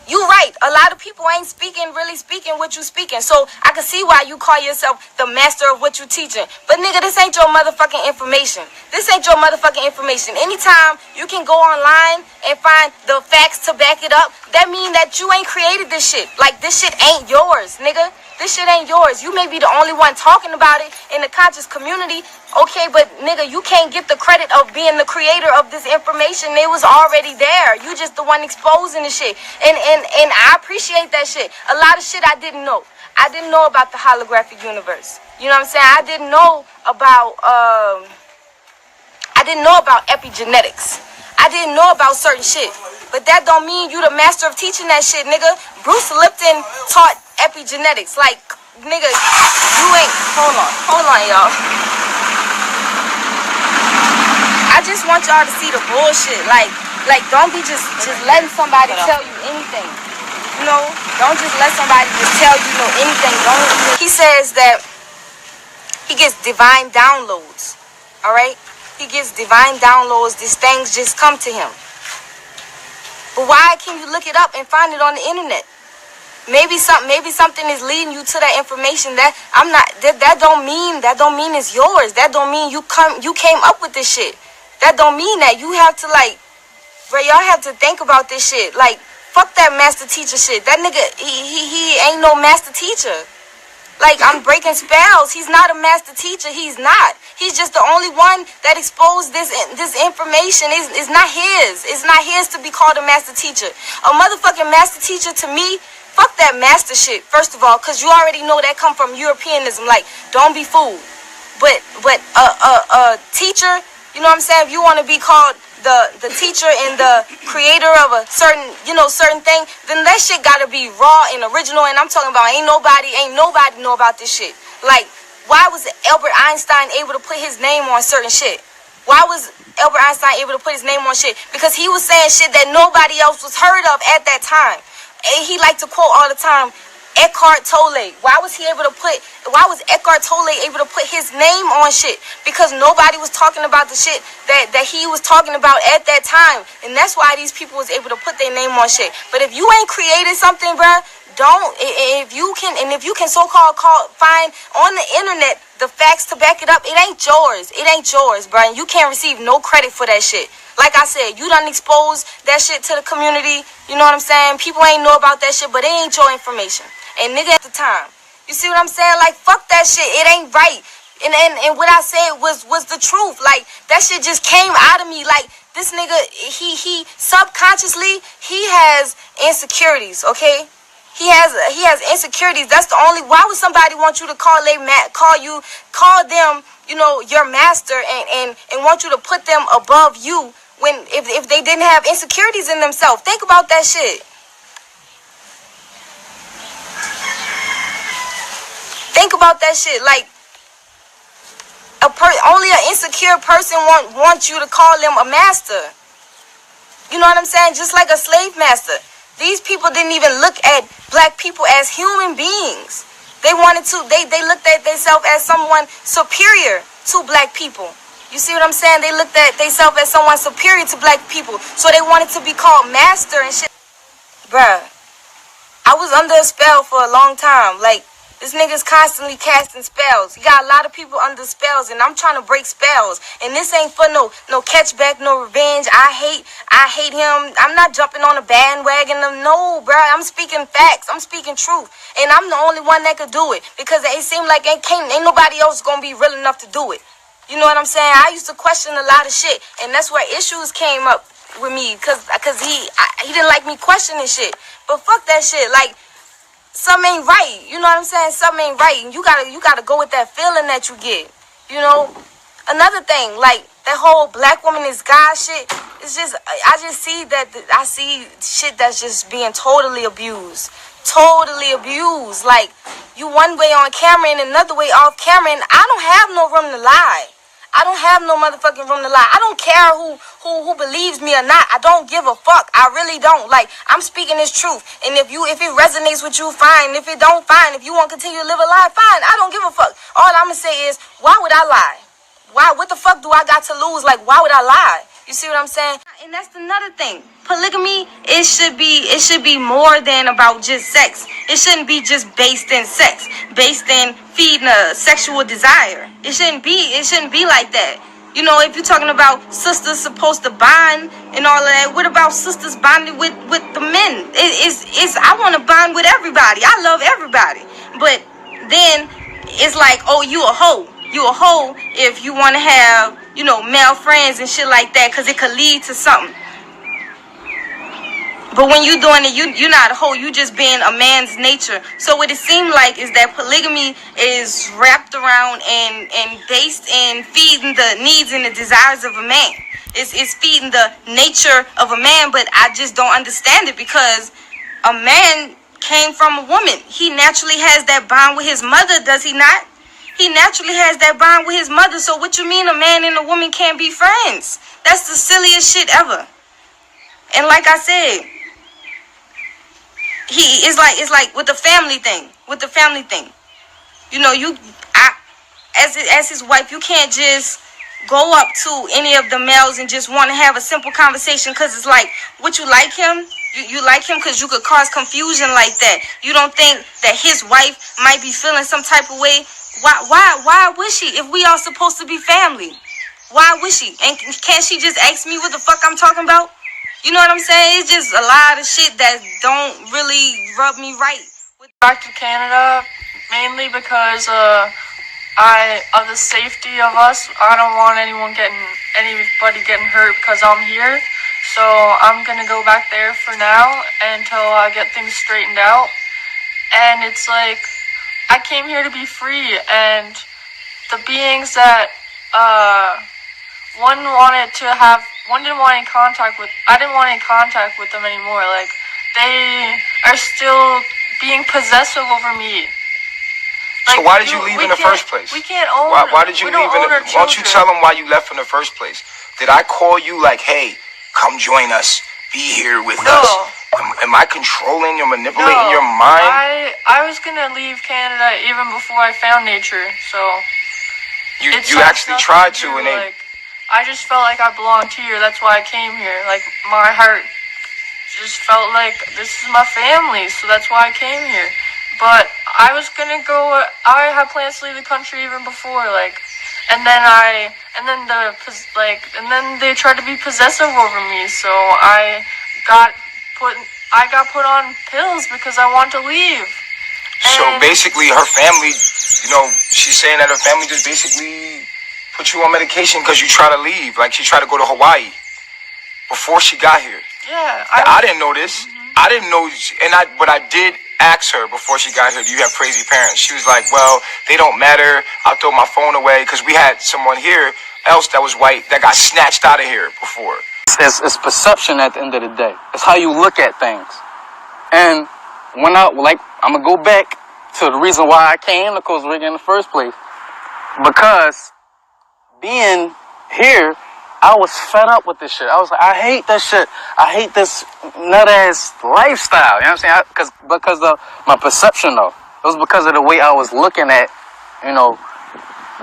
you right. A lot of people ain't really speaking what you speaking. So I can see why you call yourself the master of what you teaching. But nigga, this ain't your motherfucking information. This ain't your motherfucking information. Anytime you can go online and find the facts to back it up, that mean that you ain't created this shit. Like, this shit ain't yours, nigga. This shit ain't yours. You may be the only one talking about it in the conscious community. Okay, but nigga, you can't get the credit of being the creator of this information. It was already there. You just the one exposing the shit. And I appreciate that shit. A lot of shit I didn't know. I didn't know about the holographic universe. You know what I'm saying? I didn't know about epigenetics. I didn't know about certain shit. But that don't mean you the master of teaching that shit, nigga. Bruce Lipton taught epigenetics. Like, nigga, you ain't... Hold on, y'all. I just want y'all to see the bullshit. Like don't be just letting somebody tell you anything. You know? Don't just let somebody just tell you anything. He says that he gets divine downloads. Alright? He gets divine downloads. These things just come to him. But why can't you look it up and find it on the internet? Maybe something is leading you to that information that don't mean it's yours. That don't mean you came up with this shit. That don't mean that. You have to y'all have to think about this shit. Like, fuck that master teacher shit. That nigga, he ain't no master teacher. Like, I'm breaking spells. He's not a master teacher. He's not. He's just the only one that exposed this information. It's not his. It's not his to be called a master teacher. A motherfucking master teacher to me, fuck that master shit, first of all, because you already know that come from Europeanism. Like, don't be fooled. But a teacher, you know what I'm saying? If you want to be called the teacher and the creator of a certain thing, then that shit gotta be raw and original. And I'm talking about ain't nobody know about this shit. Like, why was Albert Einstein able to put his name on certain shit? Why was Albert Einstein able to put his name on shit? Because he was saying shit that nobody else was heard of at that time. And he liked to quote all the time Eckhart Tolle. Why was Eckhart Tolle able to put his name on shit? Because nobody was talking about the shit that he was talking about at that time. And that's why these people was able to put their name on shit. But if you ain't created something, bruh, if you can so-called find on the internet the facts to back it up, it ain't yours. It ain't yours, bruh. And you can't receive no credit for that shit. Like I said, you done exposed that shit to the community. You know what I'm saying? People ain't know about that shit, but it ain't your information. And nigga at the time. You see what I'm saying? Like, fuck that shit. It ain't right. And what I said was the truth. Like, that shit just came out of me. Like, this nigga, he subconsciously, he has insecurities, okay? He has insecurities. That's the only. Why would somebody want you to call them, you know, your master, and want you to put them above you when if they didn't have insecurities in themselves? Think about that shit. Think about that shit. Like only an insecure person wants you to call them a master. You know what I'm saying? Just like a slave master. These people didn't even look at black people as human beings. They wanted to, they looked at themselves as someone superior to black people. You see what I'm saying? They looked at themselves as someone superior to black people. So they wanted to be called master and shit. Bruh, I was under a spell for a long time. Like, this nigga's constantly casting spells. He got a lot of people under spells, and I'm trying to break spells. And this ain't for no catchback, no revenge. I hate him. I'm not jumping on a bandwagon. No, bro. I'm speaking facts. I'm speaking truth. And I'm the only one that could do it. Because it seemed like ain't nobody else gonna be real enough to do it. You know what I'm saying? I used to question a lot of shit. And that's where issues came up with me. Because he didn't like me questioning shit. But fuck that shit. Like, something ain't right. You know what I'm saying? Something ain't right. And you gotta go with that feeling that you get. You know? Another thing, like that whole black woman is God shit, it's just I see shit that's just being totally abused. Totally abused. Like, you one way on camera and another way off camera, and I don't have no room to lie. I don't have no motherfucking room to lie. I don't care who believes me or not. I don't give a fuck. I really don't. Like, I'm speaking this truth. And if it resonates with you, fine. If it don't, fine. If you want to continue to live a lie, fine. I don't give a fuck. All I'm going to say is, why would I lie? What the fuck do I got to lose? Like, why would I lie? You see what I'm saying? And that's another thing. Polygamy, it should be more than about just sex. It shouldn't be just based in sex, based in feeding a sexual desire. It shouldn't be like that. You know, if you're talking about sisters supposed to bond and all of that, what about sisters bonding with the men? I want to bond with everybody. I love everybody. But then it's like, oh, you a hoe. You a hoe if you want to have, you know, male friends and shit like that, because it could lead to something. But when you doing it, you're not a hoe. You just being a man's nature. So what it seemed like is that polygamy is wrapped around and based in feeding the needs and the desires of a man. It's feeding the nature of a man, but I just don't understand it, because a man came from a woman. He naturally has that bond with his mother, does he not? He naturally has that bond with his mother. So what you mean a man and a woman can't be friends? That's the silliest shit ever. And like I said, it's like with the family thing. You know, as his wife, you can't just go up to any of the males and just want to have a simple conversation, because it's like, what, you like him? You like him because you could cause confusion like that. You don't think that his wife might be feeling some type of way? Why would she, if we all supposed to be family? Why would she? And can't she just ask me what the fuck I'm talking about? You know what I'm saying? It's just a lot of shit that don't really rub me right. Back to Canada, mainly because of the safety of us. I don't want anybody getting hurt because I'm here. So I'm gonna go back there for now until I get things straightened out. And it's like, I came here to be free, and the beings that one didn't want any contact with. I didn't want any contact with them anymore. Like, they are still being possessive over me. Like, so why did you leave in the first place? We can't own. Why did you leave? Why don't you tell them why you left in the first place? Did I call you like, hey, come join us, be here with us? Am I controlling or manipulating your mind? I was gonna leave Canada even before I found nature. So you actually tried to, and I just felt like I belonged here. That's why I came here. Like, my heart just felt like this is my family, so that's why I came here. But I was gonna go. I had plans to leave the country even before, and then they tried to be possessive over me. So I got put on pills because I want to leave. So basically, her family, she's saying that her family just basically put you on medication because you try to leave. Like, she tried to go to Hawaii. before she got here. Yeah, I didn't know this. I didn't know, but I did ask her before she got here, do you have crazy parents? She was like, well, they don't matter. I'll throw my phone away, because we had someone here else that was white that got snatched out of here before. It's perception at the end of the day. It's how you look at things. And when I'm gonna go back to the reason why I came to Costa Rica in the first place. Because being here, I was fed up with this shit. I was like, I hate this shit. I hate this nut-ass lifestyle. You know what I'm saying? Because of my perception, though. It was because of the way I was looking at,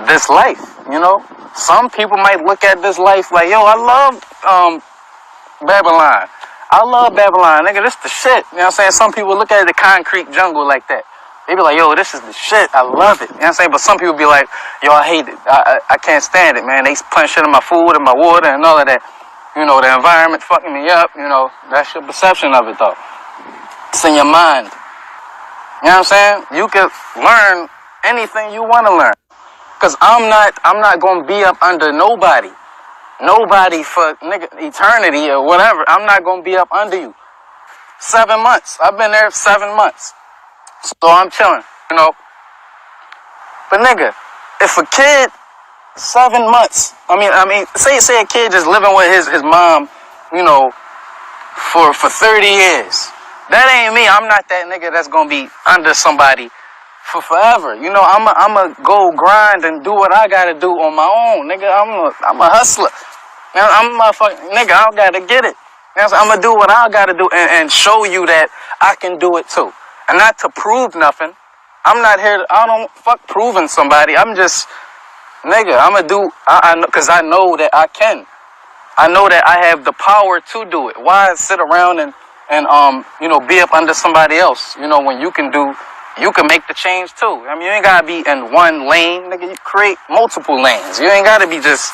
this life, Some people might look at this life like, yo, I love Babylon. I love Babylon. Nigga, this the shit. You know what I'm saying? Some people look at the concrete jungle like that. They be like, yo, this is the shit. I love it. You know what I'm saying? But some people be like, yo, I hate it. I can't stand it, man. They putting shit in my food and my water and all of that. The environment fucking me up. That's your perception of it, though. It's in your mind. You know what I'm saying? You can learn anything you want to learn. Because I'm not going to be up under nobody. Nobody for eternity or whatever. I'm not going to be up under you. 7 months. I've been there 7 months. So I'm chilling, But nigga, if a kid, 7 months, say a kid just living with his mom, for 30 years. That ain't me. I'm not that nigga that's gonna be under somebody for forever. I'ma go grind and do what I gotta do on my own, nigga. I'm a hustler. I'm a fucking nigga. I gotta get it. I'm gonna do what I gotta do and show you that I can do it too. And not to prove nothing. I'm not here I don't fuck proving somebody. I'm just, nigga, I'm gonna do, because I know that I can. I know that I have the power to do it. Why sit around and be up under somebody else? When you can make the change too. You ain't gotta be in one lane, nigga. You create multiple lanes. You ain't gotta be just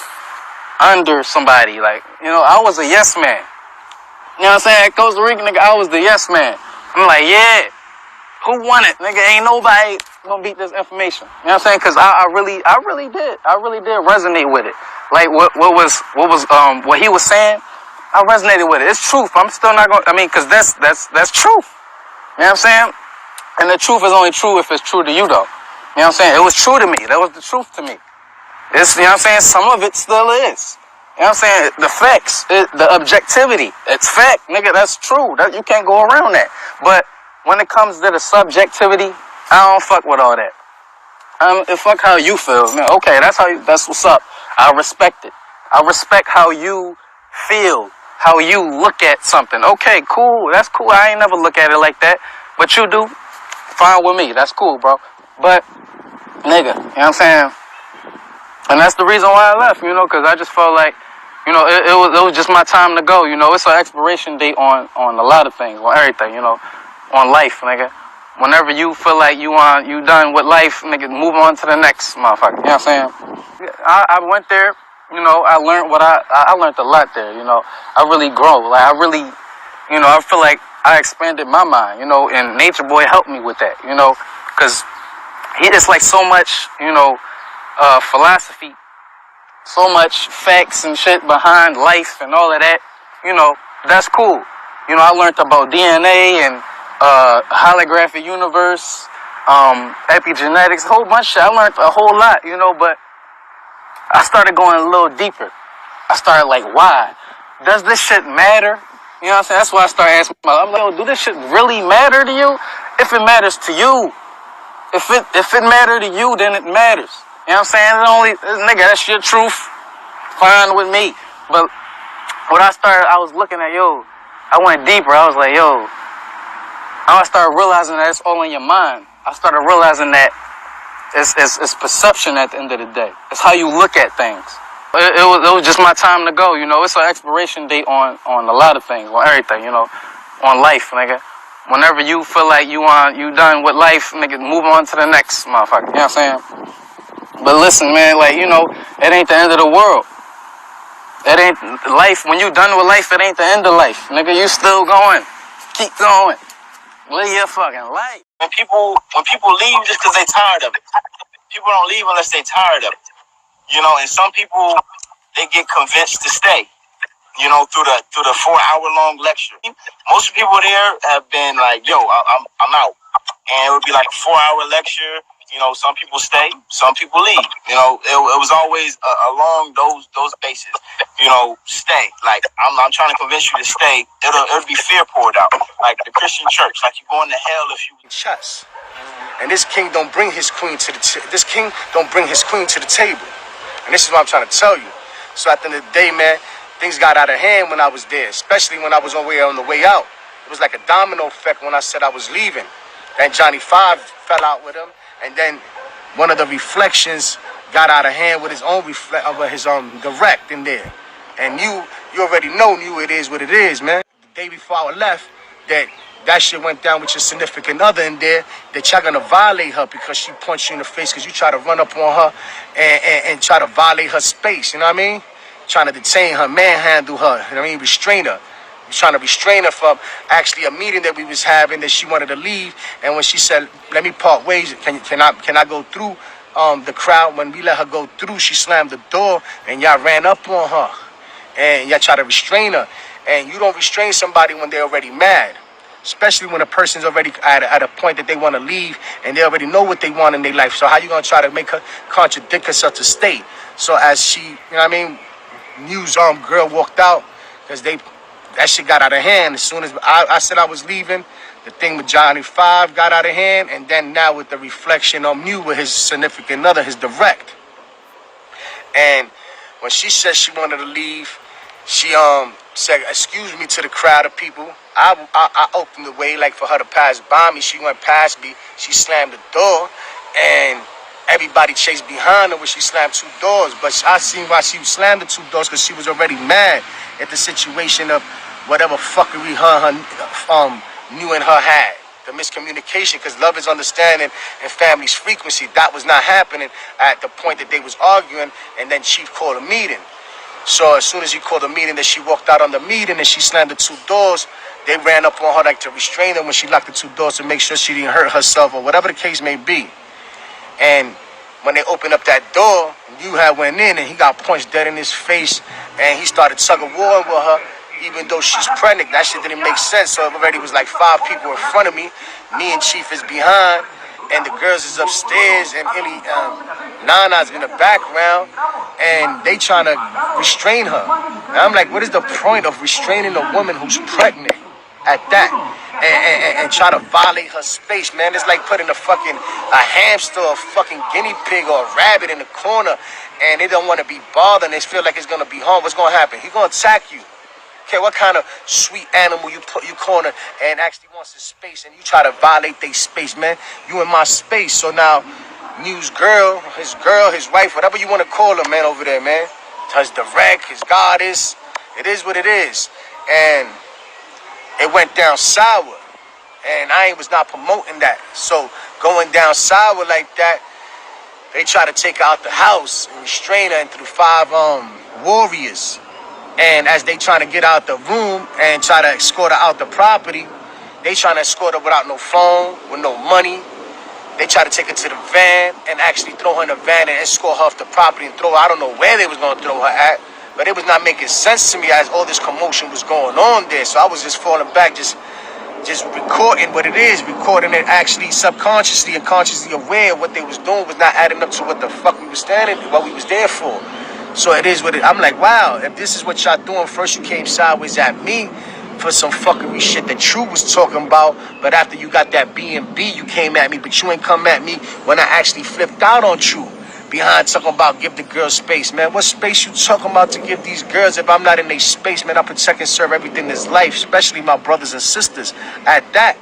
under somebody. I was a yes man. You know what I'm saying? At Costa Rica, nigga, I was the yes man. I'm like, yeah. Who won it? Nigga, ain't nobody gonna beat this information. You know what I'm saying? Because I really did. I really did resonate with it. Like what he was saying, I resonated with it. It's truth. I'm still not gonna, because that's truth. You know what I'm saying? And the truth is only true if it's true to you, though. You know what I'm saying? It was true to me. That was the truth to me. It's, you know what I'm saying? Some of it still is. You know what I'm saying? The facts, the objectivity, it's fact, nigga. That's true. You can't go around that. But when it comes to the subjectivity, I don't fuck with all that. Fuck how you feel. Okay, that's what's up. I respect it. I respect how you feel, how you look at something. Okay, cool. That's cool. I ain't never look at it like that. But you do. Fine with me. That's cool, bro. But, nigga, you know what I'm saying? And that's the reason why I left, because I just felt like, it was just my time to go. It's an expiration date on a lot of things, on everything, on life, nigga. Whenever you feel like you done with life, nigga, move on to the next motherfucker. You know what I'm saying? I went there, I learned I learned a lot there, I really grow. Like, I really, I feel like I expanded my mind, and Natureboy helped me with that, because it's like so much, philosophy, so much facts and shit behind life and all of that, that's cool. I learned about DNA and holographic universe, epigenetics, a whole bunch of shit. I learned a whole lot, but I started going a little deeper. I started like, why? Does this shit matter? You know what I'm saying? That's why I started asking myself. I'm like, yo, do this shit really matter to you? If it matters to you, if it matter to you, then it matters. You know what I'm saying? Nigga, that's your truth. Fine with me. But when I was looking at, I went deeper. I was like, I started realizing that it's all in your mind. I started realizing that it's perception at the end of the day. It's how you look at things. It was just my time to go, It's an expiration date on a lot of things, on everything, on life, nigga. Whenever you feel like you done with life, nigga, move on to the next motherfucker. You know what I'm saying? But listen, man, like, it ain't the end of the world. It ain't life. When you done with life, it ain't the end of life, nigga. You still going. Keep going. Live your fucking life. When people leave just because they tired of it. People don't leave unless they tired of it. And some people, they get convinced to stay. you know, through the 4-hour-long lecture. Most people there have been like, yo, I'm out. And it would be like a 4-hour lecture. You know, some people stay, some people leave. You know, it was always along those bases. You know, stay. Like I'm trying to convince you to stay. It'll be fear poured out, like the Christian church. Like you're going to hell if you chess. And this king don't bring his queen to the table. And this is what I'm trying to tell you. So at the end of the day, man, things got out of hand when I was there, especially when I was on the way out. It was like a domino effect when I said I was leaving. Then Johnny 5 fell out with him, and then one of the reflections got out of hand with his own direct in there. And you already knew it is what it is, man. The day before I left, that shit went down with your significant other in there, that y'all gonna violate her because she punched you in the face because you try to run up on her and try to violate her space, you know what I mean? Trying to detain her, manhandle her, you know what I mean? Restrain her. Trying to restrain her from actually a meeting that we was having that she wanted to leave. And when she said, let me part ways, can I go through the crowd? When we let her go through, she slammed the door and y'all ran up on her and y'all try to restrain her. And you don't restrain somebody when they're already mad, especially when a person's already at a point that they want to leave and they already know what they want in their life. So how you gonna try to make her contradict herself to stay? So as she, you know what I mean, news girl walked out because that shit got out of hand. As soon as I said I was leaving, the thing with Johnny 5 got out of hand, and then now with the reflection on Mew with his significant other, his direct. And when she said she wanted to leave, she said, excuse me to the crowd of people. I opened the way like for her to pass by me. She went past me. She slammed the door, and everybody chased behind her when she slammed 2 doors. But I seen why she slammed the 2 doors, because she was already mad at the situation of whatever fuckery her knew in her had. The miscommunication, because love is understanding and family's frequency. That was not happening at the point that they was arguing, and then Chief called a meeting. So as soon as he called a meeting, that she walked out on the meeting and she slammed the 2 doors, they ran up on her like to restrain her when she locked the 2 doors to make sure she didn't hurt herself or whatever the case may be. And when they opened up that door, you had went in and he got punched dead in his face, and he started tug of war with her, even though she's pregnant. That shit didn't make sense. So it already was like 5 people in front of me. Me and Chief is behind, and the girls is upstairs, and Nana's in the background, and they trying to restrain her. And I'm like, what is the point of restraining a woman who's pregnant at that? And try to violate her space, man. It's like putting a hamster or a fucking guinea pig or a rabbit in the corner, and they don't want to be bothered, and they feel like it's going to be harm. What's going to happen? He's going to attack you. Okay, what kind of sweet animal you corner and actually wants his space, and you try to violate their space, man. You in my space. So now, New's girl, his wife, whatever you want to call her, man, over there, man. His direct, his goddess. It is what it is. And it went down sour. And I was not promoting that. So going down sour like that, they try to take her out the house and restrain her into the 5 warriors. And as they trying to get out the room and try to escort her out the property, they trying to escort her without no phone, with no money. They try to take her to the van and actually throw her in the van and escort her off the property and throw her. I don't know where they was going to throw her at, but it was not making sense to me as all this commotion was going on there. So I was just falling back, just recording what it is, recording it actually subconsciously and consciously aware of what they was doing was not adding up to what the fuck we was what we was there for. So it is what it. I'm like, wow, if this is what y'all doing, first you came sideways at me for some fuckery shit that True was talking about, but after you got that B&B, you came at me, but you ain't come at me when I actually flipped out on True. Behind talking about give the girls space, man. What space you talking about to give these girls if I'm not in their space, man? I protect and serve everything that's life, especially my brothers and sisters at that.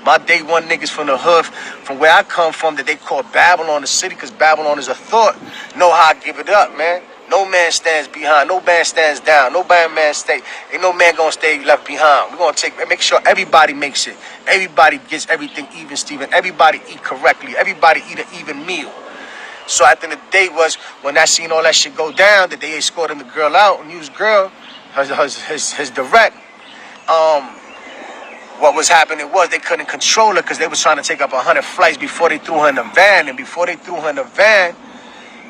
My day one niggas from the hood, from where I come from, that they call Babylon the city, because Babylon is a thought, know how I give it up, man. No man stands behind, no man stands down, no man stay, ain't no man gonna stay left behind. We're gonna make sure everybody makes it. Everybody gets everything even, Steven. Everybody eat correctly. Everybody eat an even meal. So at the end of the day was, when I seen all that shit go down, that they escorting the girl out, and his girl, his direct, what was happening was they couldn't control her because they was trying to take up 100 flights before they threw her in the van. And before they threw her in the van,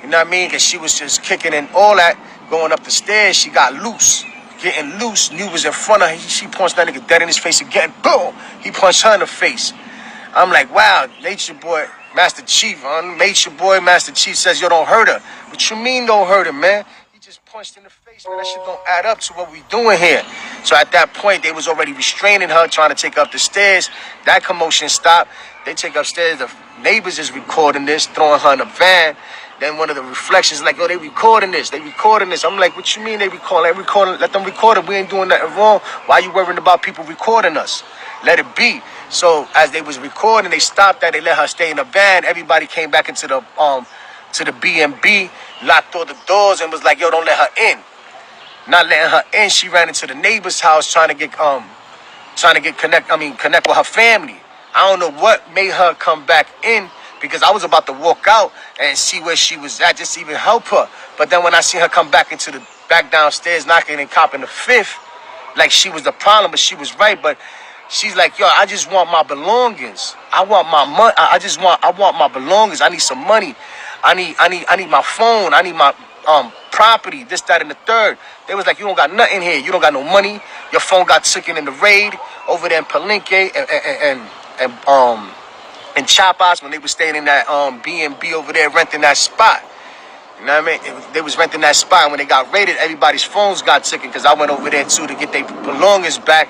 you know what I mean? Because she was just kicking and all that, going up the stairs, she got loose. getting loose. New was in front of her. She punched that nigga dead in his face again. Boom! He punched her in the face. I'm like, wow, Nature Boy, Master Chief, Nature Boy, Master Chief says, yo, don't hurt her. What you mean don't hurt her, man? He just punched in the face, man. That shit don't add up to what we doing here. So at that point, they was already restraining her, trying to take her up the stairs. That commotion stopped. They take upstairs. The neighbors is recording this, throwing her in a van. Then one of the reflections like, oh, they recording this. They recording this. I'm like, what you mean they recording? Let them record it. We ain't doing nothing wrong. Why you worrying about people recording us? Let it be. So as they was recording, they stopped that. They let her stay in the van. Everybody came back into the B&B, locked all the doors, and was like, yo, don't let her in. Not letting her in, she ran into the neighbor's house trying to connect with her family. I don't know what made her come back in, because I was about to walk out and see where she was at, just to even help her. But then when I see her come back back downstairs, knocking and copping the fifth, like she was the problem, but she was right. But she's like, yo, I just want my belongings. I want my money. I want my belongings. I need some money. I need my phone. I need my property, this, that, and the third. They was like, you don't got nothing here. You don't got no money. Your phone got taken in the raid over there in Palenque and Chapas when they was staying in that B&B over there renting that spot. You know what I mean? They was renting that spot, and when they got raided, everybody's phones got taken, because I went over there too to get their belongings back,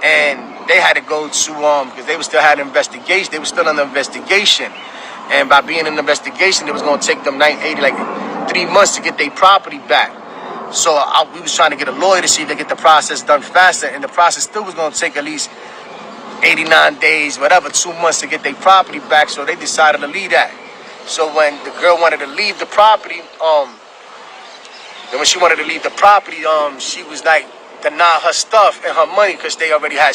and they had to go to because they was still had an investigation. They was still under investigation, and by being in investigation, it was gonna take them 3 months to get their property back. So we was trying to get a lawyer to see if they get the process done faster, and the process still was gonna take at least 89 days, whatever, 2 months to get their property back. So they decided to leave that. So when the girl wanted to leave the property, she was like deny her stuff and her money, because they already had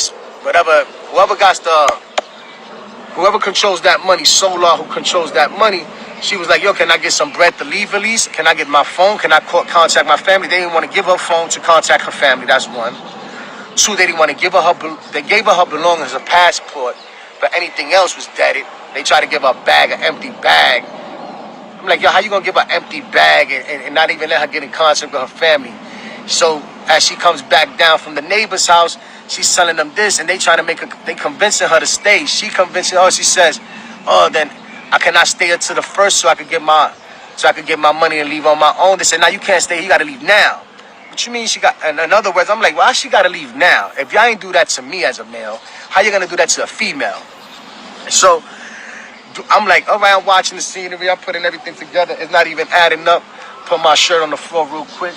whoever controls that money, Solar, who controls that money. She was like, yo, can I get some bread to leave at least? Can I get my phone? Can I contact my family? They didn't want to give her phone to contact her family. That's one. Two, they didn't want to give her they gave her belongings, a passport, but anything else was deaded. They tried to give her a bag, an empty bag. I'm like, yo, how you gonna give her an empty bag and not even let her get in contact with her family? So as she comes back down from the neighbor's house, she's telling them this, and they trying to they convincing her to stay. She convincing her. She says, oh, then I cannot stay until the first, so I could get my money and leave on my own. They said, now you can't stay. You got to leave now. What you mean she got? In other words, I'm like, well, she got to leave now. If y'all ain't do that to me as a male, how you gonna do that to a female? So I'm like, all right, I'm watching the scenery. I'm putting everything together. It's not even adding up. Put my shirt on the floor real quick.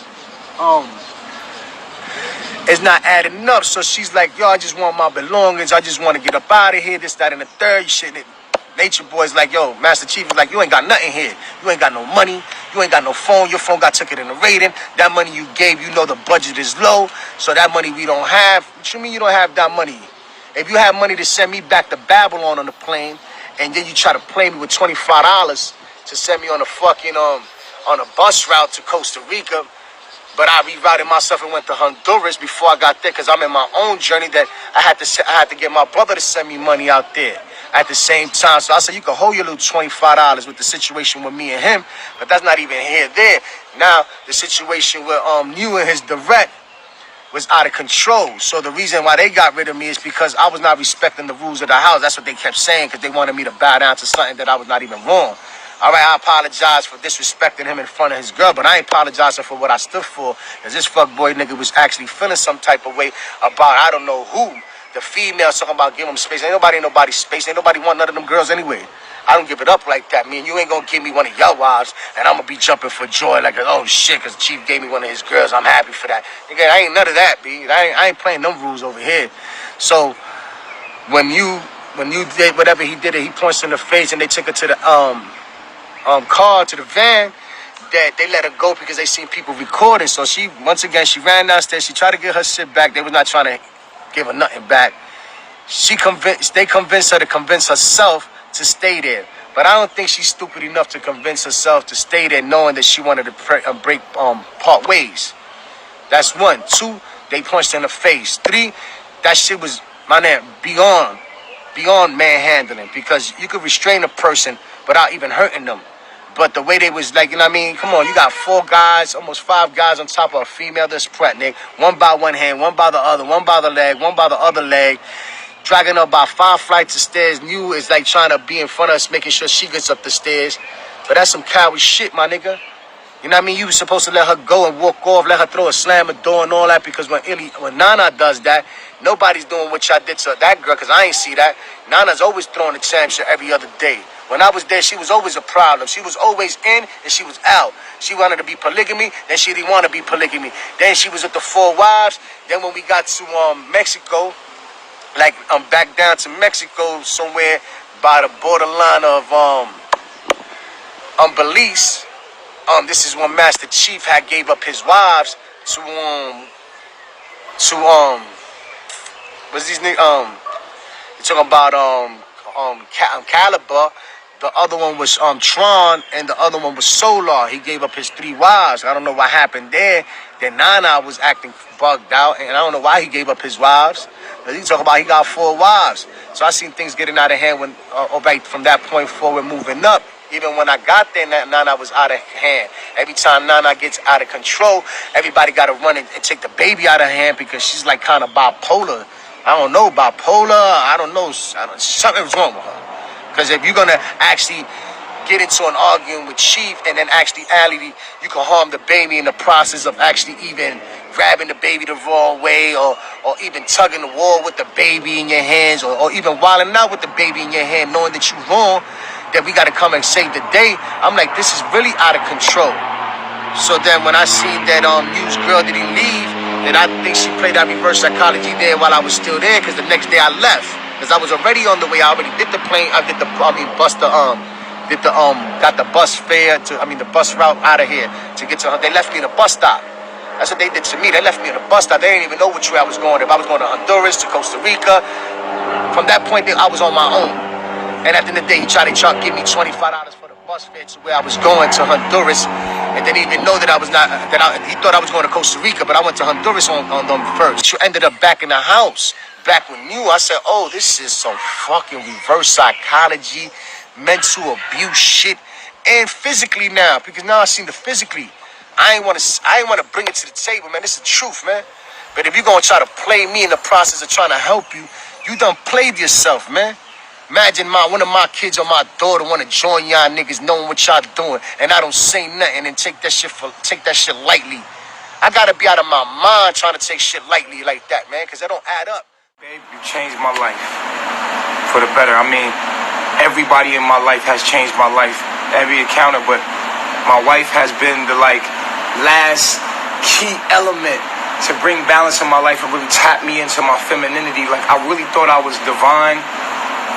It's not adding up. So she's like, yo, I just want my belongings. I just want to get up out of here. This, that, and the third. Nature Boy's like, yo, Master Chief is like, you ain't got nothing here. You ain't got no money. You ain't got no phone. Your phone got taken in the raiding. That money you gave, you know the budget is low. So that money we don't have. What you mean you don't have that money? If you have money to send me back to Babylon on the plane, and then you try to play me with $25 to send me on a fucking on a bus route to Costa Rica, but I rerouted myself and went to Honduras before I got there, because I'm in my own journey that I had to get my brother to send me money out there at the same time. So I said, you can hold your little $25 with the situation with me and him, but that's not even here there. Now the situation with you and his direct was out of control. So the reason why they got rid of me is because I was not respecting the rules of the house. That's what they kept saying, because they wanted me to bow down to something that I was not even wrong. All right, I apologize for disrespecting him in front of his girl, but I ain't apologizing for what I stood for, because this fuckboy nigga was actually feeling some type of way about I don't know who. The female talking about giving him space. Ain't nobody space. Ain't nobody want none of them girls anyway. I don't give it up like that. Me and you ain't gonna give me one of your wives, and I'm gonna be jumping for joy like, oh shit, because Chief gave me one of his girls. I'm happy for that. Nigga, I ain't none of that, B. I ain't playing them rules over here. So when you did whatever he did, he punched in the face, and they took her to the car, to the van, that they let her go because they seen people recording. So she ran downstairs. She tried to get her shit back. They was not trying to give her nothing back. They convinced her to convince herself to stay there. But I don't think she's stupid enough to convince herself to stay there, knowing that she wanted to part ways. That's one. Two, they punched her in the face. Three, that shit was, beyond manhandling, because you could restrain a person without even hurting them. But the way they was like, you know what I mean? Come on, you got 4 guys, almost 5 guys on top of a female that's pregnant. One by one hand, one by the other, one by the leg, one by the other leg. Dragging her about 5 flights of stairs. You is like trying to be in front of us, making sure she gets up the stairs. But that's some coward shit, my nigga. You know what I mean? You were supposed to let her go and walk off, let her throw a slam a door and all that, because when Nana does that, nobody's doing what y'all did to that girl, because I ain't see that. Nana's always throwing a championship every other day. When I was there, she was always a problem. She was always in and she was out. She wanted to be polygamy, then she didn't want to be polygamy. Then she was with the 4 wives. Then when we got to Mexico, like back down to Mexico, somewhere by the borderline of Belize, this is when Master Chief had gave up his wives to what's these niggas? You're talking about Caliber. The other one was Tron, and the other one was Solar. He gave up his 3 wives. I don't know what happened there. Then Nana was acting bugged out, and I don't know why he gave up his wives. But he talking about he got 4 wives. So I seen things getting out of hand when, right from that point forward, moving up. Even when I got there, Nana was out of hand. Every time Nana gets out of control, everybody got to run and take the baby out of hand because she's like kind of bipolar. I don't know, bipolar. I don't know. Something's wrong with her. Because if you're going to actually get into an argument with Chief and then actually you can harm the baby in the process of actually even grabbing the baby the wrong way or even tugging the wall with the baby in your hands or even wilding out with the baby in your hand knowing that you're wrong, that we got to come and save the day. I'm like, this is really out of control. So then when I seen that used girl didn't leave, then I think she played that reverse psychology there while I was still there, because the next day I left. Because I was already on the way. I already did the plane. I did the got the bus fare the bus route out of here to get to her. They left me in a bus stop. That's what they did to me. They left me in a bus stop. They didn't even know which way I was going. If I was going to Honduras, to Costa Rica. From that point, I was on my own. And at the end of the day, he tried to give me $25 for the bus fare to where I was going to Honduras. And didn't even know that he thought I was going to Costa Rica, but I went to Honduras on them first. She ended up back in the house. Back when I said, oh, this is some fucking reverse psychology, mental abuse shit, and physically now, because now I seen the physically. I ain't want to bring it to the table, man. This is the truth, man. But if you're gonna try to play me in the process of trying to help you, you done played yourself, man. Imagine one of my kids or my daughter want to join y'all niggas knowing what y'all doing, and I don't say nothing and take that shit lightly. I gotta be out of my mind trying to take shit lightly like that, man, because that don't add up. Babe, you changed my life for the better. I mean, everybody in my life has changed my life, every encounter, but my wife has been the last key element to bring balance in my life and really tap me into my femininity. Like, I really thought I was divine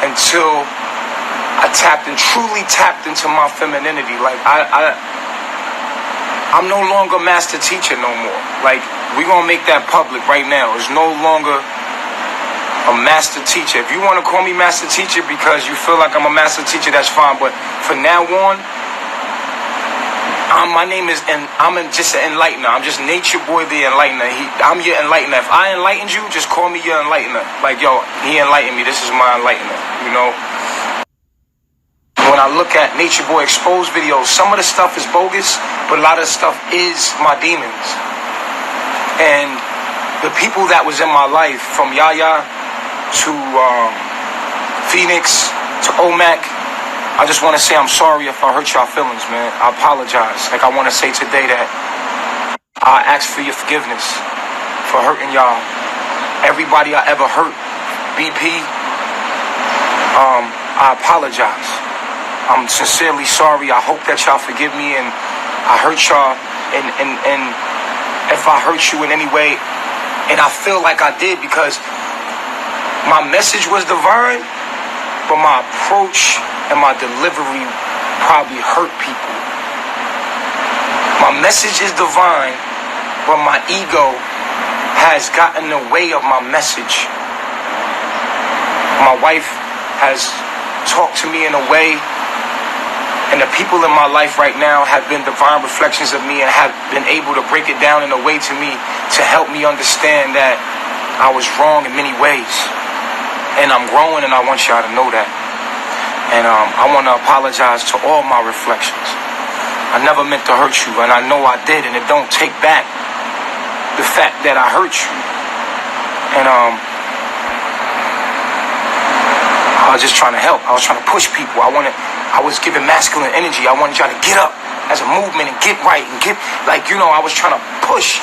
until I truly tapped into my femininity. Like, I'm no longer master teacher no more. Like, we gonna make that public right now. It's no longer a master teacher. If you want to call me master teacher because you feel like I'm a master teacher, that's fine. But from now on, my name is, and I'm just an enlightener. I'm just Natureboy the enlightener. I'm your enlightener. If I enlightened you, just call me your enlightener. Like, yo, he enlightened me. This is my enlightener, you know? When I look at Natureboy exposed videos, some of the stuff is bogus, but a lot of the stuff is my demons. And the people that was in my life, from Yaya to Phoenix to Omac, I just want to say I'm sorry if I hurt y'all feelings, man. I apologize. Like, I want to say today that I ask for your forgiveness for hurting y'all. Everybody I ever hurt, BP, I apologize. I'm sincerely sorry. I hope that y'all forgive me, and I hurt y'all, and if I hurt you in any way, and I feel like I did, because my message was divine, but my approach and my delivery probably hurt people. My message is divine, but my ego has gotten in the way of my message. My wife has talked to me in a way, and the people in my life right now have been divine reflections of me and have been able to break it down in a way to me to help me understand that I was wrong in many ways. And I'm growing, and I want y'all to know that. And I want to apologize to all my reflections. I never meant to hurt you, and I know I did, and it don't take back the fact that I hurt you. And I was just trying to help. I was trying to push people. I was giving masculine energy. I wanted y'all to get up as a movement and get right and get, like, you know, I was trying to push,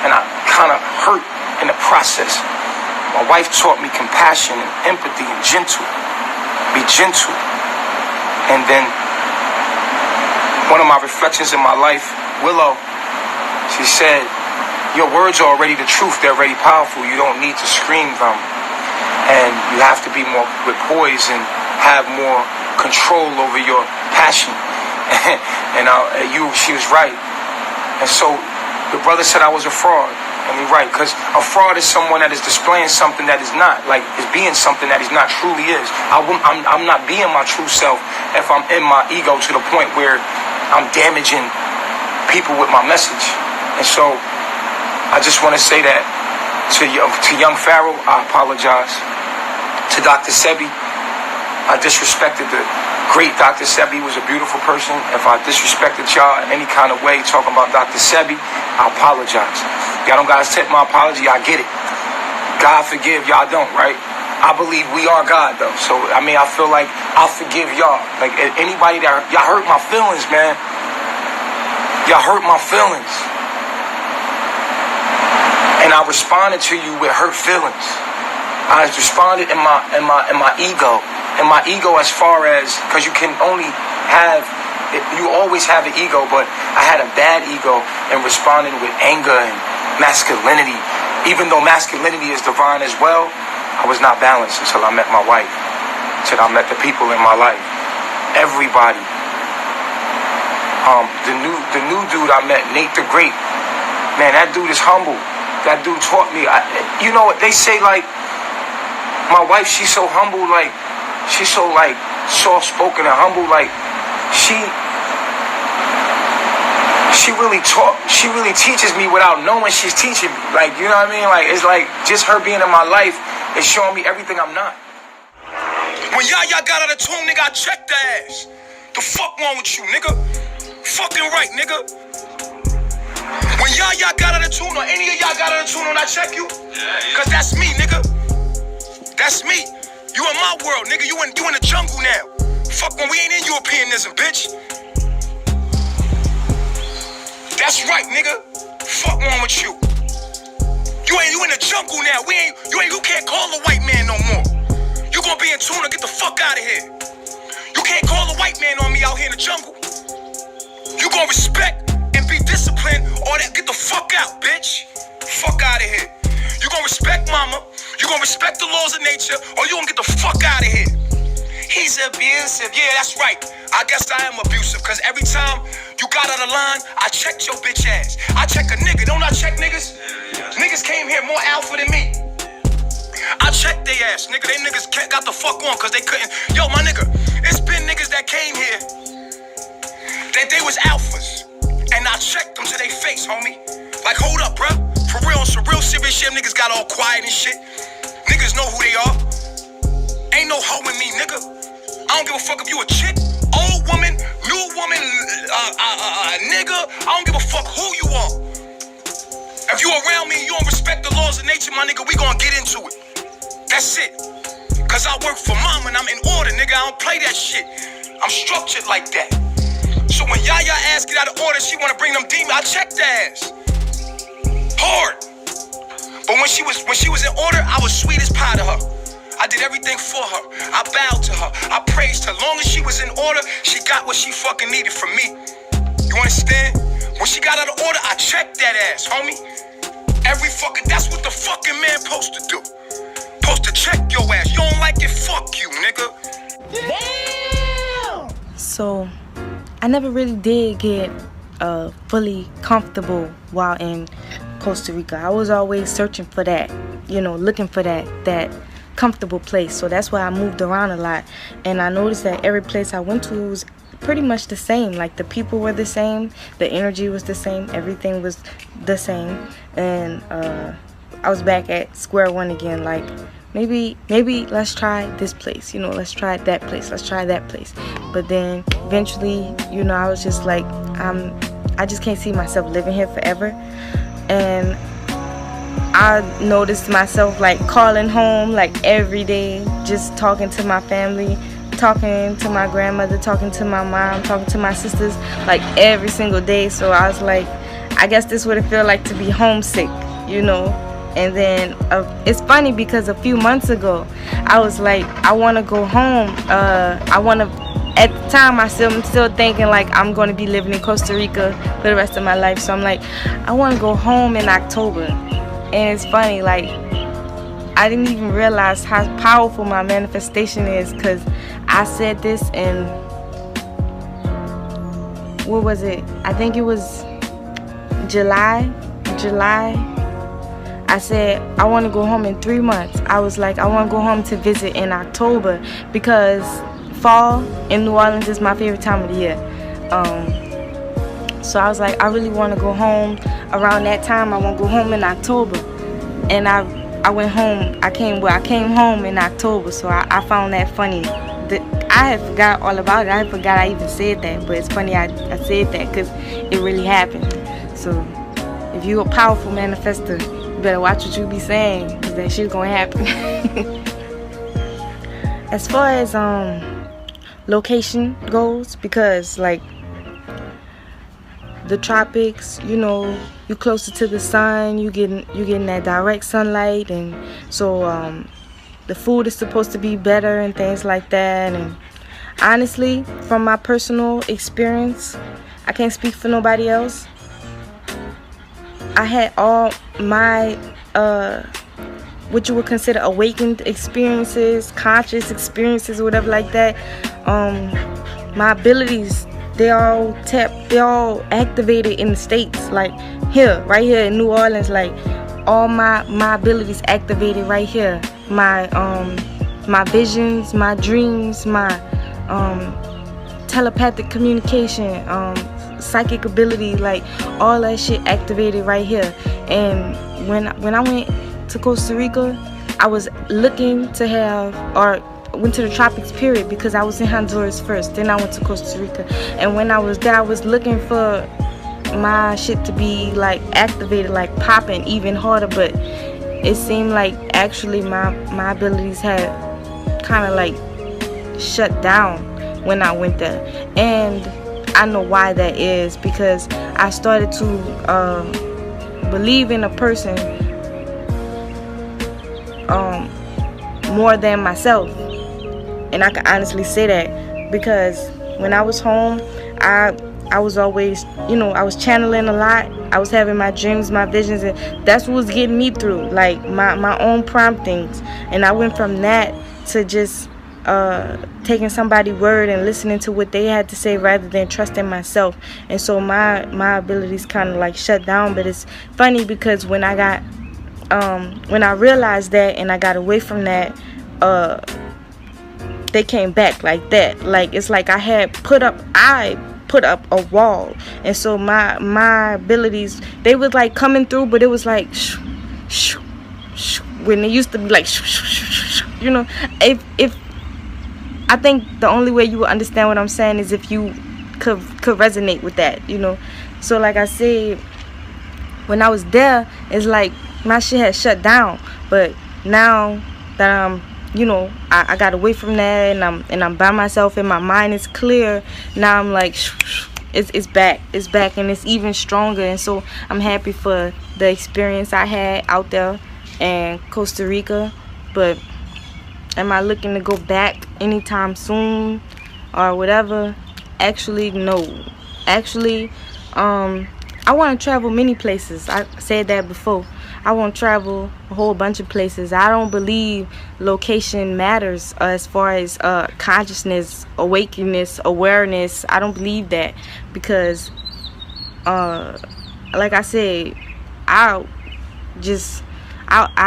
and I kind of hurt in the process. My wife taught me compassion and empathy and gentle. Be gentle. And then one of my reflections in my life, Willow, she said, your words are already the truth. They're already powerful. You don't need to scream them. And you have to be more with poise and have more control over your passion. And she was right. And so the brother said I was a fraud. And he's right, because a fraud is someone that is displaying something that is not, like is being something that he's not truly is. I'm not being my true self if I'm in my ego to the point where I'm damaging people with my message. And so I just want to say that to young Pharaoh, I apologize. To Dr. Sebi, I disrespected the great Dr. Sebi. Was a beautiful person. If I disrespected y'all in any kind of way talking about Dr. Sebi, I apologize. Y'all don't gotta take my apology, I get it. God forgive, y'all don't, right? I believe we are God though. So I mean, I feel like I'll forgive y'all. Like anybody that y'all hurt my feelings, man. Y'all hurt my feelings. And I responded to you with hurt feelings. I responded in my ego. In my ego as far as, because you can only have, you always have an ego, but I had a bad ego in responding with anger and masculinity. Even though masculinity is divine as well, I was not balanced until I met my wife, until I met the people in my life. Everybody. The new dude I met, Nate the Great, man, that dude is humble. That dude taught me. You know what they say, like, my wife, she's so humble, like, she's so, like, soft-spoken and humble, like, she really teaches me without knowing she's teaching me. Like, you know what I mean? Like, it's like, just her being in my life is showing me everything I'm not. When y'all got out of tune, nigga, I checked the ass. The fuck wrong with you, nigga? Fucking right, nigga. When y'all got out of tune, or any of y'all got out of tune, when I check you, cause that's me, nigga. That's me. You in my world, nigga. You in the jungle now. Fuck when we ain't in Europeanism, bitch. That's right, nigga. Fuck wrong with you. You in the jungle now. You can't call a white man no more. You gonna be in tune or get the fuck out of here. You can't call a white man on me out here in the jungle. You gonna respect and be disciplined or that get the fuck out, bitch. Fuck out of here. You gonna respect mama. You gonna respect the laws of nature, or you gonna get the fuck out of here. He's abusive. Yeah, that's right. I guess I am abusive, cause every time you got out of line, I checked your bitch ass. I check a nigga. Don't I check niggas? Niggas came here more alpha than me. I checked they ass, nigga. They niggas got the fuck on cause they couldn't. Yo, my nigga, it's been niggas that came here that they was alphas, and I checked them to their face, homie. Like, hold up, bruh. For real, some real serious shit. Niggas got all quiet and shit. Niggas know who they are. Ain't no hoe in me, nigga. I don't give a fuck if you a chick, old woman, new woman, nigga. I don't give a fuck who you are. If you around me and you don't respect the laws of nature, my nigga, we gonna get into it. That's it. Cause I work for mom and I'm in order, nigga. I don't play that shit. I'm structured like that. So when Yaya ass get out of order, she wanna bring them demons, I check the ass. Hard. But when she was in order, I was sweet as pie to her. I did everything for her. I bowed to her. I praised her. Long as she was in order, she got what she fucking needed from me. You understand? When she got out of order, I checked that ass, homie. That's what the fucking man supposed to do. Supposed to check your ass. You don't like it, fuck you, nigga. Damn! So, I never really did get fully comfortable while in Costa Rica. I was always searching for that, looking for that comfortable place. So that's why I moved around a lot, and I noticed that every place I went to was pretty much the same. Like, the people were the same, the energy was the same, everything was the same, and I was back at square one again. Like, maybe let's try this place, let's try that place, let's try that place. But then eventually, I was just like, I just can't see myself living here forever. And I noticed myself like calling home like every day, just talking to my family, talking to my grandmother, talking to my mom, talking to my sisters, like every single day. So I was like, I guess this would feel like to be homesick, you know. And then it's funny because a few months ago I was like, I want to go home. At the time I'm still thinking like I'm going to be living in Costa Rica for the rest of my life. So I'm like, I want to go home in October. And it's funny, like I didn't even realize how powerful my manifestation is, because I said this in, what was it? I think it was July. I said I want to go home in 3 months. I was like, I want to go home to visit in October, because fall in New Orleans is my favorite time of the year. So I was like, I really want to go home around that time. I want to go home in October. And I went home. I came home in October. So I found that funny. I had forgot all about it. I forgot I even said that. But it's funny I said that because it really happened. So if you're a powerful manifester, you better watch what you be saying, because that shit's going to happen. As far as location goes, because like the tropics, you know, you closer to the sun, you getting that direct sunlight, and so the food is supposed to be better and things like that. And honestly, from my personal experience, I can't speak for nobody else, I had all my what you would consider awakened experiences, conscious experiences, whatever like that. My abilities, they all activated in the States, like here, right here in New Orleans. Like all my abilities activated right here. My visions, my dreams, my telepathic communication, psychic ability, like all that shit activated right here. And when I went to Costa Rica, I was looking to have, or went to the tropics period, because I was in Honduras first, then I went to Costa Rica. And when I was there, I was looking for my shit to be like activated, like popping even harder. But it seemed like actually my abilities had kind of like shut down when I went there. And I know why that is, because I started to believe in a person more than myself. And I can honestly say that, because when I was home, I was always, you know, I was channeling a lot. I was having my dreams, my visions, and that's what was getting me through, like my own promptings. And I went from that to just taking somebody's word and listening to what they had to say rather than trusting myself. And so my abilities kind of like shut down. But it's funny, because when I realized that and I got away from that, they came back like that. Like it's like I put up a wall. And so my abilities, they was like coming through, but it was like when it used to be like you know. If I think the only way you will understand what I'm saying is if you could resonate with that, you know. So like I said, when I was there, it's like my shit had shut down. But now that I'm, you know, I got away from that, and I'm by myself, and my mind is clear. Now I'm like, it's back, and it's even stronger. And so I'm happy for the experience I had out there in Costa Rica. But am I looking to go back anytime soon or whatever? Actually, no. Actually, I want to travel many places. I said that before. I want to travel a whole bunch of places. I don't believe location matters as far as consciousness, awakeness, awareness. I don't believe that, because like I said, I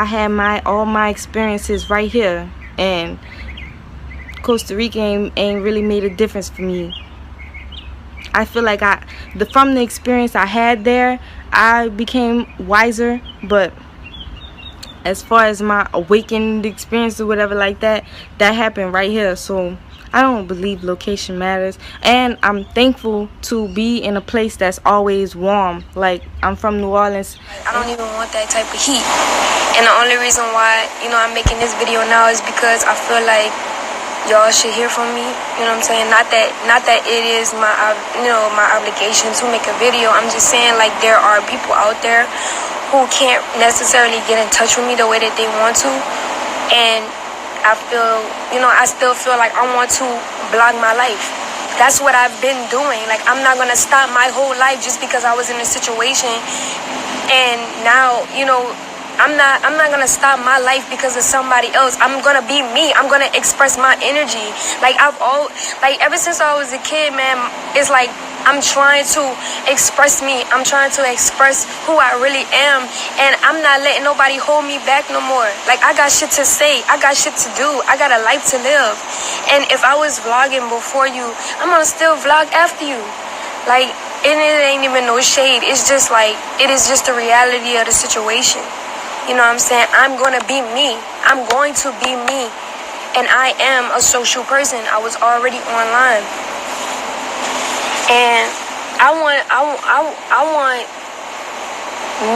had all my experiences right here, and Costa Rica ain't really made a difference for me. I feel like from the experience I had there, I became wiser. But as far as my awakened experience or whatever like that, that happened right here. So I don't believe location matters. And I'm thankful to be in a place that's always warm. Like, I'm from New Orleans. I don't even want that type of heat. And the only reason why, I'm making this video now is because I feel like y'all should hear from me. You know what I'm saying? Not that it is my obligation to make a video. I'm just saying, like, there are people out there who can't necessarily get in touch with me the way that they want to. And I feel, I still feel like I want to blog my life. That's what I've been doing. Like, I'm not going to stop my whole life just because I was in a situation. And now, I'm not going to stop my life because of somebody else. I'm going to be me. I'm going to express my energy. Like, ever since I was a kid, man, it's like I'm trying to express me. I'm trying to express who I really am. And I'm not letting nobody hold me back no more. Like, I got shit to say. I got shit to do. I got a life to live. And if I was vlogging before you, I'm going to still vlog after you. Like, and it ain't even no shade. It's just like, it is just the reality of the situation. You know what I'm saying? I'm going to be me. I'm going to be me. And I am a social person. I was already online. And I want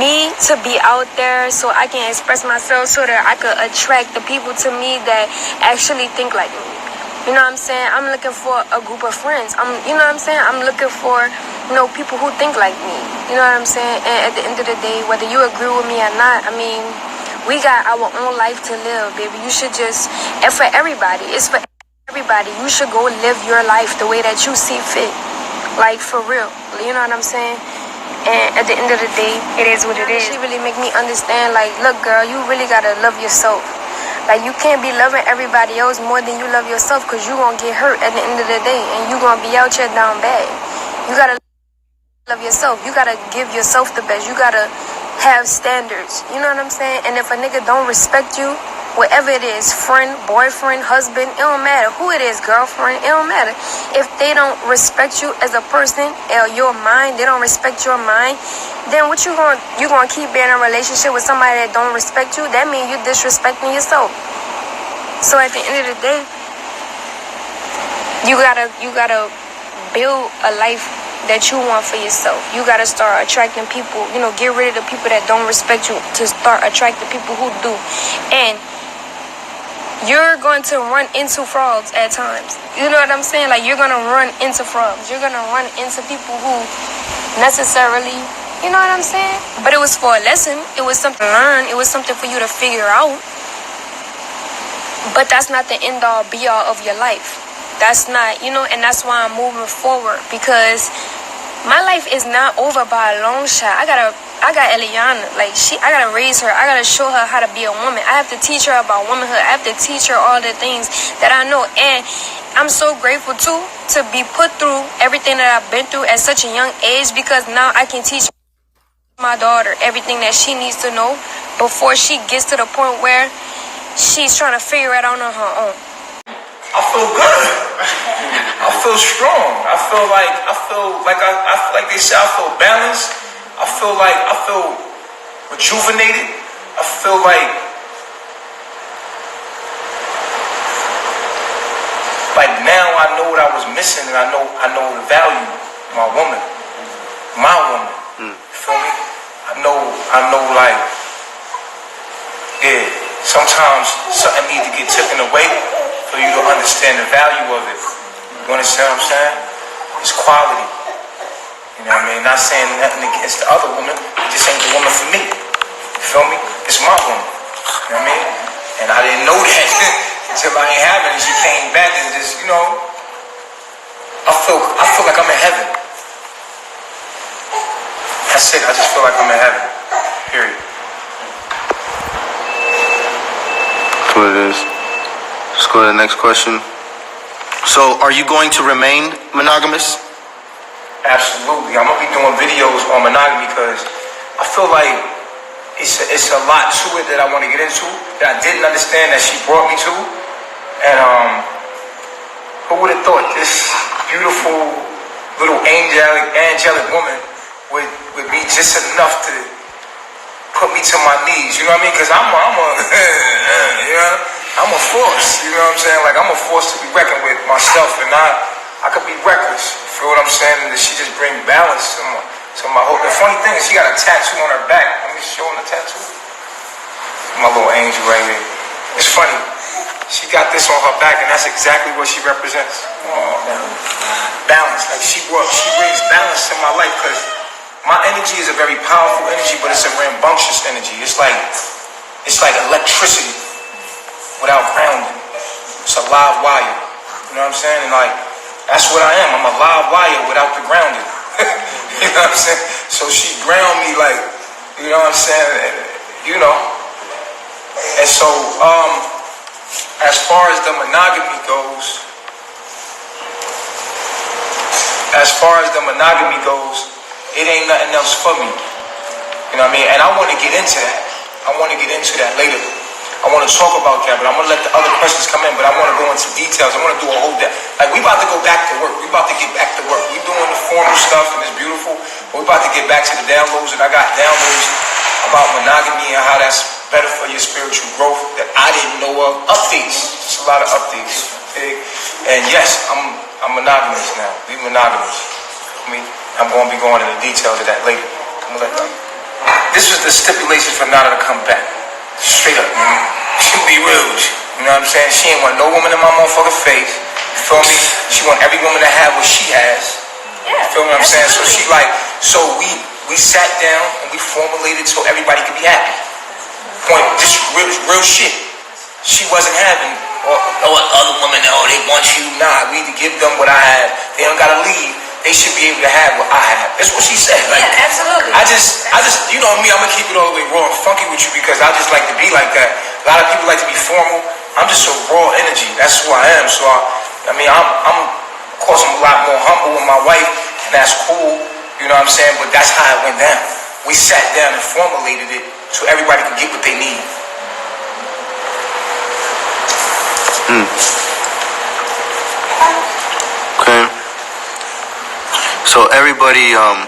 me to be out there so I can express myself, so that I could attract the people to me that actually think like me. You know what I'm saying? I'm looking for a group of friends. You know what I'm saying? I'm looking for, people who think like me. You know what I'm saying? And at the end of the day, whether you agree with me or not, I mean, we got our own life to live, baby. You should just, and for everybody, it's for everybody. You should go live your life the way that you see fit. Like, for real. You know what I'm saying? And at the end of the day, it is what it is. She really make me understand, like, look, girl, you really gotta love yourself. Like, you can't be loving everybody else more than you love yourself, because you gonna get hurt at the end of the day, and you gonna be out here down bad. You gotta love yourself. You gotta give yourself the best. You gotta have standards. You know what I'm saying? And if a nigga don't respect you, whatever it is, friend, boyfriend, husband, it don't matter who it is, girlfriend, it don't matter. If they don't respect you as a person, or your mind, they don't respect your mind, then what you gonna keep being in a relationship with somebody that don't respect you? That means you disrespecting yourself. So at the end of the day, you gotta build a life that you want for yourself. You gotta start attracting people, get rid of the people that don't respect you to start attracting people who do. And you're going to run into frogs at times. You know what I'm saying? Like, you're going to run into frogs. You're going to run into people who necessarily, you know what I'm saying? But it was for a lesson. It was something to learn. It was something for you to figure out. But that's not the end all be all of your life. That's not, and that's why I'm moving forward, because my life is not over by a long shot. I got Eliana. Like, I gotta raise her. I gotta show her how to be a woman. I have to teach her about womanhood. I have to teach her all the things that I know. And I'm so grateful too to be put through everything that I've been through at such a young age, because now I can teach my daughter everything that she needs to know before she gets to the point where she's trying to figure it out on her own. I feel good. I feel strong. I feel like they say, I feel balanced. I feel rejuvenated. I feel like now I know what I was missing, and I know the value of my woman. You feel me? I know like, yeah, sometimes something needs to get taken away for you to understand the value of it. You understand what I'm saying? It's quality. You know what I mean? Not saying nothing against the other woman. It just ain't the woman for me. You feel me? It's my woman. You know what I mean? And I didn't know that until I ain't having it. She came back and just, I feel like I'm in heaven. That's it. I just feel like I'm in heaven. Period. That's what it is. Let's go to the next question. So, are you going to remain monogamous? Absolutely. I'm going to be doing videos on monogamy because I feel like it's a lot to it that I want to get into that I didn't understand that she brought me to. And who would have thought this beautiful little angelic woman would be just enough to put me to my knees, you know what I mean? Because I'm a you know, I'm a force, you know what I'm saying? Like, I'm a force to be reckoned with myself, and I could be reckless, you feel what I'm saying? And she just bring balance to my whole. The funny thing is, she got a tattoo on her back. Let me show him the tattoo. My little angel right here. It's funny. She got this on her back, and that's exactly what she represents. Balance. Like, she brings balance in my life, because my energy is a very powerful energy, but it's a rambunctious energy. It's like electricity without grounding. It's a live wire. You know what I'm saying? And like, that's what I am. I'm a live wire without the grounding. You know what I'm saying? So she ground me like, you know what I'm saying? You know. And so, as far as the monogamy goes, it ain't nothing else for me. You know what I mean? And I want to get into that. Later. I want to talk about that, but I'm going to let the other questions come in, but I want to go into details. I want to do a whole day. Like, we about to go back to work. We about to get back to work. We doing the formal stuff, and it's beautiful, but we about to get back to the downloads, and I got downloads about monogamy and how that's better for your spiritual growth that I didn't know of. Updates. Just a lot of updates. And yes, I'm monogamous now. We monogamous. I mean, I'm going to be going into the details of that later. I'm gonna let them. This was the stipulation for Nana to come back. Straight up, man. She'll be rude. You know what I'm saying? She ain't want no woman in my motherfucking face. You feel me? She want every woman to have what she has. Yeah. You feel what I'm saying? So she like, so we sat down and we formulated so everybody could be happy. Point, this real shit. She wasn't having, other women, they want you. Nah, we need to give them what I have. They don't gotta leave. They should be able to have what I have. That's what she said. Like, yeah, absolutely. I just, you know me, I'm gonna keep it all the way raw and funky with you because I just like to be like that. A lot of people like to be formal. I'm just a raw energy. That's who I am. So I mean, I'm of course I'm a lot more humble with my wife, and that's cool. You know what I'm saying? But that's how it went down. We sat down and formulated it so everybody could get what they need. Okay. So everybody, well,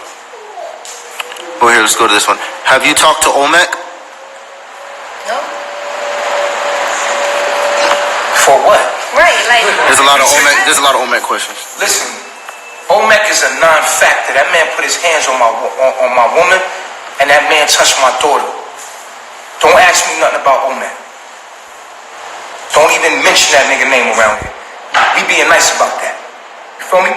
here, let's go to this one. Have you talked to Olmec? No. For what? Right, like. There's a lot of Olmec questions. Listen, Olmec is a non-factor. That man put his hands on my woman, and that man touched my daughter. Don't ask me nothing about Olmec. Don't even mention that nigga name around here. We being nice about that. You feel me?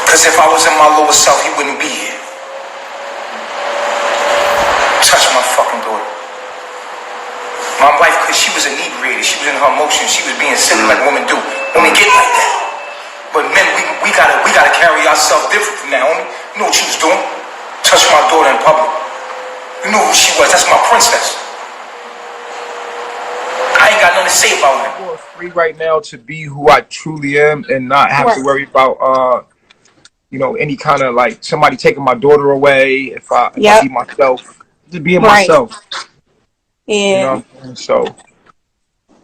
Because if I was in my lower self, he wouldn't be here. Touch my fucking daughter. My wife, because she was inebriated, she was in her emotions, she was being silly like women do. Women get like that. But men, we gotta carry ourselves different from now on. You know what she was doing? Touch my daughter in public. You know who she was. That's my princess. I ain't got nothing to say about her. I'm free right now to be who I truly am and not have to worry about you know, any kind of like somebody taking my daughter away. If I be myself, just being myself. Yeah. You know what I'm saying? So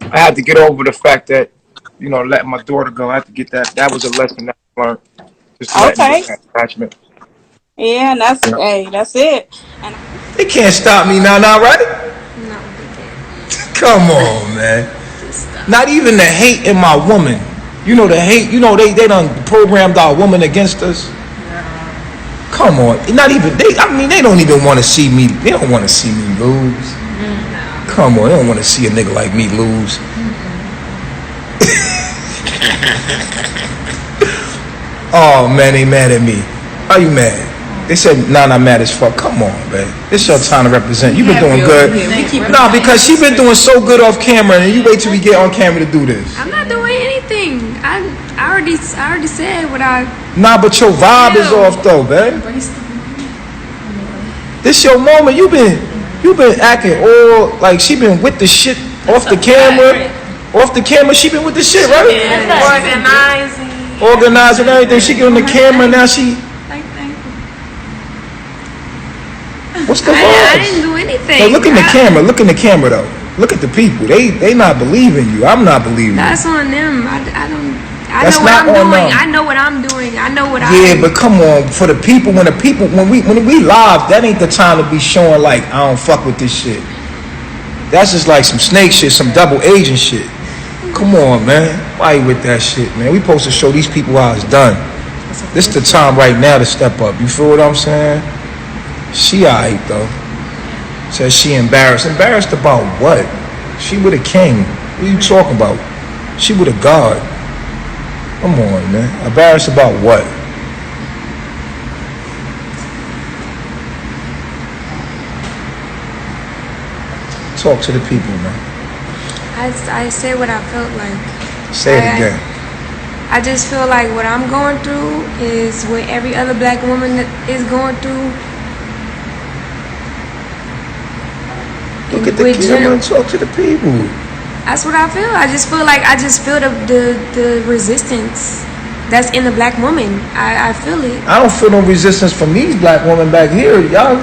I had to get over the fact that, you know, letting my daughter go. I had to get that. That was a lesson that I learned. Just letting go of that attachment. Yeah, and that's that's it. And they can't stop me now, right? No, they can't. Come on, man. Not even the hate in my woman. You know the hate. You know they done programmed our woman against us. Come on, not even they. I mean, they don't even want to see me. They don't want to see me lose. Come on, they don't want to see a nigga like me lose. Oh man, they mad at me. Are you mad? They said, nah, not mad as fuck. Come on, man. It's your time to represent. You've been doing good. No, because she been doing so good off camera, and you wait till we get on camera to do this. I'm not doing anything. I already said what I. Nah, but your vibe is off though, man. This your moment. You been acting all like she been with the shit off the camera. Off the camera, she been with the shit, right? Organizing everything. She get on the camera now. She. What's the I didn't do anything. Hey, look in the camera. Look in the camera though. Look at the people. They not believing you. I'm not believing. That's on them. I don't. I That's know what not I'm on doing. them. I know what I'm doing. I know what I. Yeah, but come on, for the people, when we live, that ain't the time to be showing like I don't fuck with this shit. That's just like some snake shit, some double agent shit. Come on, man. Why you with that shit, man? We supposed to show these people how it's done. This the time right now to step up. You feel what I'm saying? She alright though. Says she embarrassed. Embarrassed about what? She with a king. What are you talking about? She with a god. Come on, man. Embarrassed about what? Talk to the people, man. I said what I felt like. Say it again. I just feel like what I'm going through is what every other black woman that is going through. Look at the camera and talk to the people. That's what I feel. I just feel like I just feel the resistance that's in the black woman. I feel it. I don't feel no resistance from these black women back here, y'all.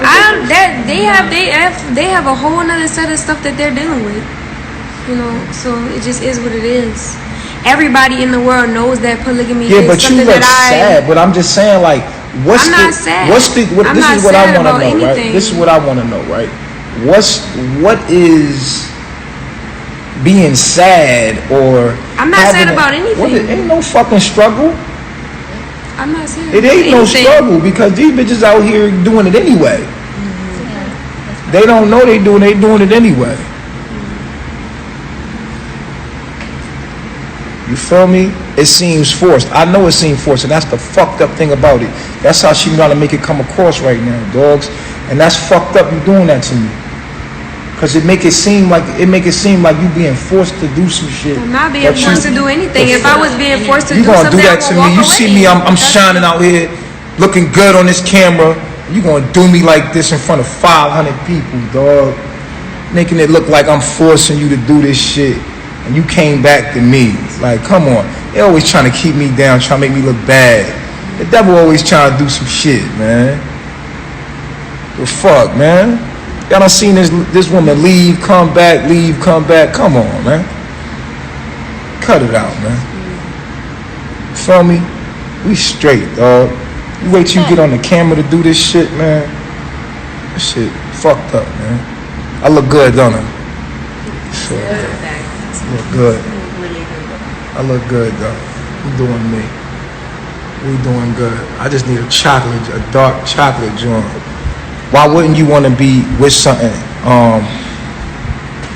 They have a whole another set of stuff that they're dealing with. You know, so it just is what it is. Everybody in the world knows that polygamy is something that sad. But I'm just saying, like, I'm not sad. This is what I want to know, right? This is what I want to know, right? What is being sad or? I'm not sad about anything. Ain't no fucking struggle. I'm not sad. It ain't no struggle because these bitches out here doing it anyway. They don't know they doing it anyway. You feel me? It seems forced. I know it seems forced, and that's the fucked up thing about it. That's how she trying to make it come across right now, dogs. And that's fucked up. You doing that to me, cause it make it seem like you being forced to do some shit. I'm not being forced to do anything. If I was being forced to do something, you gonna do that to me? You see me? I'm shining out here, looking good on this camera. You gonna do me like this in front of 500 people, dog? Making it look like I'm forcing you to do this shit. And you came back to me. Like, come on. They always trying to keep me down, trying to make me look bad. The devil always trying to do some shit, man. The fuck, man? Y'all done seen this woman leave, come back, leave, come back. Come on, man. Cut it out, man. You feel me? We straight, dog. You wait till you get on the camera to do this shit, man. This shit fucked up, man. I look good, don't I? Sure. Look good. I look good though. We doing me. We doing good. I just need a dark chocolate joint. Why wouldn't you want to be with something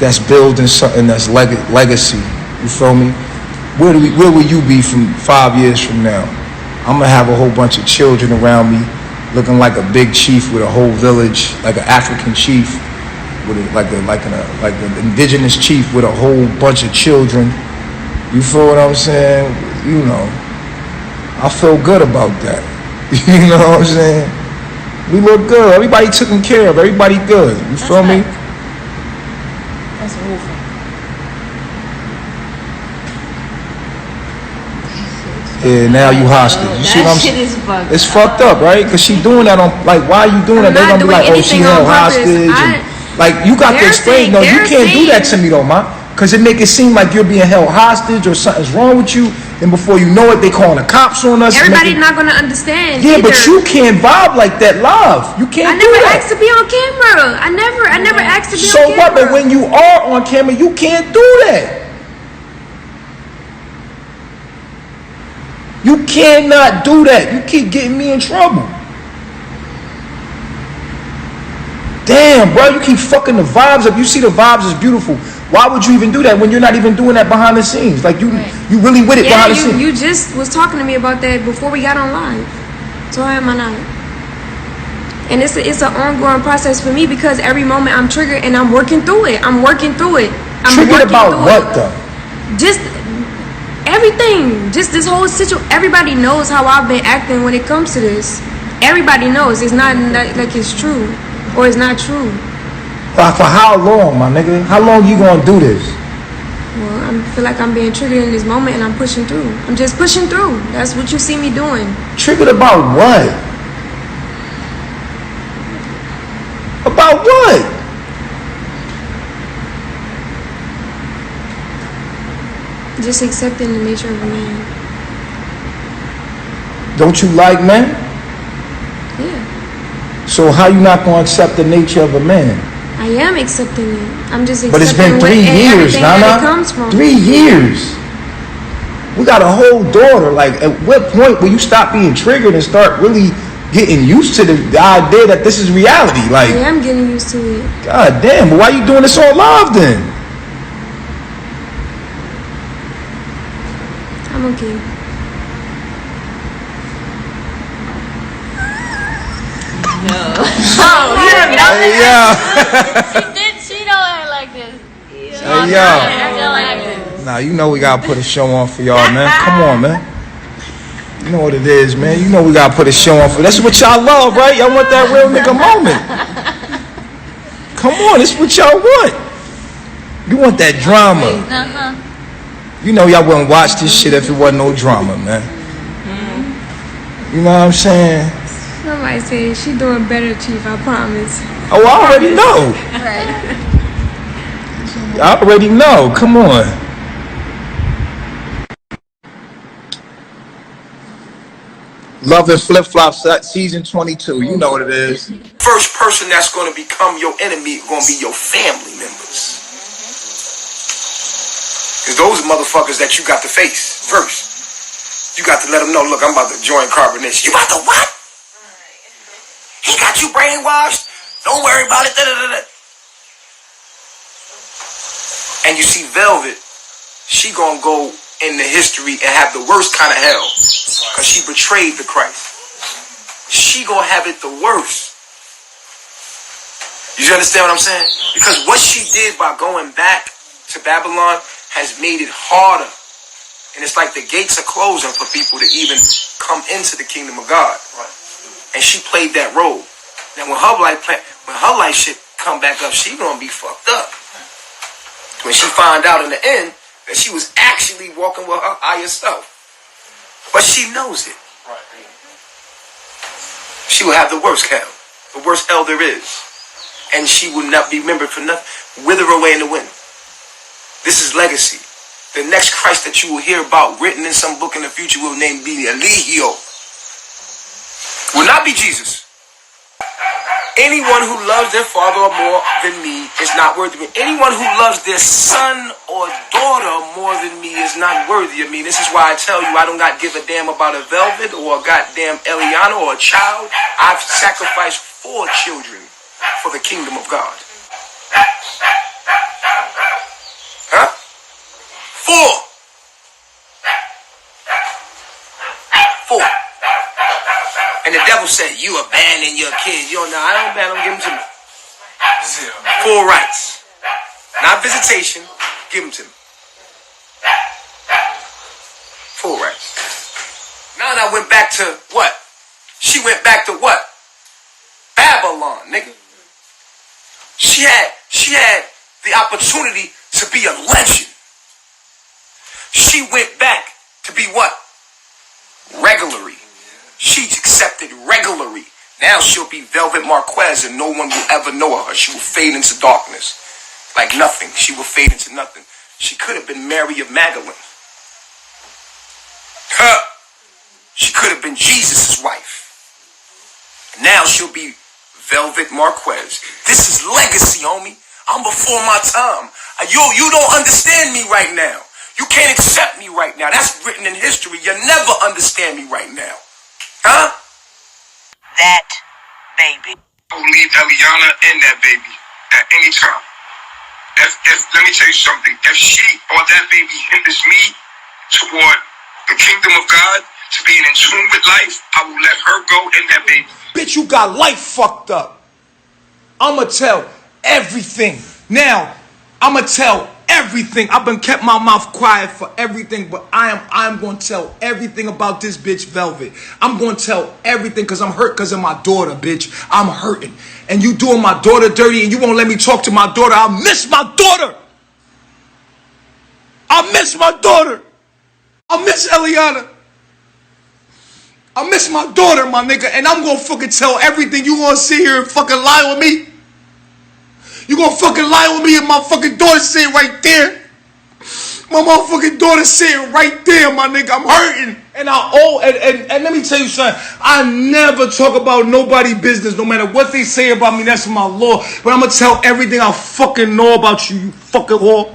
that's building something that's legacy? You feel me? Where will you be from 5 years from now? I'm gonna have a whole bunch of children around me, looking like a big chief with a whole village, like an African chief. Like an indigenous chief with a whole bunch of children. You feel what I'm saying? You know, I feel good about that. You know what I'm saying? We look good. Everybody taken care of. Everybody good. You feel me? That's awful. Yeah, now you hostage. You see what I'm saying? It's fucked up, right? Because she doing that on, like, why are you doing that? They're gonna be like, oh, she held hostage. Like, you got to explain, no, you can't do that to me though, ma. Because it make it seem like you're being held hostage or something's wrong with you. And before you know it, they calling the cops on us. Everybody's not going to understand. Yeah, but you can't vibe like that live. You can't do that. I never asked to be on camera. I never asked to be on camera. So what? But when you are on camera, you can't do that. You cannot do that. You keep getting me in trouble. Damn, bro, you keep fucking the vibes up. You see the vibes is beautiful. Why would you even do that when you're not even doing that behind the scenes? Like, you really with it behind the scenes. You just was talking to me about that before we got on live. So why am I not? And it's an ongoing process for me because every moment I'm triggered and I'm working through it. Triggered about what, though? Just everything. Just this whole situation. Everybody knows how I've been acting when it comes to this. Everybody knows. It's not like it's true. Or it's not true. For how long, my nigga? How long you gonna do this? Well, I feel like I'm being triggered in this moment and I'm pushing through. I'm just pushing through. That's what you see me doing. Triggered about what? About what? Just accepting the nature of a man. Don't you like men? Yeah. So how you not gonna accept the nature of a man? I am accepting it. I'm just accepting But it's been 3 years, Nana. It comes from 3 years. We got a whole daughter. Like, at what point will you stop being triggered and start really getting used to the idea that this is reality? Like, I am getting used to it. God damn, but why you doing this all live then? I'm okay. Hey, yo. She don't act like this. Hey, yo. Nah, you know we gotta put a show on for y'all, man. Come on, man. You know what it is, man. You know we gotta put a show on for. That's what y'all love, right? Y'all want that real nigga moment. Come on, this is what y'all want. You want that drama. You know y'all wouldn't watch this shit if it wasn't no drama, man. You know what I'm saying? Somebody said she doing better, Chief. I promise. Oh, I already know. Right. I already know. Come on. Love and Flip Flops season 22. You know what it is. First person that's going to become your enemy going to be your family members. Because those are motherfuckers that you got to face first. You got to let them know, look, I'm about to join CarbonNation. You about to what? He got you brainwashed? Don't worry about it. Da-da-da-da. And you see Velvet, she gonna go into history and have the worst kind of hell. Because she betrayed the Christ. She gonna have it the worst. You understand what I'm saying? Because what she did by going back to Babylon has made it harder. And it's like the gates are closing for people to even come into the kingdom of God. And she played that role. Now when her life shit come back up, she gonna be fucked up. When she find out in the end that she was actually walking with her higher self. But she knows it. She will have the worst hell. The worst hell there is. And she will not be remembered for nothing. Wither away in the wind. This is legacy. The next Christ that you will hear about written in some book in the future will name be Eligio. Will not be Jesus. Anyone who loves their father more than me is not worthy of me. Anyone who loves their son or daughter more than me is not worthy of me. This is why I tell you I don't got to give a damn about a Velvet or a goddamn Eliana or a child. I've sacrificed 4 children for the kingdom of God. Huh? 4. 4. And the devil said, you abandon your kids. Yo, no, I don't abandon them. Give them to me. Full rights. Not visitation. Give them to me. Full rights. Now I went back to what? She went back to what? Babylon, nigga. She had the opportunity to be a legend. She went back to be what? Regularly. She accepted regularly. Now she'll be Velvet Marquez and no one will ever know her. She will fade into darkness. Like nothing. She will fade into nothing. She could have been Mary of Magdalene. She could have been Jesus' wife. Now she'll be Velvet Marquez. This is legacy, homie. I'm before my time. You don't understand me right now. You can't accept me right now. That's written in history. You'll never understand me right now. Huh? That baby. I will leave Eliana and that baby at any time. If let me tell you something. If she or that baby hinders me toward the kingdom of God, to being in tune with life, I will let her go and that baby. Bitch, you got life fucked up. I'ma tell everything. Now, I'ma tell everything. I've been kept my mouth quiet for everything, but I'm going to tell everything about this bitch Velvet. I'm going to tell everything because I'm hurt because of my daughter, bitch. I'm hurting. And you doing my daughter dirty and you won't let me talk to my daughter. I miss my daughter. I miss my daughter. I miss Eliana. I miss my daughter, my nigga, and I'm gonna fucking tell everything. You gonna sit here and fucking lie with me? You gonna fucking lie with me and my fucking daughter sitting right there? My motherfucking daughter's sitting right there, my nigga. I'm hurting. And let me tell you something. I never talk about nobody business, no matter what they say about me. That's my law. But I'm gonna tell everything I fucking know about you, you fucking whore.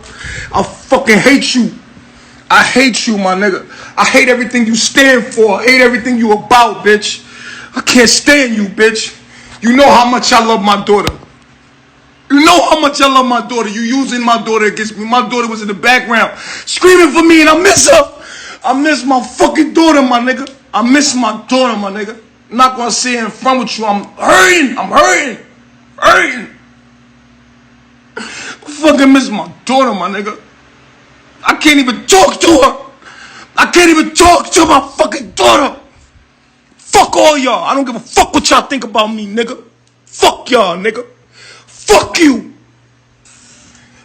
I fucking hate you. I hate you, my nigga. I hate everything you stand for. I hate everything you about, bitch. I can't stand you, bitch. You know how much I love my daughter. You know how much I love my daughter. You using my daughter against me. My daughter was in the background screaming for me, and I miss her. I miss my fucking daughter, my nigga. I miss my daughter, my nigga. I'm not gonna sit in front with you. I'm hurting. I'm hurting. Hurting. I fucking miss my daughter, my nigga. I can't even talk to her. I can't even talk to my fucking daughter. Fuck all y'all. I don't give a fuck what y'all think about me, nigga. Fuck y'all, nigga. Fuck you.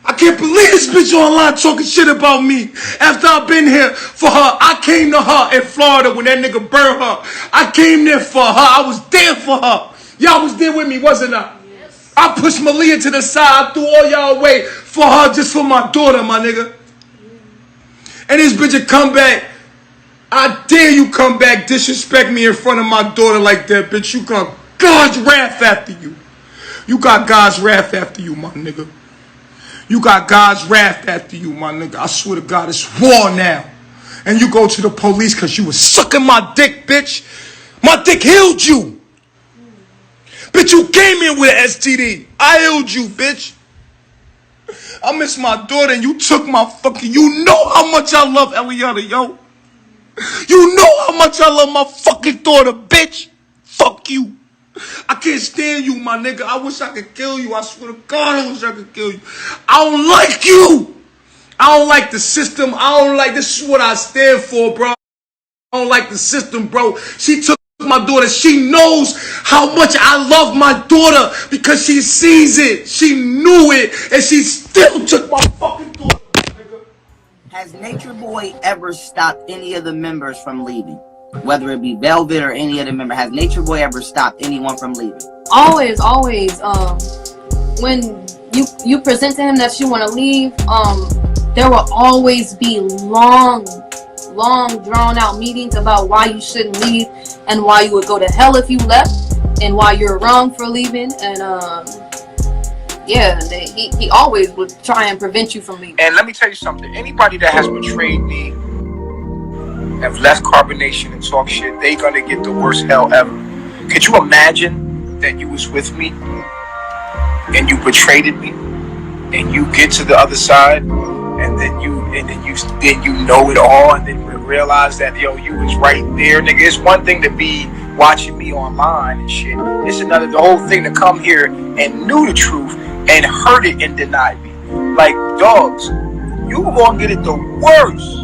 I can't believe this bitch online talking shit about me. After I've been here for her, I came to her in Florida when that nigga burned her. I came there for her. I was there for her. Y'all was there with me, wasn't I? Yes. I pushed Malia to the side. I threw all y'all away for her, just for my daughter, my nigga. And this bitch would come back. I dare you come back, disrespect me in front of my daughter like that, bitch. You got God's wrath after you. You got God's wrath after you, my nigga. You got God's wrath after you, my nigga. I swear to God, it's war now. And you go to the police because you was sucking my dick, bitch. My dick healed you. Bitch, you came in with an STD. I healed you, bitch. I miss my daughter and you took my fucking... You know how much I love Eliana, yo. You know how much I love my fucking daughter, bitch. Fuck you. I can't stand you, my nigga. I wish I could kill you. I swear to God, I wish I could kill you. I don't like you. I don't like the system. I don't like... This is what I stand for, bro. I don't like the system, bro. She took my daughter. She knows how much I love my daughter because she sees it. She knew it, and she still took my fucking daughter. Has Natureboy ever stopped any of the members from leaving? Whether it be Velvet or any other member, has Natureboy ever stopped anyone from leaving? Always. When you present to him that you want to leave, there will always be long drawn out meetings about why you shouldn't leave and why you would go to hell if you left and why you're wrong for leaving. And yeah, he always would try and prevent you from leaving. And let me tell you something. Anybody that has betrayed me, have left CarbonNation and talk shit, they gonna get the worst hell ever. Could you imagine that you was with me and you betrayed me and you get to the other side and then you know it all and then realize that yo, you was right there, nigga. It's one thing to be watching me online and shit. It's another, the whole thing to come here and knew the truth and heard it and denied me. Like dogs, you gonna get it the worst.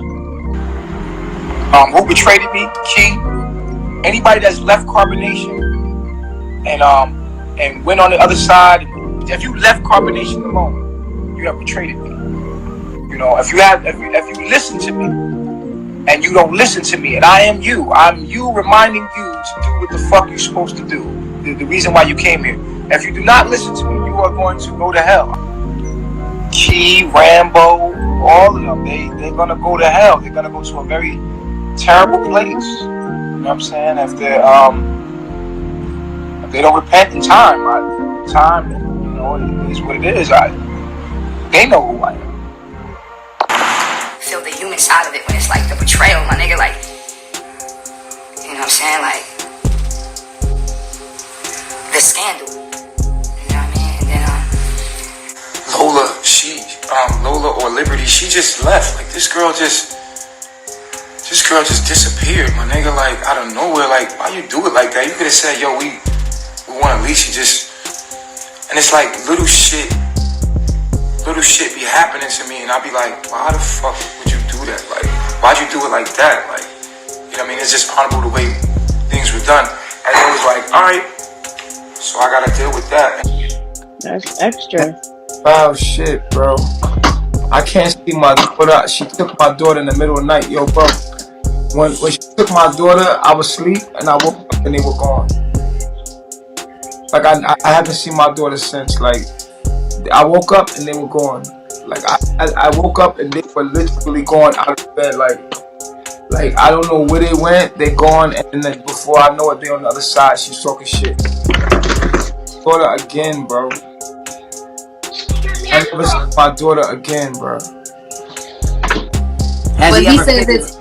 Who betrayed me? Key. Anybody that's left CarbonNation and went on the other side. If you left CarbonNation alone, you have betrayed me. You know, if you listen to me and you don't listen to me, and I'm you reminding you to do what the fuck you're supposed to do. The reason why you came here. If you do not listen to me, you are going to go to hell. Key, Rambo, all of them, they're gonna go to hell. They're gonna go to a very terrible place. You know what I'm saying? If they don't repent in time, you know, it is what it is. They know who I am. Feel the human side of it when it's like the betrayal, my nigga, like, you know what I'm saying, like, the scandal, you know what I mean, and then, Lola or Liberty, she just left, like, this girl just disappeared, my nigga, like, out of nowhere, like, why you do it like that? You could have said, yo, we want to lease you, and it's like, little shit be happening to me, and I'll be like, why the fuck would you do that? Like, why'd you do it like that? Like, you know what I mean? It's just honorable the way things were done. And it was like, alright, so I gotta deal with that. That's extra. Wow, shit, bro. I can't see my daughter. She took my daughter in the middle of the night. Yo, bro. When she took my daughter, I was asleep, and I woke up and they were gone. Like, I haven't seen my daughter since. Like, I woke up and they were gone. Like I woke up and they were literally going out of bed. Like I don't know where they went. They gone, and then before I know it, they on the other side. She's talking shit. Daughter again, bro. I never see my daughter again, bro. Has But he he ever says figured? it's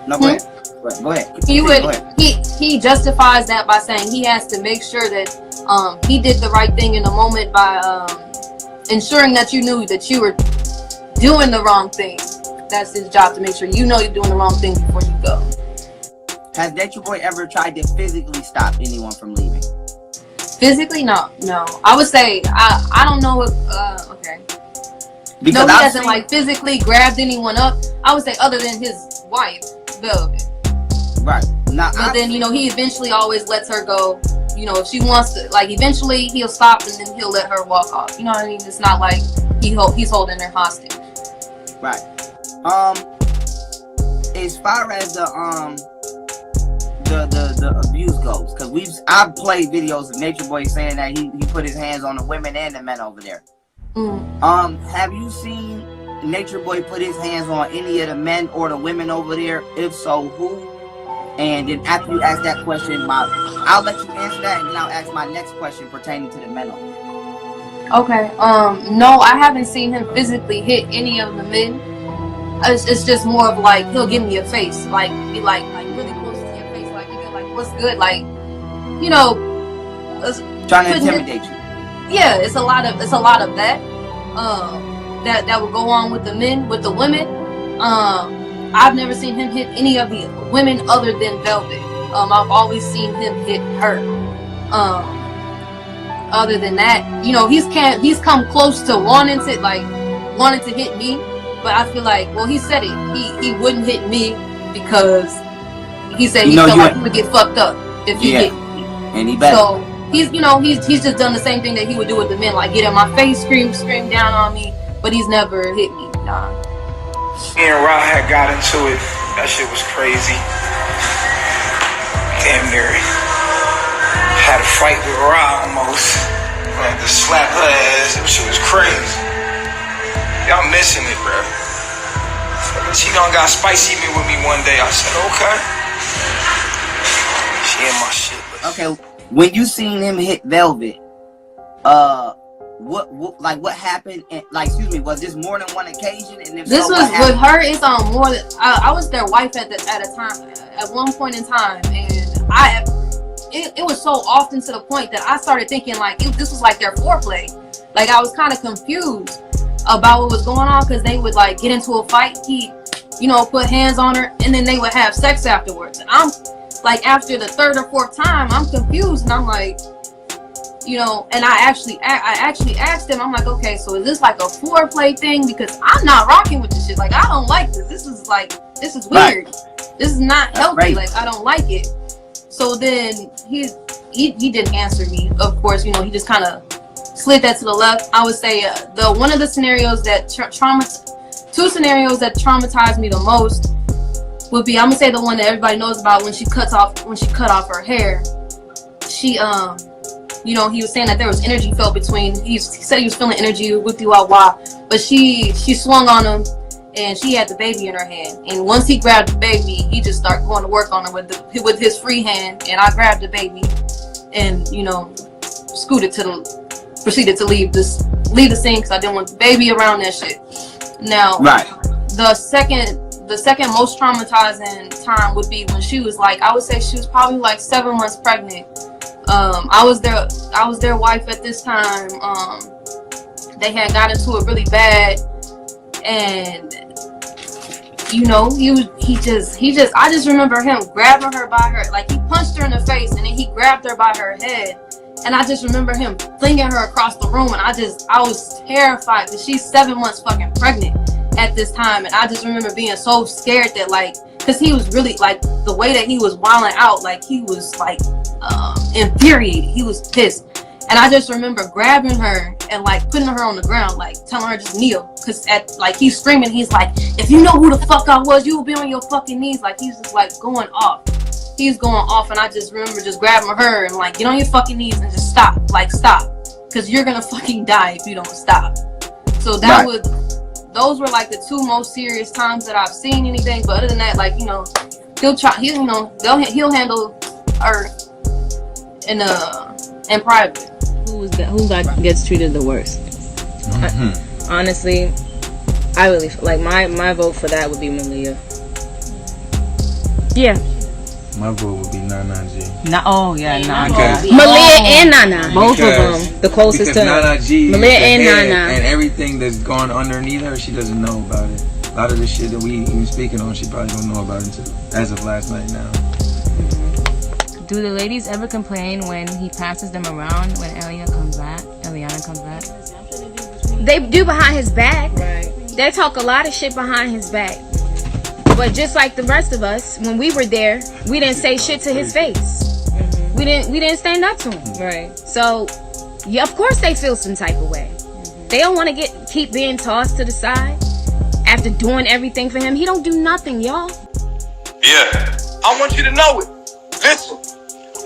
No, go ahead. Go ahead. he Go would ahead. he justifies that by saying he has to make sure that he did the right thing in the moment by ensuring that you knew that you were doing the wrong thing. That's his job, to make sure you know you're doing the wrong thing before you go. Has Natureboy ever tried to physically stop anyone from leaving? Physically, no. I would say I don't know if okay. Because no, he I've hasn't seen- like physically grabbed anyone up. I would say other than his wife, Velvet. Right. Now, but then he eventually always lets her go. If she wants to, like, eventually he'll stop and then he'll let her walk off. You know what I mean? It's not like he's holding her hostage. Right. As far as the abuse goes, because I've played videos of Natureboy saying that he put his hands on the women and the men over there. Have you seen Natureboy put his hands on any of the men or the women over there? If so, who? And then after you ask that question, I'll let you answer that, and then I'll ask my next question pertaining to the men over there. Okay. No, I haven't seen him physically hit any of the men. It's just more of like he'll give me a face, like be like really close to your face, like he'll be like, "What's good?" Like, trying to intimidate you. Yeah, it's a lot of that. That will go on with the men, with the women. I've never seen him hit any of the women other than Velvet. I've always seen him hit her. Other than that, he's come close to wanting to hit me, but I feel like, well, he said it. He wouldn't hit me because he said he felt like he would get fucked up if he hit me. And he better. So he's just done the same thing that he would do with the men, like get in my face, scream down on me, but he's never hit me. Nah. Me and Ra had got into it. That shit was crazy. Damn near had a fight with Ra almost. I had to slap her ass. That shit was crazy. Y'all missing it, bro. She done got spicy with me one day. I said, okay. She in my shit. Okay, when you seen him hit Velvet, what happened? Excuse me, was this more than one occasion? And if this so, was with her. It's on more than I was their wife at a time. At one point in time, and it was so often to the point that I started thinking like this was like their foreplay. Like I was kind of confused about what was going on because they would like get into a fight. He, put hands on her, and then they would have sex afterwards. And I'm like, after the third or fourth time, I'm confused, and I'm like, and I actually asked him. I'm like, okay, so is this like a foreplay thing? Because I'm not rocking with this shit. Like, I don't like this. This is weird. Right. This is not healthy. Right. Like, I don't like it. So then he didn't answer me. Of course, he just kind of slid that to the left. I would say one of the scenarios that two scenarios that traumatized me the most would be, I'm gonna say the one that everybody knows about, when she cut off her hair. She he was saying that there was energy felt between. He said he was feeling energy with wah, but she swung on him, and she had the baby in her hand. And once he grabbed the baby, he just started going to work on her with his free hand. And I grabbed the baby, and proceeded to leave the scene because I didn't want the baby around that shit. Now, right. The second most traumatizing time would be when she was like, I would say she was probably like 7 months pregnant. I was their wife at this time. They had got into it really bad, and I just remember him grabbing her by her, like he punched her in the face, and then he grabbed her by her head, and I just remember him flinging her across the room, and I was terrified because she's 7 months fucking pregnant at this time, and I just remember being so scared that, like, because he was really, like, the way that he was wilding out, like, he was like infuriated. He was pissed. And I just remember grabbing her and like putting her on the ground, like telling her just kneel, because he's screaming, he's like, if you know who the fuck I was, you will be on your fucking knees. Like, he's just like going off. He's going off, and I just remember just grabbing her and like, get on your fucking knees and just stop, because you're gonna fucking die if you don't stop. So that those were like the two most serious times that I've seen anything. But other than that, like, you know, he'll handle her in private. Who gets treated the worst? Honestly, I really like my vote for that would be Malia. Yeah. My vote would be Nana G. Malia and Nana. Both of them. The closest to Nana G. Malia and Nana. And everything that's gone underneath her, she doesn't know about it. A lot of the shit that we even speaking on, she probably don't know about it until as of last night now. Do the ladies ever complain when he passes them around when Eliana comes back? They do behind his back. Right. They talk a lot of shit behind his back. But just like the rest of us, when we were there, we didn't say shit to his face. We didn't stand up to him. Right. So, yeah, of course they feel some type of way. They don't want to keep being tossed to the side after doing everything for him. He don't do nothing, y'all. Yeah. I want you to know it. Listen.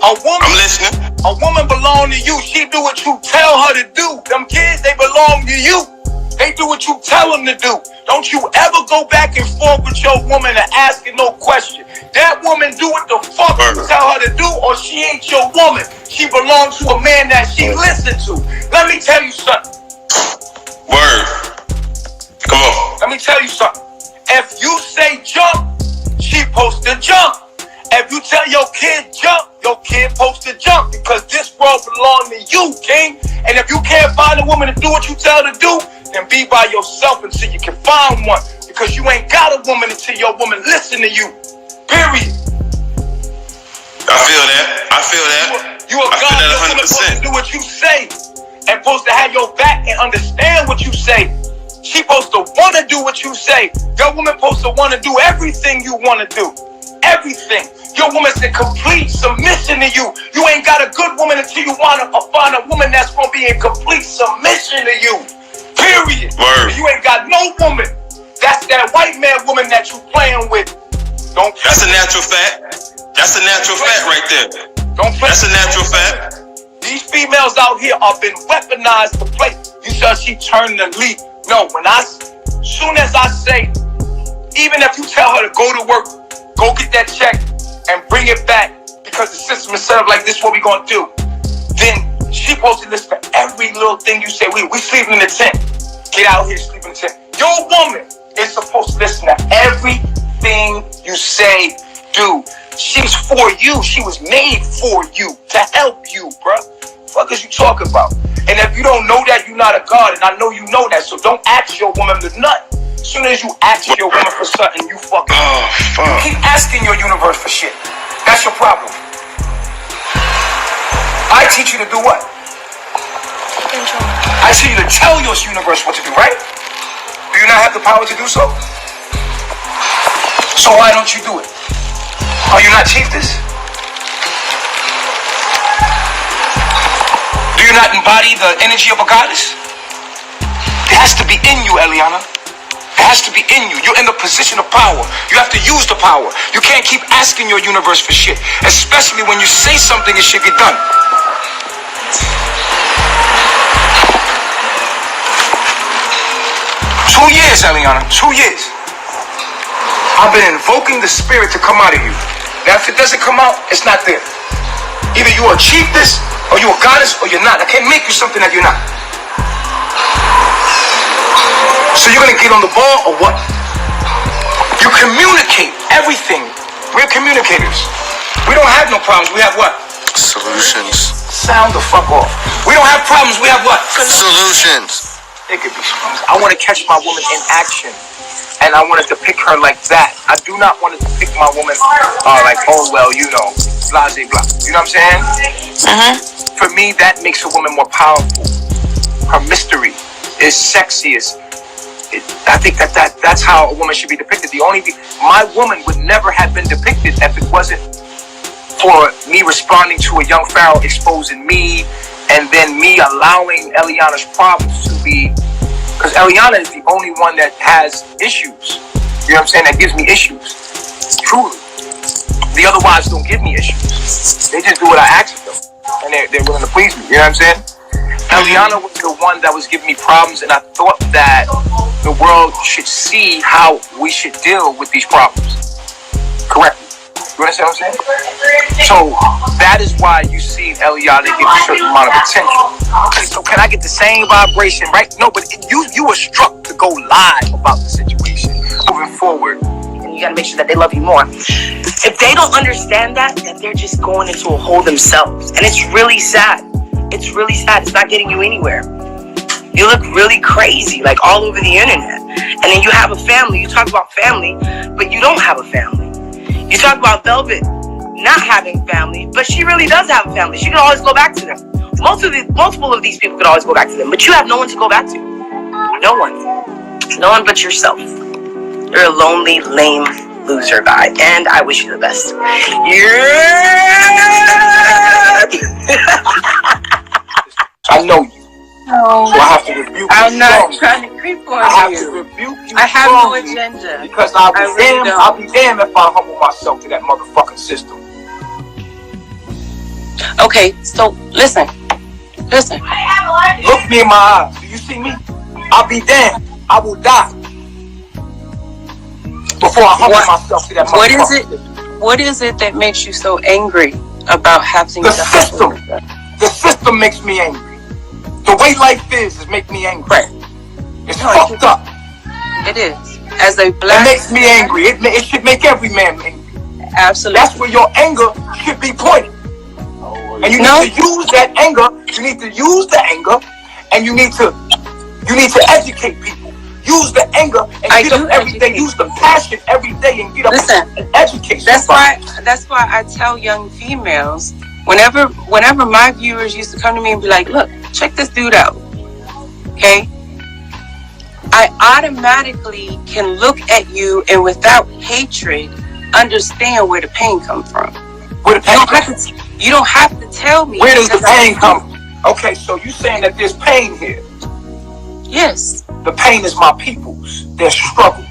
I'm listening. A woman belong to you. She do what you tell her to do. Them kids, they belong to you. They do what you tell them to do. Don't you ever go back and forth with your woman and ask her no question. That woman do what the fuck you tell her to do, or she ain't your woman. She belongs to a man that she listens to. Let me tell you something. Word. Come on. Let me tell you something. If you say jump, she supposed to jump. If you tell your kid jump, your kid supposed to jump, because this world belongs to you, King. And if you can't find a woman to do what you tell her to do, then be by yourself until you can find one, because you ain't got a woman until your woman listen to you. Period. I feel that. You a God that's supposed to do what you say, and supposed to have your back and understand what you say. She supposed to want to do what you say. Your woman supposed to want to do everything you want to do. Everything. Your woman's in complete submission to you. You ain't got a good woman until you want to find a woman that's going to be in complete submission to you. Period. Word. You ain't got no woman. That's that white man woman that you playing with. Don't play. That's a natural fact. That's a natural fact right there. Don't play. That's a natural fact. These females out here are been weaponized to play. You said she turned the lead. No, soon as I say, even if you tell her to go to work, go get that check and bring it back, because the system is set up like this, what we gonna do? Then she supposed to listen to every little thing you say. We sleeping in the tent. Get out here, sleep in the tent. Your woman is supposed to listen to everything you say, do. She's for you. She was made for you, to help you, bruh. Fuck is you talking about? And if you don't know that, you're not a god, and I know you know that, so don't ask your woman to nut. As soon as you ask your woman for something, you fucking... You keep asking your universe for shit. That's your problem. I teach you to do what? I teach you to tell your universe what to do, right? Do you not have the power to do so? So why don't you do it? Are you not chiefess? Do you not embody the energy of a goddess? It has to be in you, Eliana. It has to be in you. You're in the position of power. You have to use the power. You can't keep asking your universe for shit, especially when you say something it should get done. 2 years, Eliana, 2 years. I've been invoking the spirit to come out of you. Now, if it doesn't come out, it's not there. Either you are a chiefess, or you a goddess, or you're not. I can't make you something that you're not. So you're gonna get on the ball or what? You communicate everything. We're communicators. We don't have no problems. We have what? Solutions. Sound the fuck off. We don't have problems. We have what? Solutions. It could be solutions. I want to catch my woman in action, and I want to depict her like that. I do not want to depict my woman like, oh well, you know, blah blah blah. You know what I'm saying? For me, that makes a woman more powerful. Her mystery is sexiest. I think that's how a woman should be depicted. My woman would never have been depicted if it wasn't for me responding to a young pharaoh exposing me, and then me allowing Eliana's problems to be, because Eliana is the only one that has issues. You know what I'm saying? That gives me issues. Truly. The other wives don't give me issues. They just do what I ask of them, and they're willing to please me. You know what I'm saying? Eliana was the one that was giving me problems, and I thought that the world should see how we should deal with these problems correctly. You understand what I'm saying? So that is why you see Eliana get a certain amount of attention. So can I get the same vibration, right? No, but you were struck to go live about the situation moving forward. And you gotta make sure that they love you more. If they don't understand that, then they're just going into a hole themselves. And it's really sad. It's really sad. It's not getting you anywhere. You look really crazy, like all over the internet. And then you have a family. You talk about family, but you don't have a family. You talk about Velvet not having family, but she really does have a family. She can always go back to them. Multiple of these people could always go back to them, but you have no one to go back to. No one. No one but yourself. You're a lonely, lame loser guy, and I wish you the best. I know you. No, so I have to rebuke you. I'm not trying to creep on you. I have to rebuke you. I have no agenda. Because I'll be damned if I humble myself to that motherfucking system. Okay, so listen. Look me in my eyes. Do you see me? I'll be damned. I will die before I humble myself to that motherfucking system. What is it that makes you so angry about having the system? The system makes me angry. The way life is make me angry. It's fucked up. It is. As a black, it makes me angry. It should make every man angry. Absolutely. That's where your anger should be pointed. And you need to use that anger. You need to use the anger, and you need to educate people. Use the anger and get up every day. Use the passion every day and get up and educate. That's why I tell young females. Whenever my viewers used to come to me and be like, look, check this dude out, okay? I automatically can look at you and without hatred, understand where the pain comes from. Where the pain you don't have to tell me. Where does the pain come from? Okay, so you saying that there's pain here. Yes. The pain is my people's, their struggle.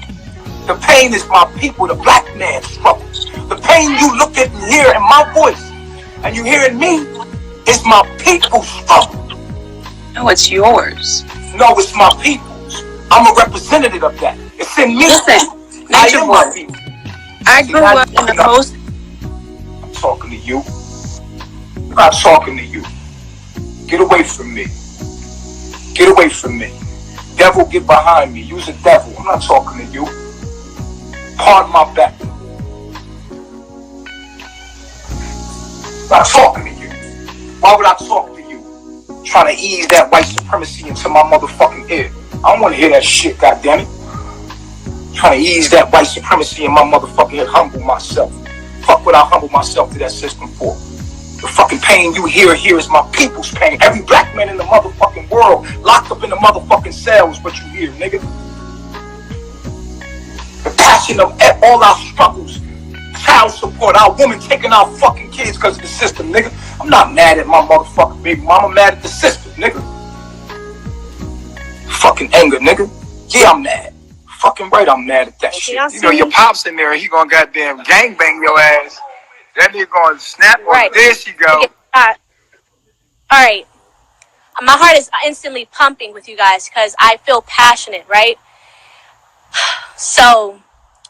The pain is my people, the black man's struggle. The pain you look at and hear in my voice, and you hear in me, is my people's struggle. No, it's yours. No, it's my people's. I'm a representative of that. It's in me. Listen, Natureboy, I grew up in the most... I'm talking to you. I'm not talking to you. Get away from me. Get away from me. Devil, get behind me. Use a devil. I'm not talking to you. Pardon my back. I'm not talking to you. Why would I talk to you? Trying to ease that white supremacy into my motherfucking ear. I don't want to hear that shit, goddammit. Trying to ease that white supremacy in my motherfucking head. Humble myself. Fuck what I humble myself to that system for. The fucking pain you hear here is my people's pain. Every black man in the motherfucking world locked up in the motherfucking cells, what you hear, nigga. The passion of all our struggles. Child support, our women taking our fucking kids because of the system, nigga. I'm not mad at my motherfucking baby mama, I'm mad at the system, nigga. Fucking anger, nigga. Yeah, I'm mad. Fucking right, I'm mad at that shit. You know, your pop's in there, he gonna goddamn gangbang your ass. That nigga gonna snap on. There she go. Alright. My heart is instantly pumping with you guys because I feel passionate, right? So,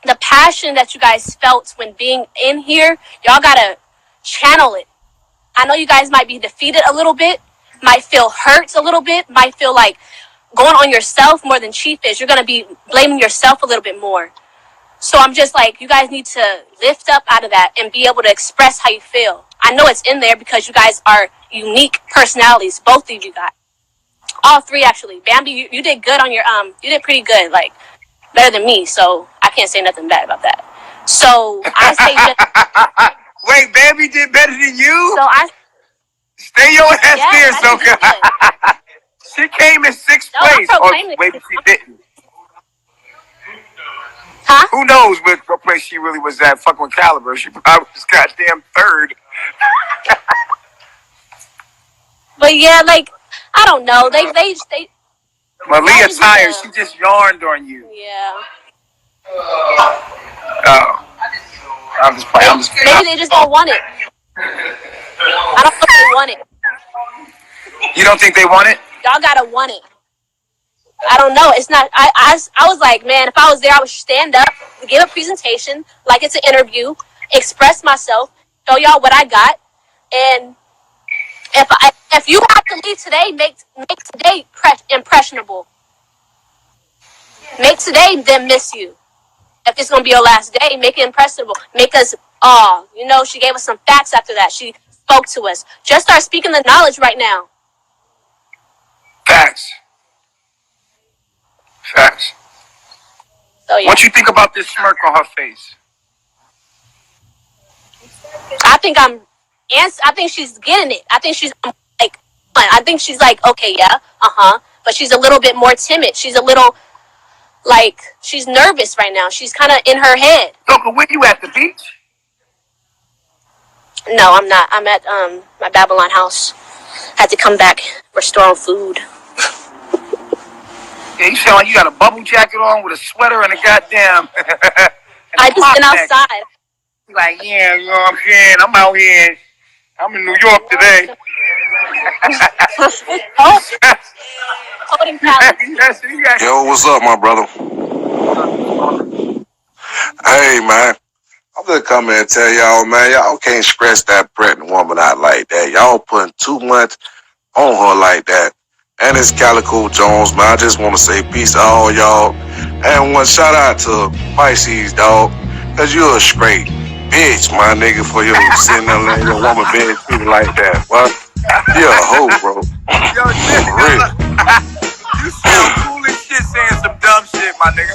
the passion that you guys felt when being in here, y'all gotta channel it. I know you guys might be defeated a little bit, might feel hurt a little bit, might feel like going on yourself more than Chief is. You're gonna be blaming yourself a little bit more. So I'm just like, you guys need to lift up out of that and be able to express how you feel. I know it's in there because you guys are unique personalities, both of you guys. All three, actually. Bambi, you did good on your, you did pretty good, like, better than me, so I can't say nothing bad about that. So, I say just... Wait, Bambi did better than you? So I... Stay your ass there, Soka. She came in 6th place. Or maybe she didn't. Huh? Who knows what place she really was at fucking with Caliber. She probably was goddamn 3rd. But yeah, like, I don't know. They Malia tired. She just yawned on you. Yeah. Oh. I'm just playing. Maybe they just don't want it. I don't know if they want it. You don't think they want it? Y'all gotta want it. I don't know. It's not. I was like, man, if I was there, I would stand up, give a presentation like it's an interview, express myself, show y'all what I got, and if you have to leave today, make today impressionable. Make today them miss you. If it's gonna be your last day, make it impressionable. Make us she gave us some facts after that. She spoke to us. Just start speaking the knowledge right now. Facts. So yeah. What you think about this smirk on her face? I think she's getting it. I think she's like, okay, yeah, but she's a little bit more timid. She's a little like she's nervous right now. She's kind of in her head. Look, where you at, the beach? No, I'm not. I'm at my Babylon house. Had to come back, restore food. Yeah, you sound like you got a bubble jacket on with a sweater and a goddamn. I just been outside. Like, yeah, you know what I'm saying? I'm out here. I'm in New York today. Yo, what's up, my brother? Hey, man. I'm gonna come in and tell y'all, man, y'all can't stress that pregnant woman out like that. Y'all putting too much on her like that. And it's Calico Jones, man. I just want to say peace to all y'all. And one shout out to Pisces, dog. Cause you're a straight bitch, my nigga, for your sitting there letting your woman bed treated like that. Well, you're a hoe, bro. Yo, for real. You sound cool as shit saying some dumb shit, my nigga.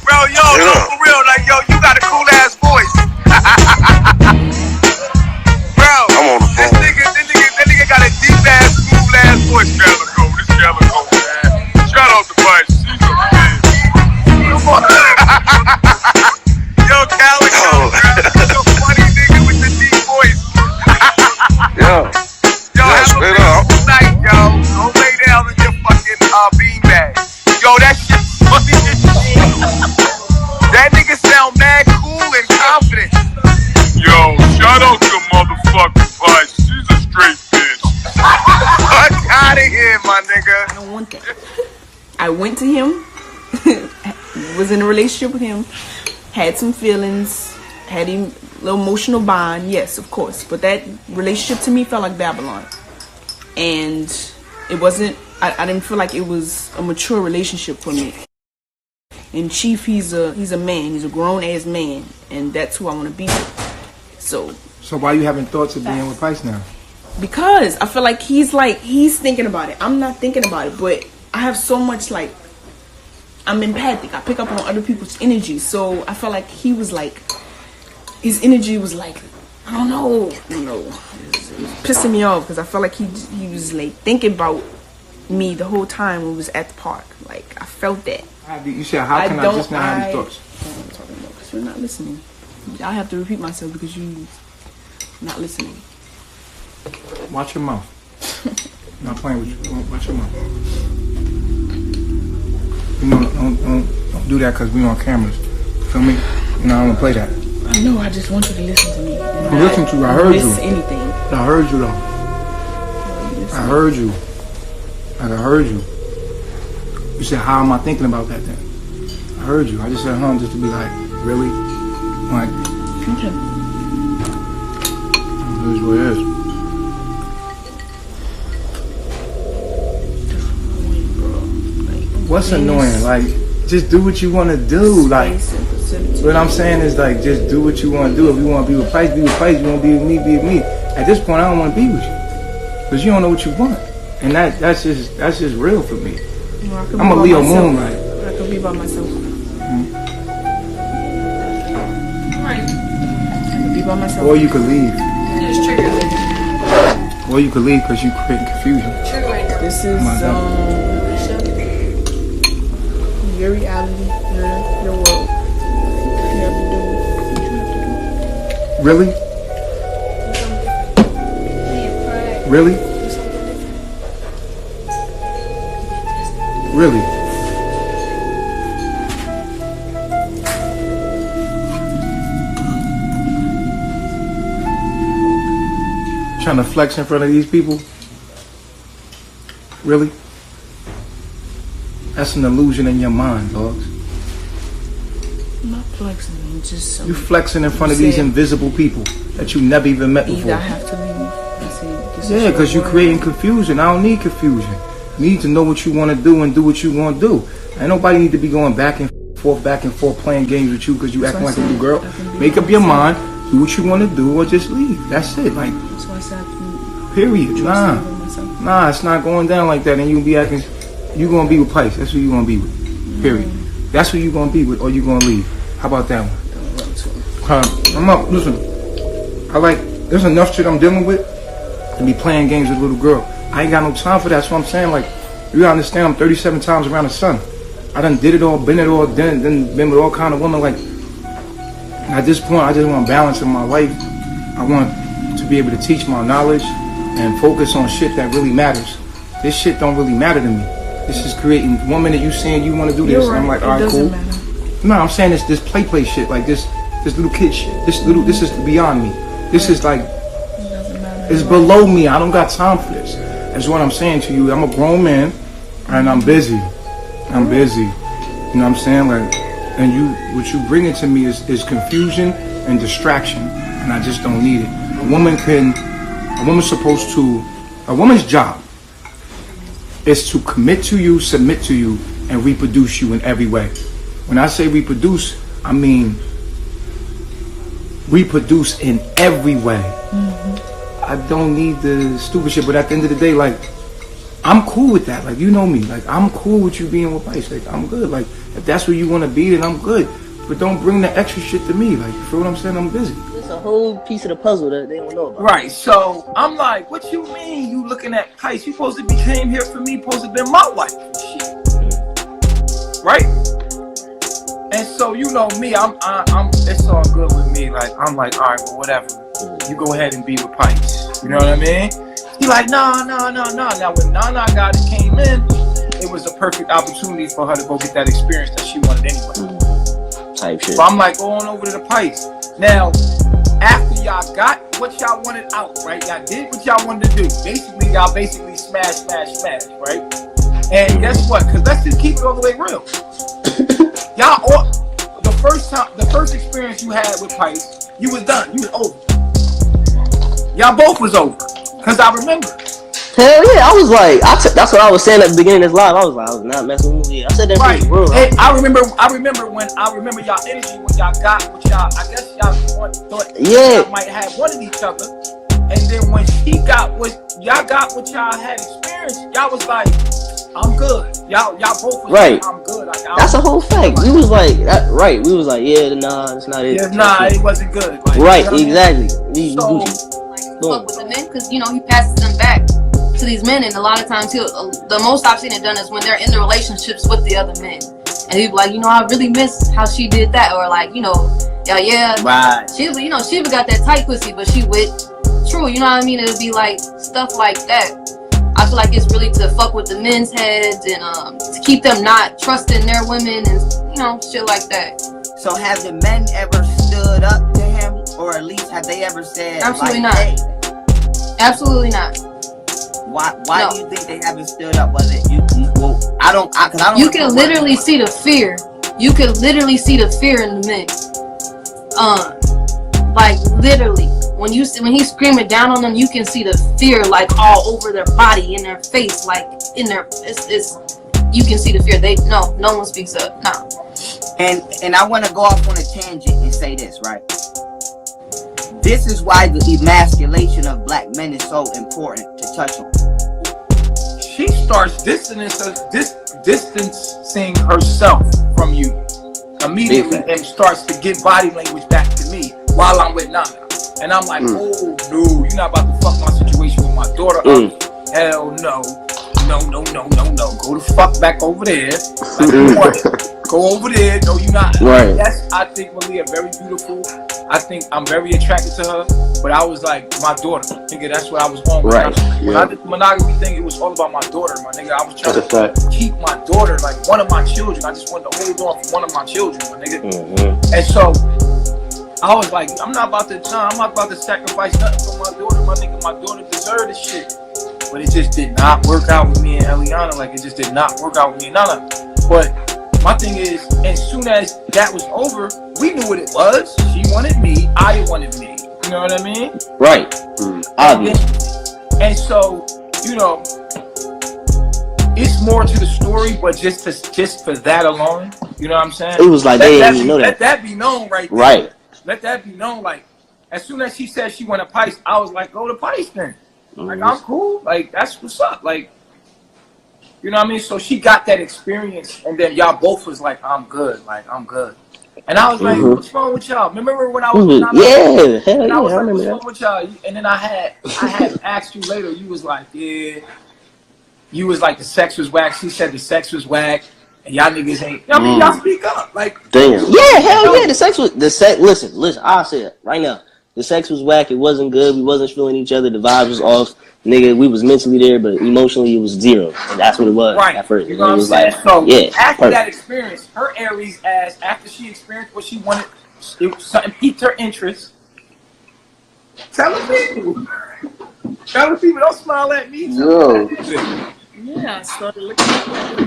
Bro, no, for real, like, yo, you got a cool ass voice. Bro, I'm on the phone. That nigga got a deep ass, smooth ass voice. Calico, this Calico, man. Shout out to Vice. She's a bitch. Yo, Calico, you're so funny, nigga, with the deep voice. Yo, have a beautiful night, yo. Go lay down in your fucking beanbag. Yo, that shit funny as shit. That nigga sound mad cool and confident. Yo, shout out to motherfucking Vice. She's a straight bitch. Fuck out of here, my nigga. I don't want that. I went to him, was in a relationship with him, had some feelings, had a little emotional bond, yes, of course. But that relationship to me felt like Babylon. And it wasn't, I didn't feel like it was a mature relationship for me. And Chief, he's a man, he's a grown ass man, and that's who I want to be with. So why are you having thoughts of being with Price now? Because I feel like he's thinking about it. I'm not thinking about it, but I have so much, like, I'm empathic. I pick up on other people's energy. So I felt like he was like, his energy was like, I don't know. It was pissing me off because I felt like he was like thinking about me the whole time when we was at the park. Like, I felt that. You said, how can I just now have these thoughts? That's what I'm talking about, because you're not listening. I have to repeat myself because you're not listening. Watch your mouth. I'm not playing with you. Watch your mouth. You know, don't do that because we on cameras. Feel me? You know, I don't play that. I know, I just want you to listen to me. I listened to you. I heard you. Miss anything. I heard you, though. I heard you. Like, I heard you. You said, how am I thinking about that then? I heard you. I just said, just to be like, really? Like, okay. It is what it is. What's annoying? Like, just do what you want to do. Like, what I'm saying is, like, just do what you want to do. If you want to be with Price, be with Price. You want to be with me, be with me. At this point, I don't want to be with you because you don't know what you want, and that's just real for me. Well, I'm a Leo moon, right? I could be by myself. Right. I could be by myself. Or you could leave. Just trigger. Or you could leave because you create confusion. This is your reality, your world. You have to do what you have to do. Really? Really? Really? Trying to flex in front of these people? Really? That's an illusion in your mind, dogs. I'm not flexing. I'm just You flexing in front of these invisible people that you never even met before. Either I have to leave. I say, Yeah, because you're creating confusion. I don't need confusion. You need to know what you want to do and do what you want to do. Ain't nobody need to be going back and forth, playing games with you because you acting like a little girl. Make up your mind, do what you want to do, or just leave. That's it. Like, period. Nah, it's not going down like that. And you be acting, you gonna be with Pice. That's who you gonna be with. Period. That's who you gonna be with, or you gonna leave. How about that one? I'm up. Listen, there's enough shit I'm dealing with to be playing games with a little girl. I ain't got no time for that. That's what I'm saying. Like, you gotta understand, I'm 37 times around the sun. I done did it all, been it all, then been with all kind of women. Like, at this point, I just want balance in my life. I want to be able to teach my knowledge and focus on shit that really matters. This shit don't really matter to me. This is creating. 1 minute you saying you want to do this, and I'm like, all right, cool. No, I'm saying this play shit, like this little kid shit. This is beyond me. This is like, it's below me. I don't got time for this. That's what I'm saying to you. I'm a grown man, and I'm busy. You know what I'm saying? Like, and what you bringing to me is confusion and distraction, and I just don't need it. A woman's job is to commit to you, submit to you, and reproduce you in every way. When I say reproduce, I mean reproduce in every way. I don't need the stupid shit, but at the end of the day, like, I'm cool with that. Like, you know me. Like, I'm cool with you being with Pice. Like, I'm good. Like, if that's where you want to be, then I'm good. But don't bring the extra shit to me. Like, you feel what I'm saying? I'm busy. It's a whole piece of the puzzle that they don't know about. Right. So, I'm like, what you mean you looking at Pice? You supposed to be came here for me, supposed to be my wife. Shit. Right? And so, you know me, I'm it's all good with me. Like, I'm like, all right, well, whatever. You go ahead and be with Pice. You know what I mean? He like, no. Now when Nana got it came in, it was a perfect opportunity for her to go get that experience that she wanted anyway. Type shit. So I'm like going over to the Pice. Now, after y'all got what y'all wanted out, right? Y'all did what y'all wanted to do. Y'all basically smash, right? And guess what? Because let's just keep it all the way real. Y'all all, the first experience you had with Pice, you was done. You was over. Y'all both was over. Cause I remember. Hell yeah, I was like, that's what I was saying at the beginning of this live. I was like, I was not messing with you. I said that right. shit real. Hey, I remember y'all energy when y'all got what y'all. I guess y'all thought y'all might have wanted each other, and then when she got what y'all had experienced, y'all was like, I'm good. Y'all both was right. Like, I'm good. Like, that's a whole fact. We was like, right. We was like, yeah, nah, it's not it. Yeah, nah, it wasn't good. Like, right, you know exactly. Fuck with the men, because you know he passes them back to these men, and a lot of times the most I've seen it done is when they're in the relationships with the other men, and he'd be like, you know, I really miss how she did that, or like, you know, yeah, right. She got that tight pussy, but she with true, you know what I mean? It'd be like stuff like that. I feel like it's really to fuck with the men's heads and to keep them not trusting their women and you know shit like that. So have the men ever stood up to him, or at least have they ever said, absolutely like, not? hey? Absolutely not. Why do you think they haven't stood up? Was it you? Well, I don't. You can literally see the fear. You can literally see the fear in the men. Like literally, when he's screaming down on them, you can see the fear like all over their body, in their face, like in their. It's you can see the fear. No one speaks up. No. And I want to go off on a tangent and say this, right? This is why the emasculation of black men is so important to touch on. She starts distancing herself from you immediately and starts to give body language back to me while I'm with Nana. And I'm like, oh, no, you're not about to fuck my situation with my daughter up. Hell no. No. Go the fuck back over there. Like you want it. Go over there. No, you're not. Right. Yes, I think Malia very beautiful. I think I'm very attracted to her. But I was like, my daughter. Nigga, that's what I was on with. Right. When I did the monogamy thing, it was all about my daughter, my nigga. I was trying to keep my daughter, like one of my children. I just wanted to hold on for one of my children, my nigga. And so I was like, I'm not about to sacrifice nothing for my daughter. My nigga, my daughter deserved this shit. But it just did not work out with me and Eliana. Like, it just did not work out with me and Nana. But my thing is, as soon as that was over, we knew what it was. She wanted me, I wanted me. You know what I mean? Right. Obvious. And so, you know, it's more to the story, but just for that alone, you know what I'm saying? It was like they didn't even know that. Let that be known right there. Right. Let that be known. Like, as soon as she said she went to Pice, I was like, go to Pice then. Like, I'm cool. Like, that's what's up. Like, you know what I mean? So she got that experience, and then y'all both was like, I'm good. Like, I'm good. And I was like, what's wrong with y'all? Remember when I was hell yeah, I was I like, remember what's that. wrong with y'all? And then I had asked you later, you was like, yeah. You was like, the sex was whack. She said the sex was whack. And y'all niggas ain't, I mean, y'all speak up. Like, damn. Yeah, hell yeah. Listen, I'll say it right now. The sex was whack. It wasn't good. We wasn't feeling each other. The vibes was off. Nigga, we was mentally there, but emotionally it was zero. And that's what it was at first. You know what I'm saying? Like, so after that experience, her Aries ass, after she experienced what she wanted, something piqued her interest. Tell the people. Tell the people, don't smile at me. Yeah, I started looking at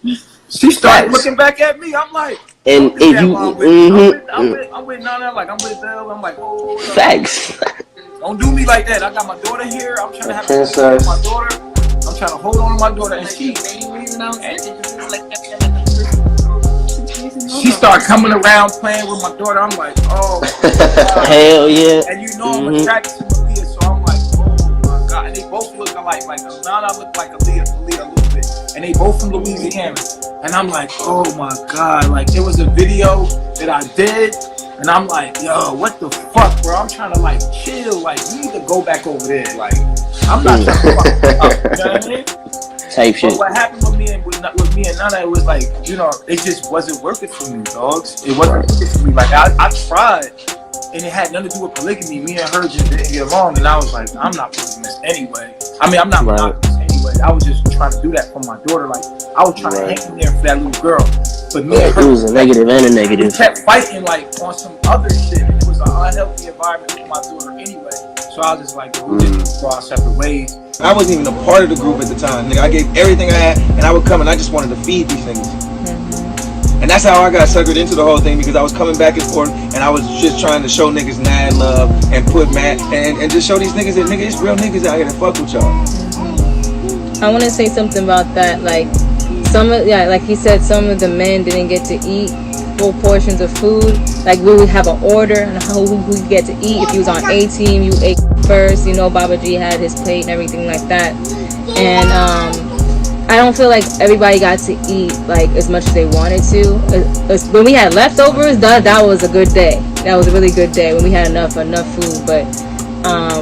me. She started looking back at me. I'm like, and if you, I'm with Nana, like I'm with Belle. I'm like, oh, facts. Don't do me like that. I got my daughter here. I'm trying to have my daughter. I'm trying to hold on to my daughter, and she started coming around playing with my daughter. I'm like, oh, hell yeah. And you know I'm attracted to Malia, so I'm like, oh my god. And they both look alike. Like Nana look like Malia a little bit, and they both from Louisiana. And I'm like, oh my god. Like, there was a video that I did. And I'm like, yo, what the fuck, bro? I'm trying to, like, chill. Like, we need to go back over there. Like, I'm not trying to fuck up. You know what I mean? Type shit. But what happened with me and Nana, it was like, you know, it just wasn't working for me, dogs. It wasn't working for me. Like, I tried. And it had nothing to do with polygamy. Me and her just didn't get along. And I was like, I'm not polygamous anyway. I mean, I'm not monogamous anyway. I was just trying to do that for my daughter. Like, I was trying to hang in there for that little girl. But me and her, it was a negative and a negative. We kept fighting like on some other shit. It was an unhealthy environment for my daughter anyway. So I was just like, we just go our separate ways. I wasn't even a part of the group at the time. Nigga, I gave everything I had, and I would come and I just wanted to feed these things. And that's how I got suckered into the whole thing, because I was coming back and forth, and I was just trying to show niggas mad love and put mad and just show these niggas that nigga, it's real niggas out here that fuck with y'all. I want to say something about that. Like, like he said, some of the men didn't get to eat full portions of food. Like, we would have an order on who you get to eat. If you was on A team, you ate first. You know, Baba G had his plate and everything like that. And I don't feel like everybody got to eat like as much as they wanted to. When we had leftovers, that was a good day. That was a really good day when we had enough food. But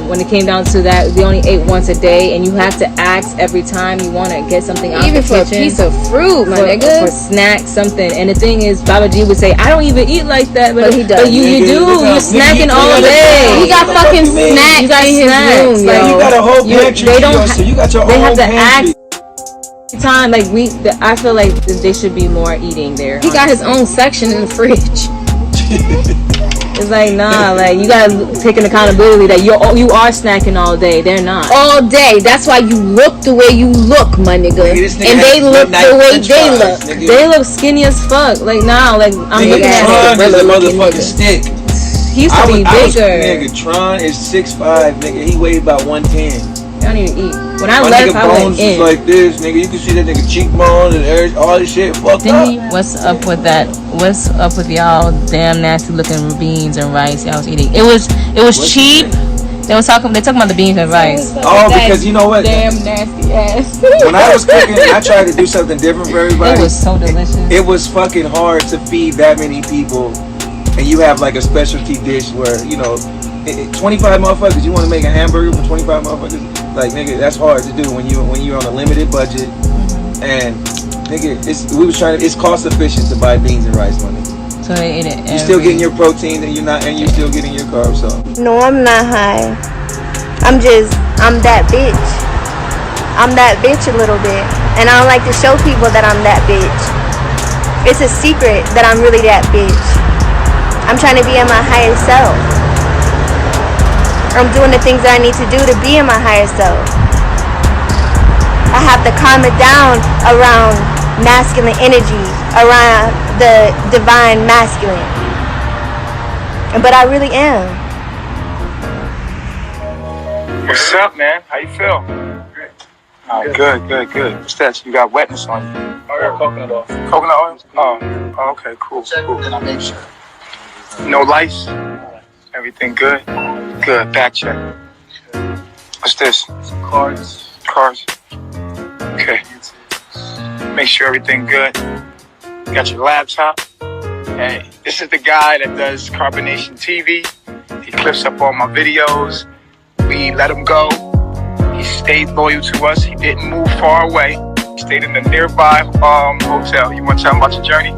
when it came down to that, we only ate once a day, and you have to ask every time you want to get something out even the for kitchen. a piece of fruit, my nigga. For snacks, something. And the thing is, Baba G would say, I don't even eat like that, but he does. But you do. You're snacking all day. He got fucking snacks. You got in his room, like, you got a whole pantry. You got your they own have to pantry. ask time. Like, I feel like they should be more eating there. He got his own section in the fridge. It's like, nah, like, you gotta take an accountability that you are snacking all day. They're not. All day. That's why you look the way you look, my nigga. And they look the way they look. They look skinny as fuck. Like, nah, like, I'm looking at Tron is a motherfucking stick. He used to be bigger. Nigga, Tron is 6'5", nigga. He weighed about 110. I don't even eat. When I My left, nigga I went bones in. is like this, nigga. You can see that nigga cheekbones and all this shit fucked up. What's up with that? What's up with y'all damn nasty looking beans and rice y'all was eating? It was cheap. They talking about the beans and rice. Oh, because you know what? Damn nasty ass. When I was cooking, I tried to do something different for everybody. It was so delicious. It was fucking hard to feed that many people, and you have like a specialty dish where, you know, 25 motherfuckers. You want to make a hamburger for 25 motherfuckers? Like, nigga, that's hard to do when you're on a limited budget. And nigga, it's cost efficient to buy beans and rice, my nigga. So they ate it. You're still getting your protein, and you're still getting your carbs. So no, I'm not high. I'm that bitch. I'm that bitch a little bit, and I don't like to show people that I'm that bitch. It's a secret that I'm really that bitch. I'm trying to be in my higher self. I'm doing the things that I need to do to be in my higher self. I have to calm it down around masculine energy, around the divine masculine. But I really am. What's up, man? How you feel? Oh, good. What's that? You got wetness on you. I got coconut oil. Coconut oil? Oh, okay, cool. Then I make sure. No lice? Everything good? Good, back check. What's this? Cards. Okay. Make sure everything good. You got your laptop. Hey, this is the guy that does CarbonNation TV. He clips up all my videos. We let him go. He stayed loyal to us. He didn't move far away. He stayed in the nearby hotel. You want to tell him about your journey?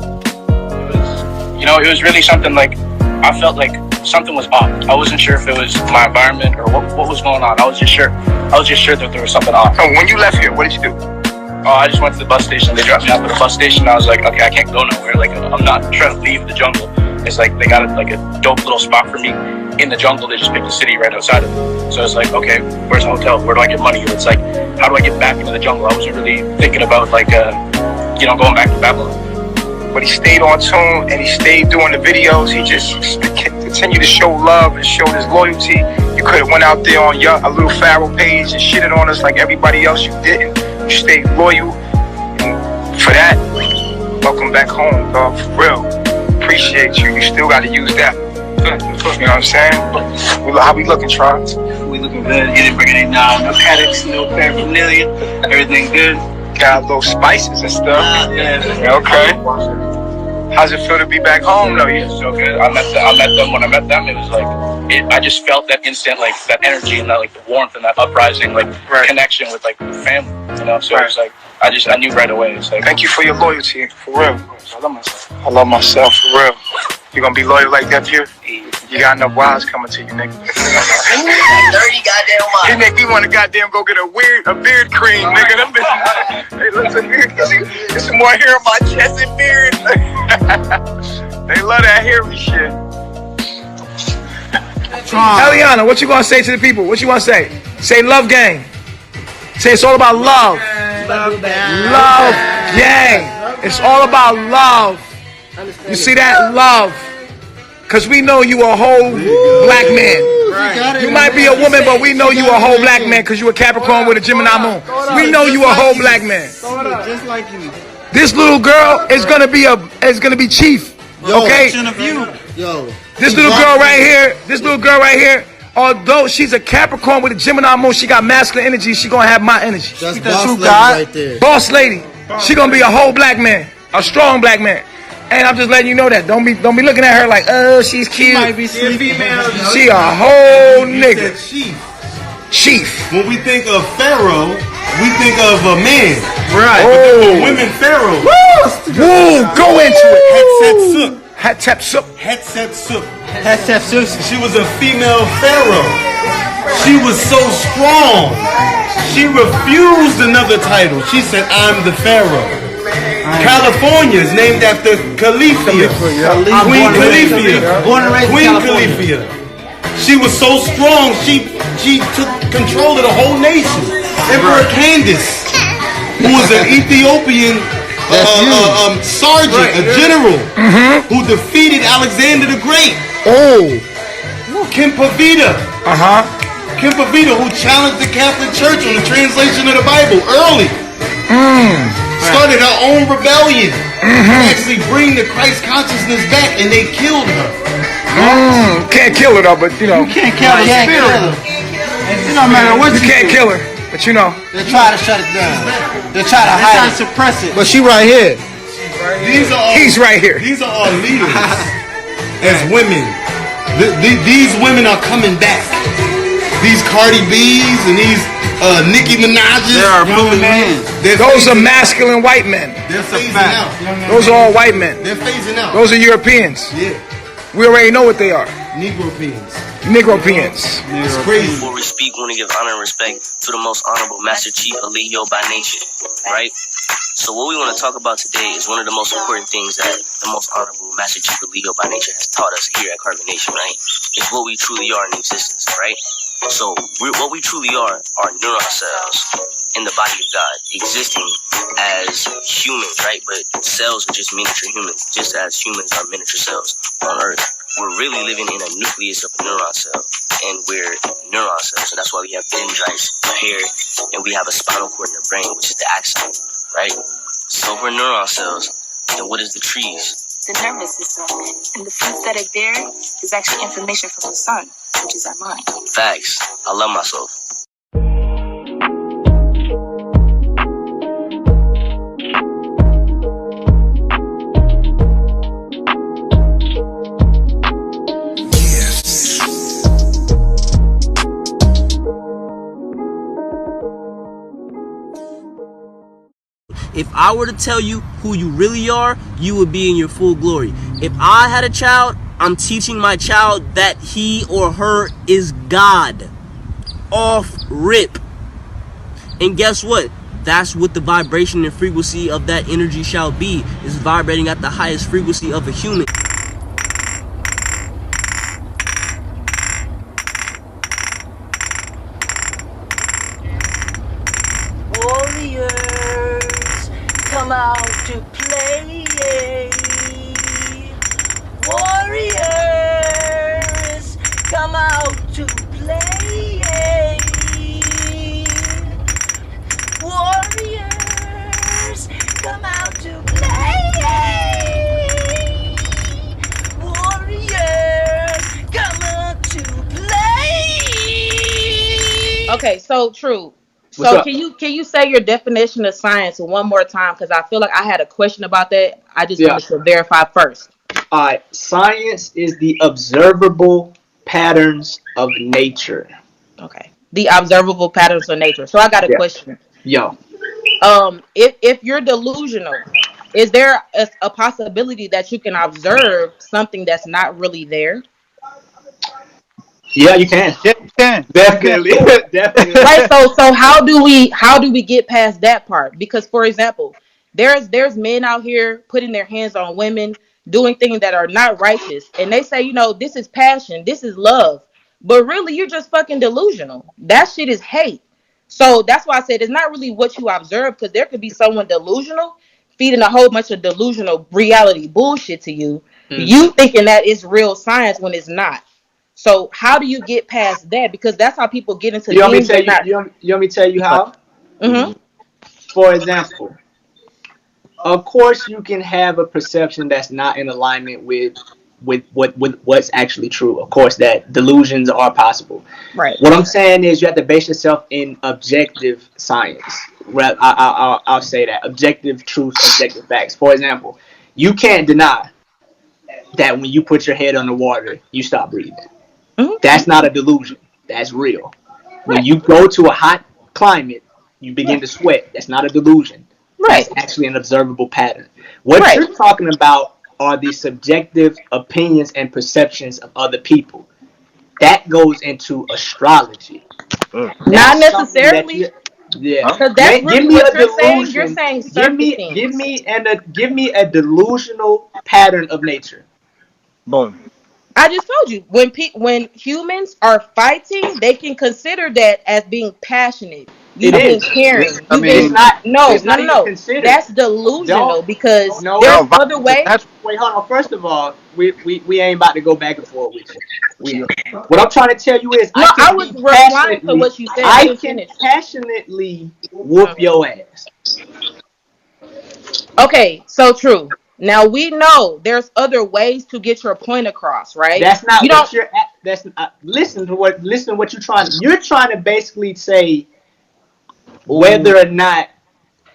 It was really something like, I felt like something was off. I wasn't sure if it was my environment or what was going on. I was just sure that there was something off. So when you left here, what did you do? I just went to the bus station. They dropped me off at the bus station. I was like, okay, I can't go nowhere. Like, I'm not trying to leave the jungle. It's like they got a dope little spot for me in the jungle. They just picked a city right outside of it. So it's like, okay, where's the hotel? Where do I get money? It's like, how do I get back into the jungle? I wasn't really thinking about going back to Babylon. But he stayed on tune and he stayed doing the videos. He just continued to show love and showed his loyalty. You could have went out there on a little Pharaoh page and shitted on us like everybody else. You didn't. You stayed loyal. And for that, welcome back home, dog. For real. Appreciate you. You still got to use that. You know what I'm saying? How we looking, Trons? We looking good. You didn't bring any no headaches, no paraphernalia. Everything good. Got little spices and stuff. Yeah. Okay. How's it feel to be back home though? It's so good. I met them. When I met them, it was like I just felt that instant, like that energy and that like the warmth and that uprising, like connection with like the family. So it's like I knew right away. It's like, thank you for your loyalty, for real. I love myself, for real. You gonna be loyal like that, Pure? You got enough wives coming to you, nigga. 30 goddamn miles. You make me want to goddamn go get a beard cream, nigga. Them bitches, hey, listen, get some more hair on my chest and beard. They love that hairy shit. Eliana, what you gonna say to the people? What you wanna say? Say love gang. Say it's all about love. Love gang. It's all about love. You see that? Love. Because we know you a whole black man. You might be a woman, but we know you a whole black man because you a Capricorn with a Gemini moon. We know you a whole black man. Just like you. This little girl is gonna be chief. Okay? This little girl right here, although she's a Capricorn with a Gemini moon, she got masculine energy, she gonna have my energy. That's boss lady right there. Boss lady. She gonna be a whole black man. A strong black man. And I'm just letting you know that. Don't be looking at her like, oh, she's cute. She might be female. She a whole nigga. Chief. When we think of Pharaoh, we think of a man. Right. Oh. Women Pharaoh. Woo! Go into it. Hatshepsut. She was a female Pharaoh. She was so strong. She refused another title. She said, I'm the Pharaoh. California is named after Califia. Queen Califia. She was so strong, she took control of the whole nation. Emperor Candace, who was an Ethiopian sergeant, a general, who defeated Alexander the Great. Kim Pavita. Kim Pavita, who challenged the Catholic Church on the translation of the Bible early. Started her own rebellion to actually bring the Christ consciousness back, and they killed her. Can't kill her though, but you know. You can't kill her. It don't matter what you can't kill her, but you know. They try to shut it down. They try to hide it, suppress it. But she right here. He's right here. These are our leaders as women. These women are coming back. These Cardi B's and these Nicki Minaj's. There are men. Those are masculine white men. They're phasing out. Those are all white men. They're phasing out. Those are Europeans. Yeah. We already know what they are. Negropeans. Negro peons. It's crazy. Before we speak, we want to give honor and respect to the most honorable Master Chief of Leo by Nation, right? So what we want to talk about today is one of the most important things that the most honorable Master Chief of Leo by Nation has taught us here at CarbonNation, right? Is what we truly are in existence, right? So what we truly are neuron cells in the body of God, existing as humans, right? But cells are just miniature humans, just as humans are miniature cells on Earth. We're really living in a nucleus of a neuron cell, and we're neuron cells, and that's why we have dendrites, hair, and we have a spinal cord in the brain, which is the axon, right? So if we're neuron cells, then what is the trees? The nervous system, and the fruits that are there is actually information from the sun, which is our mind. Facts. I love myself. If I were to tell you who you really are, you would be in your full glory. If I had a child, I'm teaching my child that he or her is God. Off rip. And guess what? That's what the vibration and frequency of that energy shall be. Is vibrating at the highest frequency of a human. Warriors, come out to play. Warriors, come out to play. Warriors, come out to play. Warriors, come out to play. Okay, so true. What's So up? can you say your definition of science one more time? Because I feel like I had a question about that. I just Yeah. wanted to verify first. All right. Science is the observable patterns of nature. Okay. The observable patterns of nature. So I got a Yeah. question. Yo. If you're delusional, is there a possibility that you can observe something that's not really there? Yeah, you can. Yeah, you can. Definitely. Definitely. Right. So how do we get past that part? Because for example, there's men out here putting their hands on women, doing things that are not righteous, and they say, this is passion, this is love, but really you're just fucking delusional. That shit is hate. So that's why I said it's not really what you observe, because there could be someone delusional feeding a whole bunch of delusional reality bullshit to you. You thinking that it's real science when it's not. So how do you get past that? Because that's how people get into You want me things to tell that you? You want me to tell you how? Mm-hmm. For example, of course, you can have a perception that's not in alignment with what's actually true. Of course, that delusions are possible. Right. What I'm saying is you have to base yourself in objective science. I'll say that objective truth, objective facts. For example, you can't deny that when you put your head on the water, you stop breathing. That's not a delusion. That's real. When you go to a hot climate, you begin to sweat. That's not a delusion. That's actually an observable pattern. What you're talking about are the subjective opinions and perceptions of other people. That goes into astrology. Not necessarily. Yeah. Because that's Give really me what a you're saying. delusion. You're saying Give certain me things. give me a delusional pattern of nature. Boom. I just told you when humans are fighting, they can consider that as being passionate. You It being is. caring. I You mean, being it's not no. even considered. That's delusional because No, there's other ways. Wait, hold on. First of all, we ain't about to go back and forth with you. What I'm trying to tell you is, No, I was replying to what you said. I I didn't can finish. passionately whoop your ass. Okay, so true. Now we know there's other ways to get your point across, right? That's not you what don't. you're at. That's listen to what you're trying. You're trying to basically say whether or not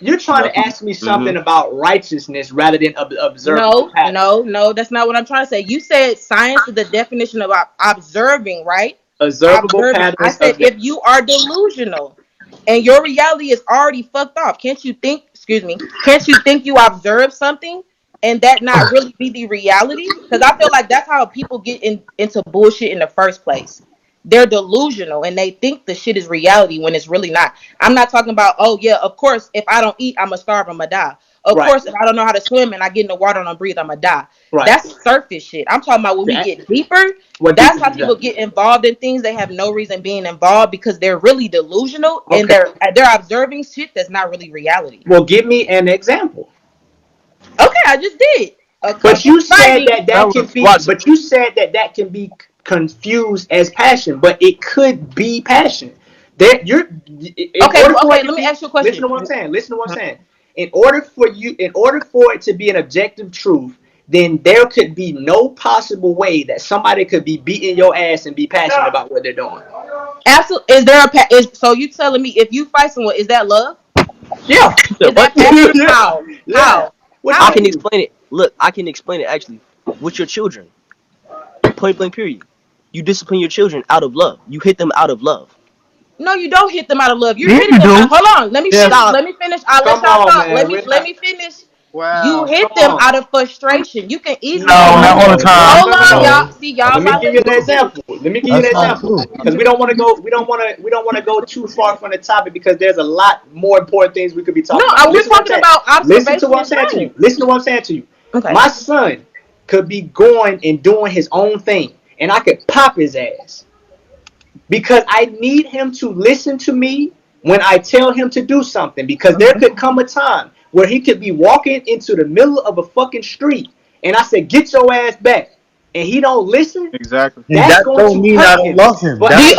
you're trying to ask me something about righteousness rather than observable patterns. No, that's not what I'm trying to say. You said science is the definition of observing, right? Observable Observing. I patterns. said if you are delusional and your reality is already fucked off, can't you think? Excuse me. Can't you think you observe something and that not really be the reality? Because I feel like that's how people get into bullshit in the first place. They're delusional and they think the shit is reality when it's really not. I'm not talking about, oh yeah, of course, if I don't eat, I'm gonna starve, I'm gonna die. Of Right. course, if I don't know how to swim and I get in the water and I don't breathe, I'm gonna die. Right. That's surface shit. I'm talking about when we get deeper. That's how people get involved in things they have no reason being involved because they're really delusional and they're observing shit that's not really reality. Well, give me an example. Okay, I just did. But you said that can be. But you said that can be confused as passion, but it could be passion. That you're. Okay. Let me ask you a question. Listen to what I'm saying. Listen to what I'm saying. In order for it to be an objective truth, then there could be no possible way that somebody could be beating your ass and be passionate about what they're doing. Absolutely. Is there so you telling me if you fight someone, is that love? Yeah. Is that passion? How? Yeah. How? I can explain it. Look, I can explain it actually with your children. Point blank period. You discipline your children out of love. You hit them out of love. No, you don't hit them out of love. You're hitting them. Hold on. Let me finish. Let me finish. I'll let y'all talk. Let me finish. Wow. You hit them out of frustration. You can easily. No, not all the time. Hold on, y'all. See, y'all. Let me give you an example. Because we don't want to go too far from the topic because there's a lot more important things we could be talking about. No, we're talking about observation. Listen to what I'm saying to you. Listen to what I'm saying to you. Okay. My son could be going and doing his own thing, and I could pop his ass because I need him to listen to me when I tell him to do something. Because there could come a time where he could be walking into the middle of a fucking street, and I said, "Get your ass back," and he don't listen. Exactly. That's That going don't to mean hurt I don't him. love him. But That's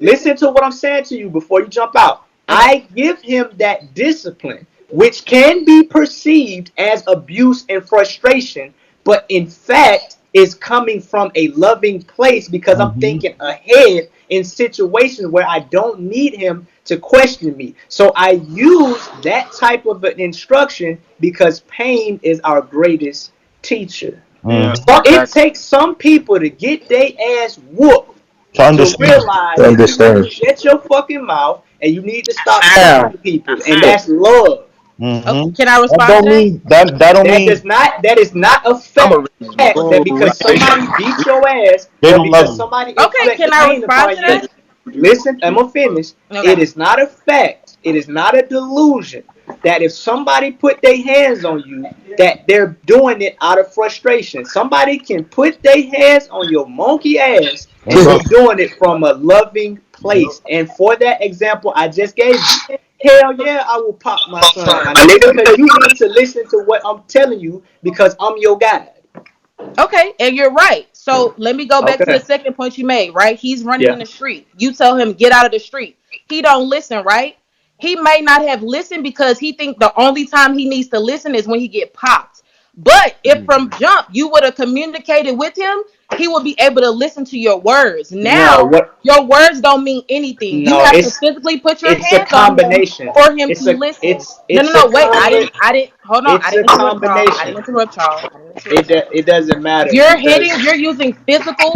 listen to what I'm saying to you before you jump out. I give him that discipline, which can be perceived as abuse and frustration, but in fact is coming from a loving place because I'm thinking ahead in situations where I don't need him to question me. So I use that type of an instruction because pain is our greatest teacher. So it takes some people to get their ass whooped to realize that you shut your fucking mouth and you need to stop talking to people, and that's love. Okay, can I respond to that? That is not a fact that because somebody beat your ass or because somebody can I respond to that? Listen, I'm gonna finish. Okay. It is not a fact. It is not a delusion that if somebody put their hands on you, that they're doing it out of frustration. Somebody can put their hands on your monkey ass and they're doing it from a loving place. And for that example I just gave you, hell yeah, I will pop my son, my nigga, because you need to listen to what I'm telling you because I'm your guide. Okay, and you're right. So let me go back to the second point you made, right? He's running in the street. You tell him, get out of the street. He don't listen, right? He may not have listened because he think the only time he needs to listen is when he get popped. But if from jump you would have communicated with him, he would be able to listen to your words. Now, your words don't mean anything. You have to physically put your hands on him for him to listen. No, wait. I didn't. Hold on. I didn't interrupt y'all. It doesn't matter. You're hitting. You're using physical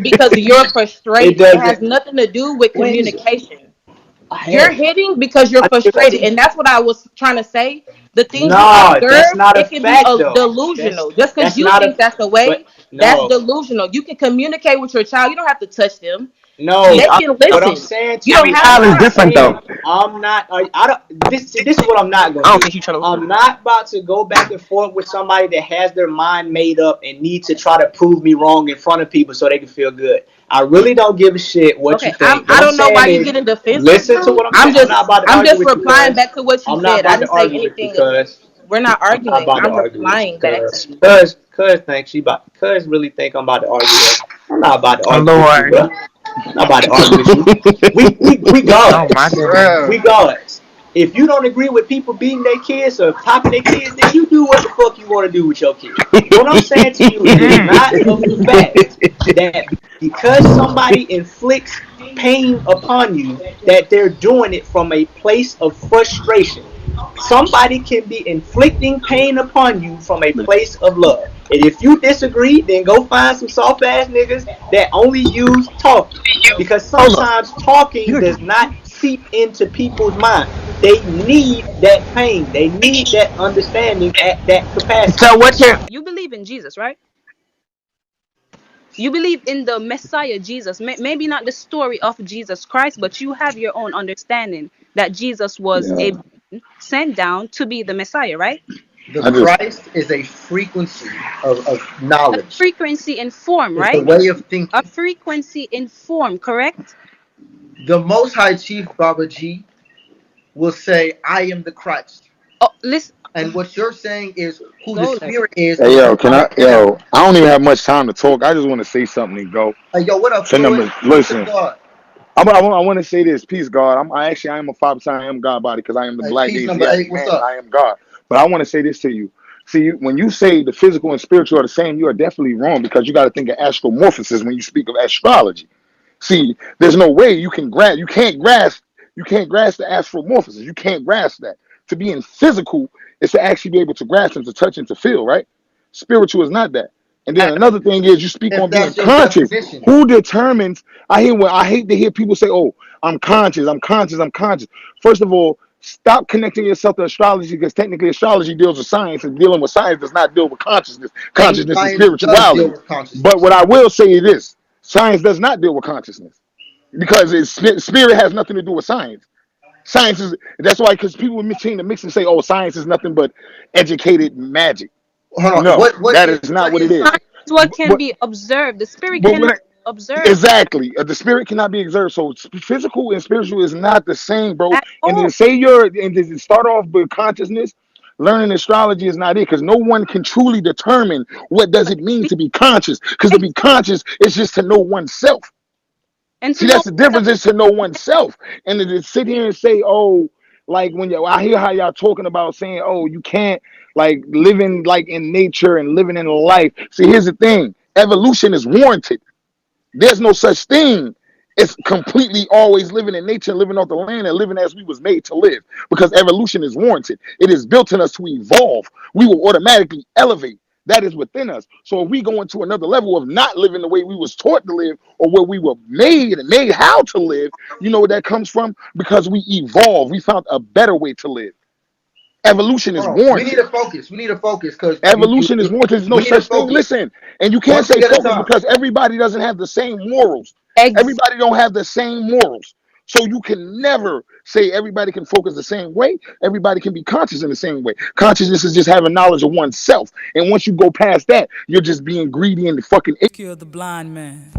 because you're frustrated. It has nothing to do with communication. You're hitting because you're frustrated, and that's what I was trying to say. The things you observe, it can be delusional. Just because you think that's the way, that's delusional. You can communicate with your child. You don't have to touch them. No, they can listen. What I'm saying to you don't have is different though. I'm not. I don't. This is what I'm not going to do. I'm not about to go back and forth with somebody that has their mind made up and need to try to prove me wrong in front of people so they can feel good. I really don't give a shit what you think. I don't know why you're getting defensive. Listen to what I'm saying. I'm just replying back to what you said. I didn't say anything. We're not arguing. I'm replying back. Cuz Cuz really think I'm about to argue. I'm not about to argue with you, bro. I'm not about to argue with you. We gods. We gods. If you don't agree with people beating their kids or popping their kids, then you do what the fuck you want to do with your kids. What I'm saying to you is not a fact that because somebody inflicts pain upon you, that they're doing it from a place of frustration. Somebody can be inflicting pain upon you from a place of love. And if you disagree, then go find some soft ass niggas that only use talking. Because sometimes talking does not seep into people's mind. They need that pain. They need that understanding at that capacity. So what you're You believe in Jesus, right? You believe in the Messiah Jesus. Maybe not the story of Jesus Christ, but you have your own understanding that Jesus was sent down to be the Messiah, right? The Christ is a frequency of knowledge. A frequency in form, It's right? a way of thinking. A frequency in form, correct? The Most High Chief Baba G will say, I am the Christ. Oh, listen. And what you're saying is who the Spirit is. Hey, yo, I don't even have much time to talk. I just want to say something and go. Hey, yo, what up, Listen. I want to say this. Peace, God. I am a 5-time I am God body because I am the black peace Asian number 8, man. what's up? I am God. But I want to say this to you. See, when you say the physical and spiritual are the same, you are definitely wrong because you got to think of astromorphosis when you speak of astrology. See, there's no way you can't grasp the astromorphosis. You can't grasp that. To be in physical is to actually be able to grasp and to touch and to feel, right? Spiritual is not that. And then another thing is you speak on being conscious. Who determines? I hate to hear people say, "Oh, I'm conscious. First of all, stop connecting yourself to astrology because technically astrology deals with science, and dealing with science does not deal with consciousness. Consciousness is spirituality. But what I will say is this: science does not deal with consciousness because spirit has nothing to do with science. Science is that's why because people change the mix and say, "Oh, science is nothing but educated magic." Hold on. No, that is not what it is. What can be observed? The spirit cannot be observed. Exactly. The spirit cannot be observed. So physical and spiritual is not the same, bro. And to say to start off with consciousness, learning astrology is not it because no one can truly determine what does it mean to be conscious. Because to be conscious is just to know oneself. And see, that's the difference is to know oneself. And to sit here and say, oh, like when I hear how y'all talking about saying, oh, you can't like living like in nature and living in life. See, here's the thing. Evolution is warranted. There's no such thing. It's completely always living in nature, living off the land and living as we was made to live because evolution is warranted. It is built in us to evolve. We will automatically elevate. That is within us. So if we go into another level of not living the way we was taught to live or where we were made how to live, you know where that comes from? Because we evolved. We found a better way to live. Evolution is warranted. We need to focus because evolution is warranted. There's no such thing. Listen, and you can't say focus because everybody doesn't have the same morals. Everybody don't have the same morals. So you can never say everybody can focus the same way. Everybody can be conscious in the same way. Consciousness is just having knowledge of oneself. And once you go past that, you're just being greedy and fucking killed the blind man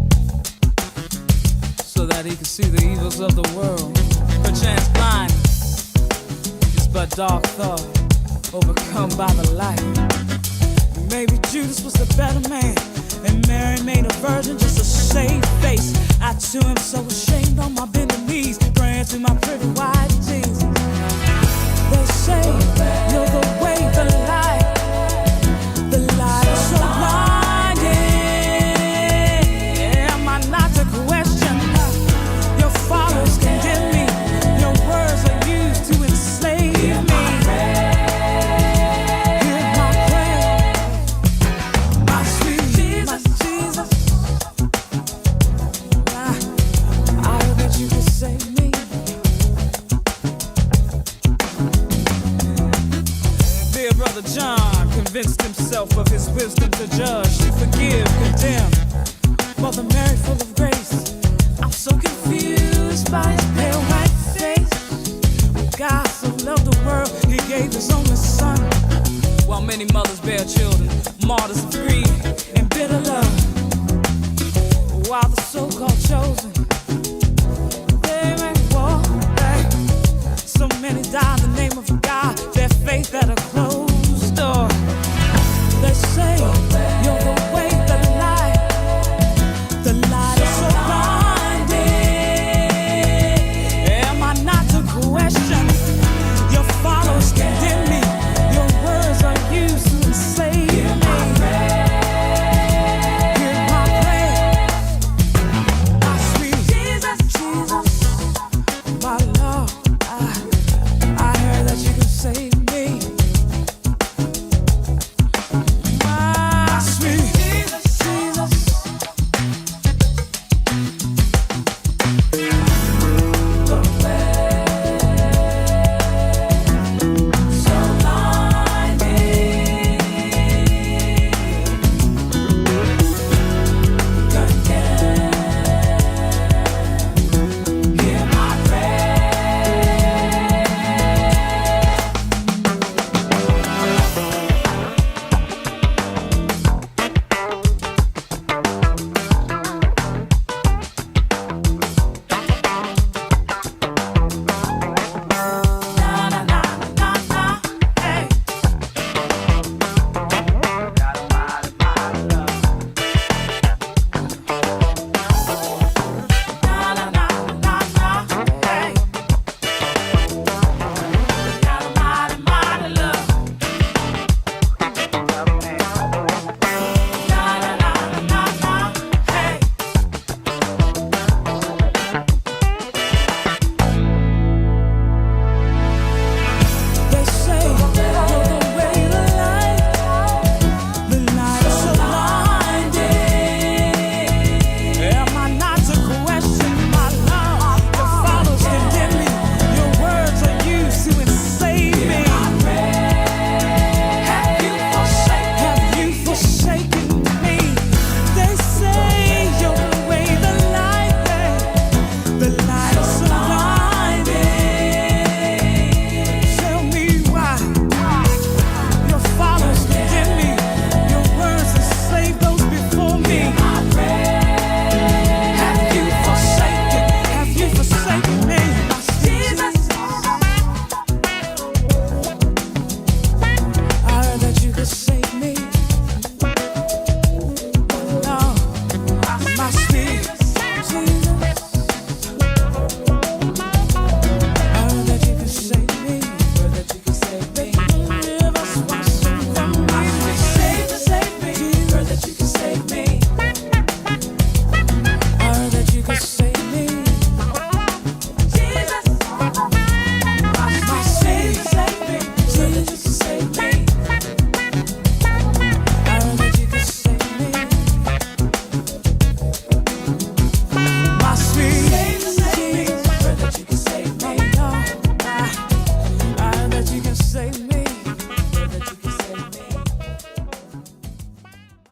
so that he could see the evils of the world. Perchance blind is but dark thought overcome by the light. Maybe Judas was the better man and Mary made a virgin just to save face. I too am so ashamed on my bending knees, praying to my pretty white Jesus. They say you're the way, the light is so blinding. Am I not to question? Your fathers condemn me, your words are used to enslave me. Hear my prayer, my sweet Jesus. I hope that you can save me. Dear brother John convinced himself of his wisdom to judge, to forgive, condemn. Mother Mary full of grace, I'm so confused by his pale white face. God so loved the world, he gave his own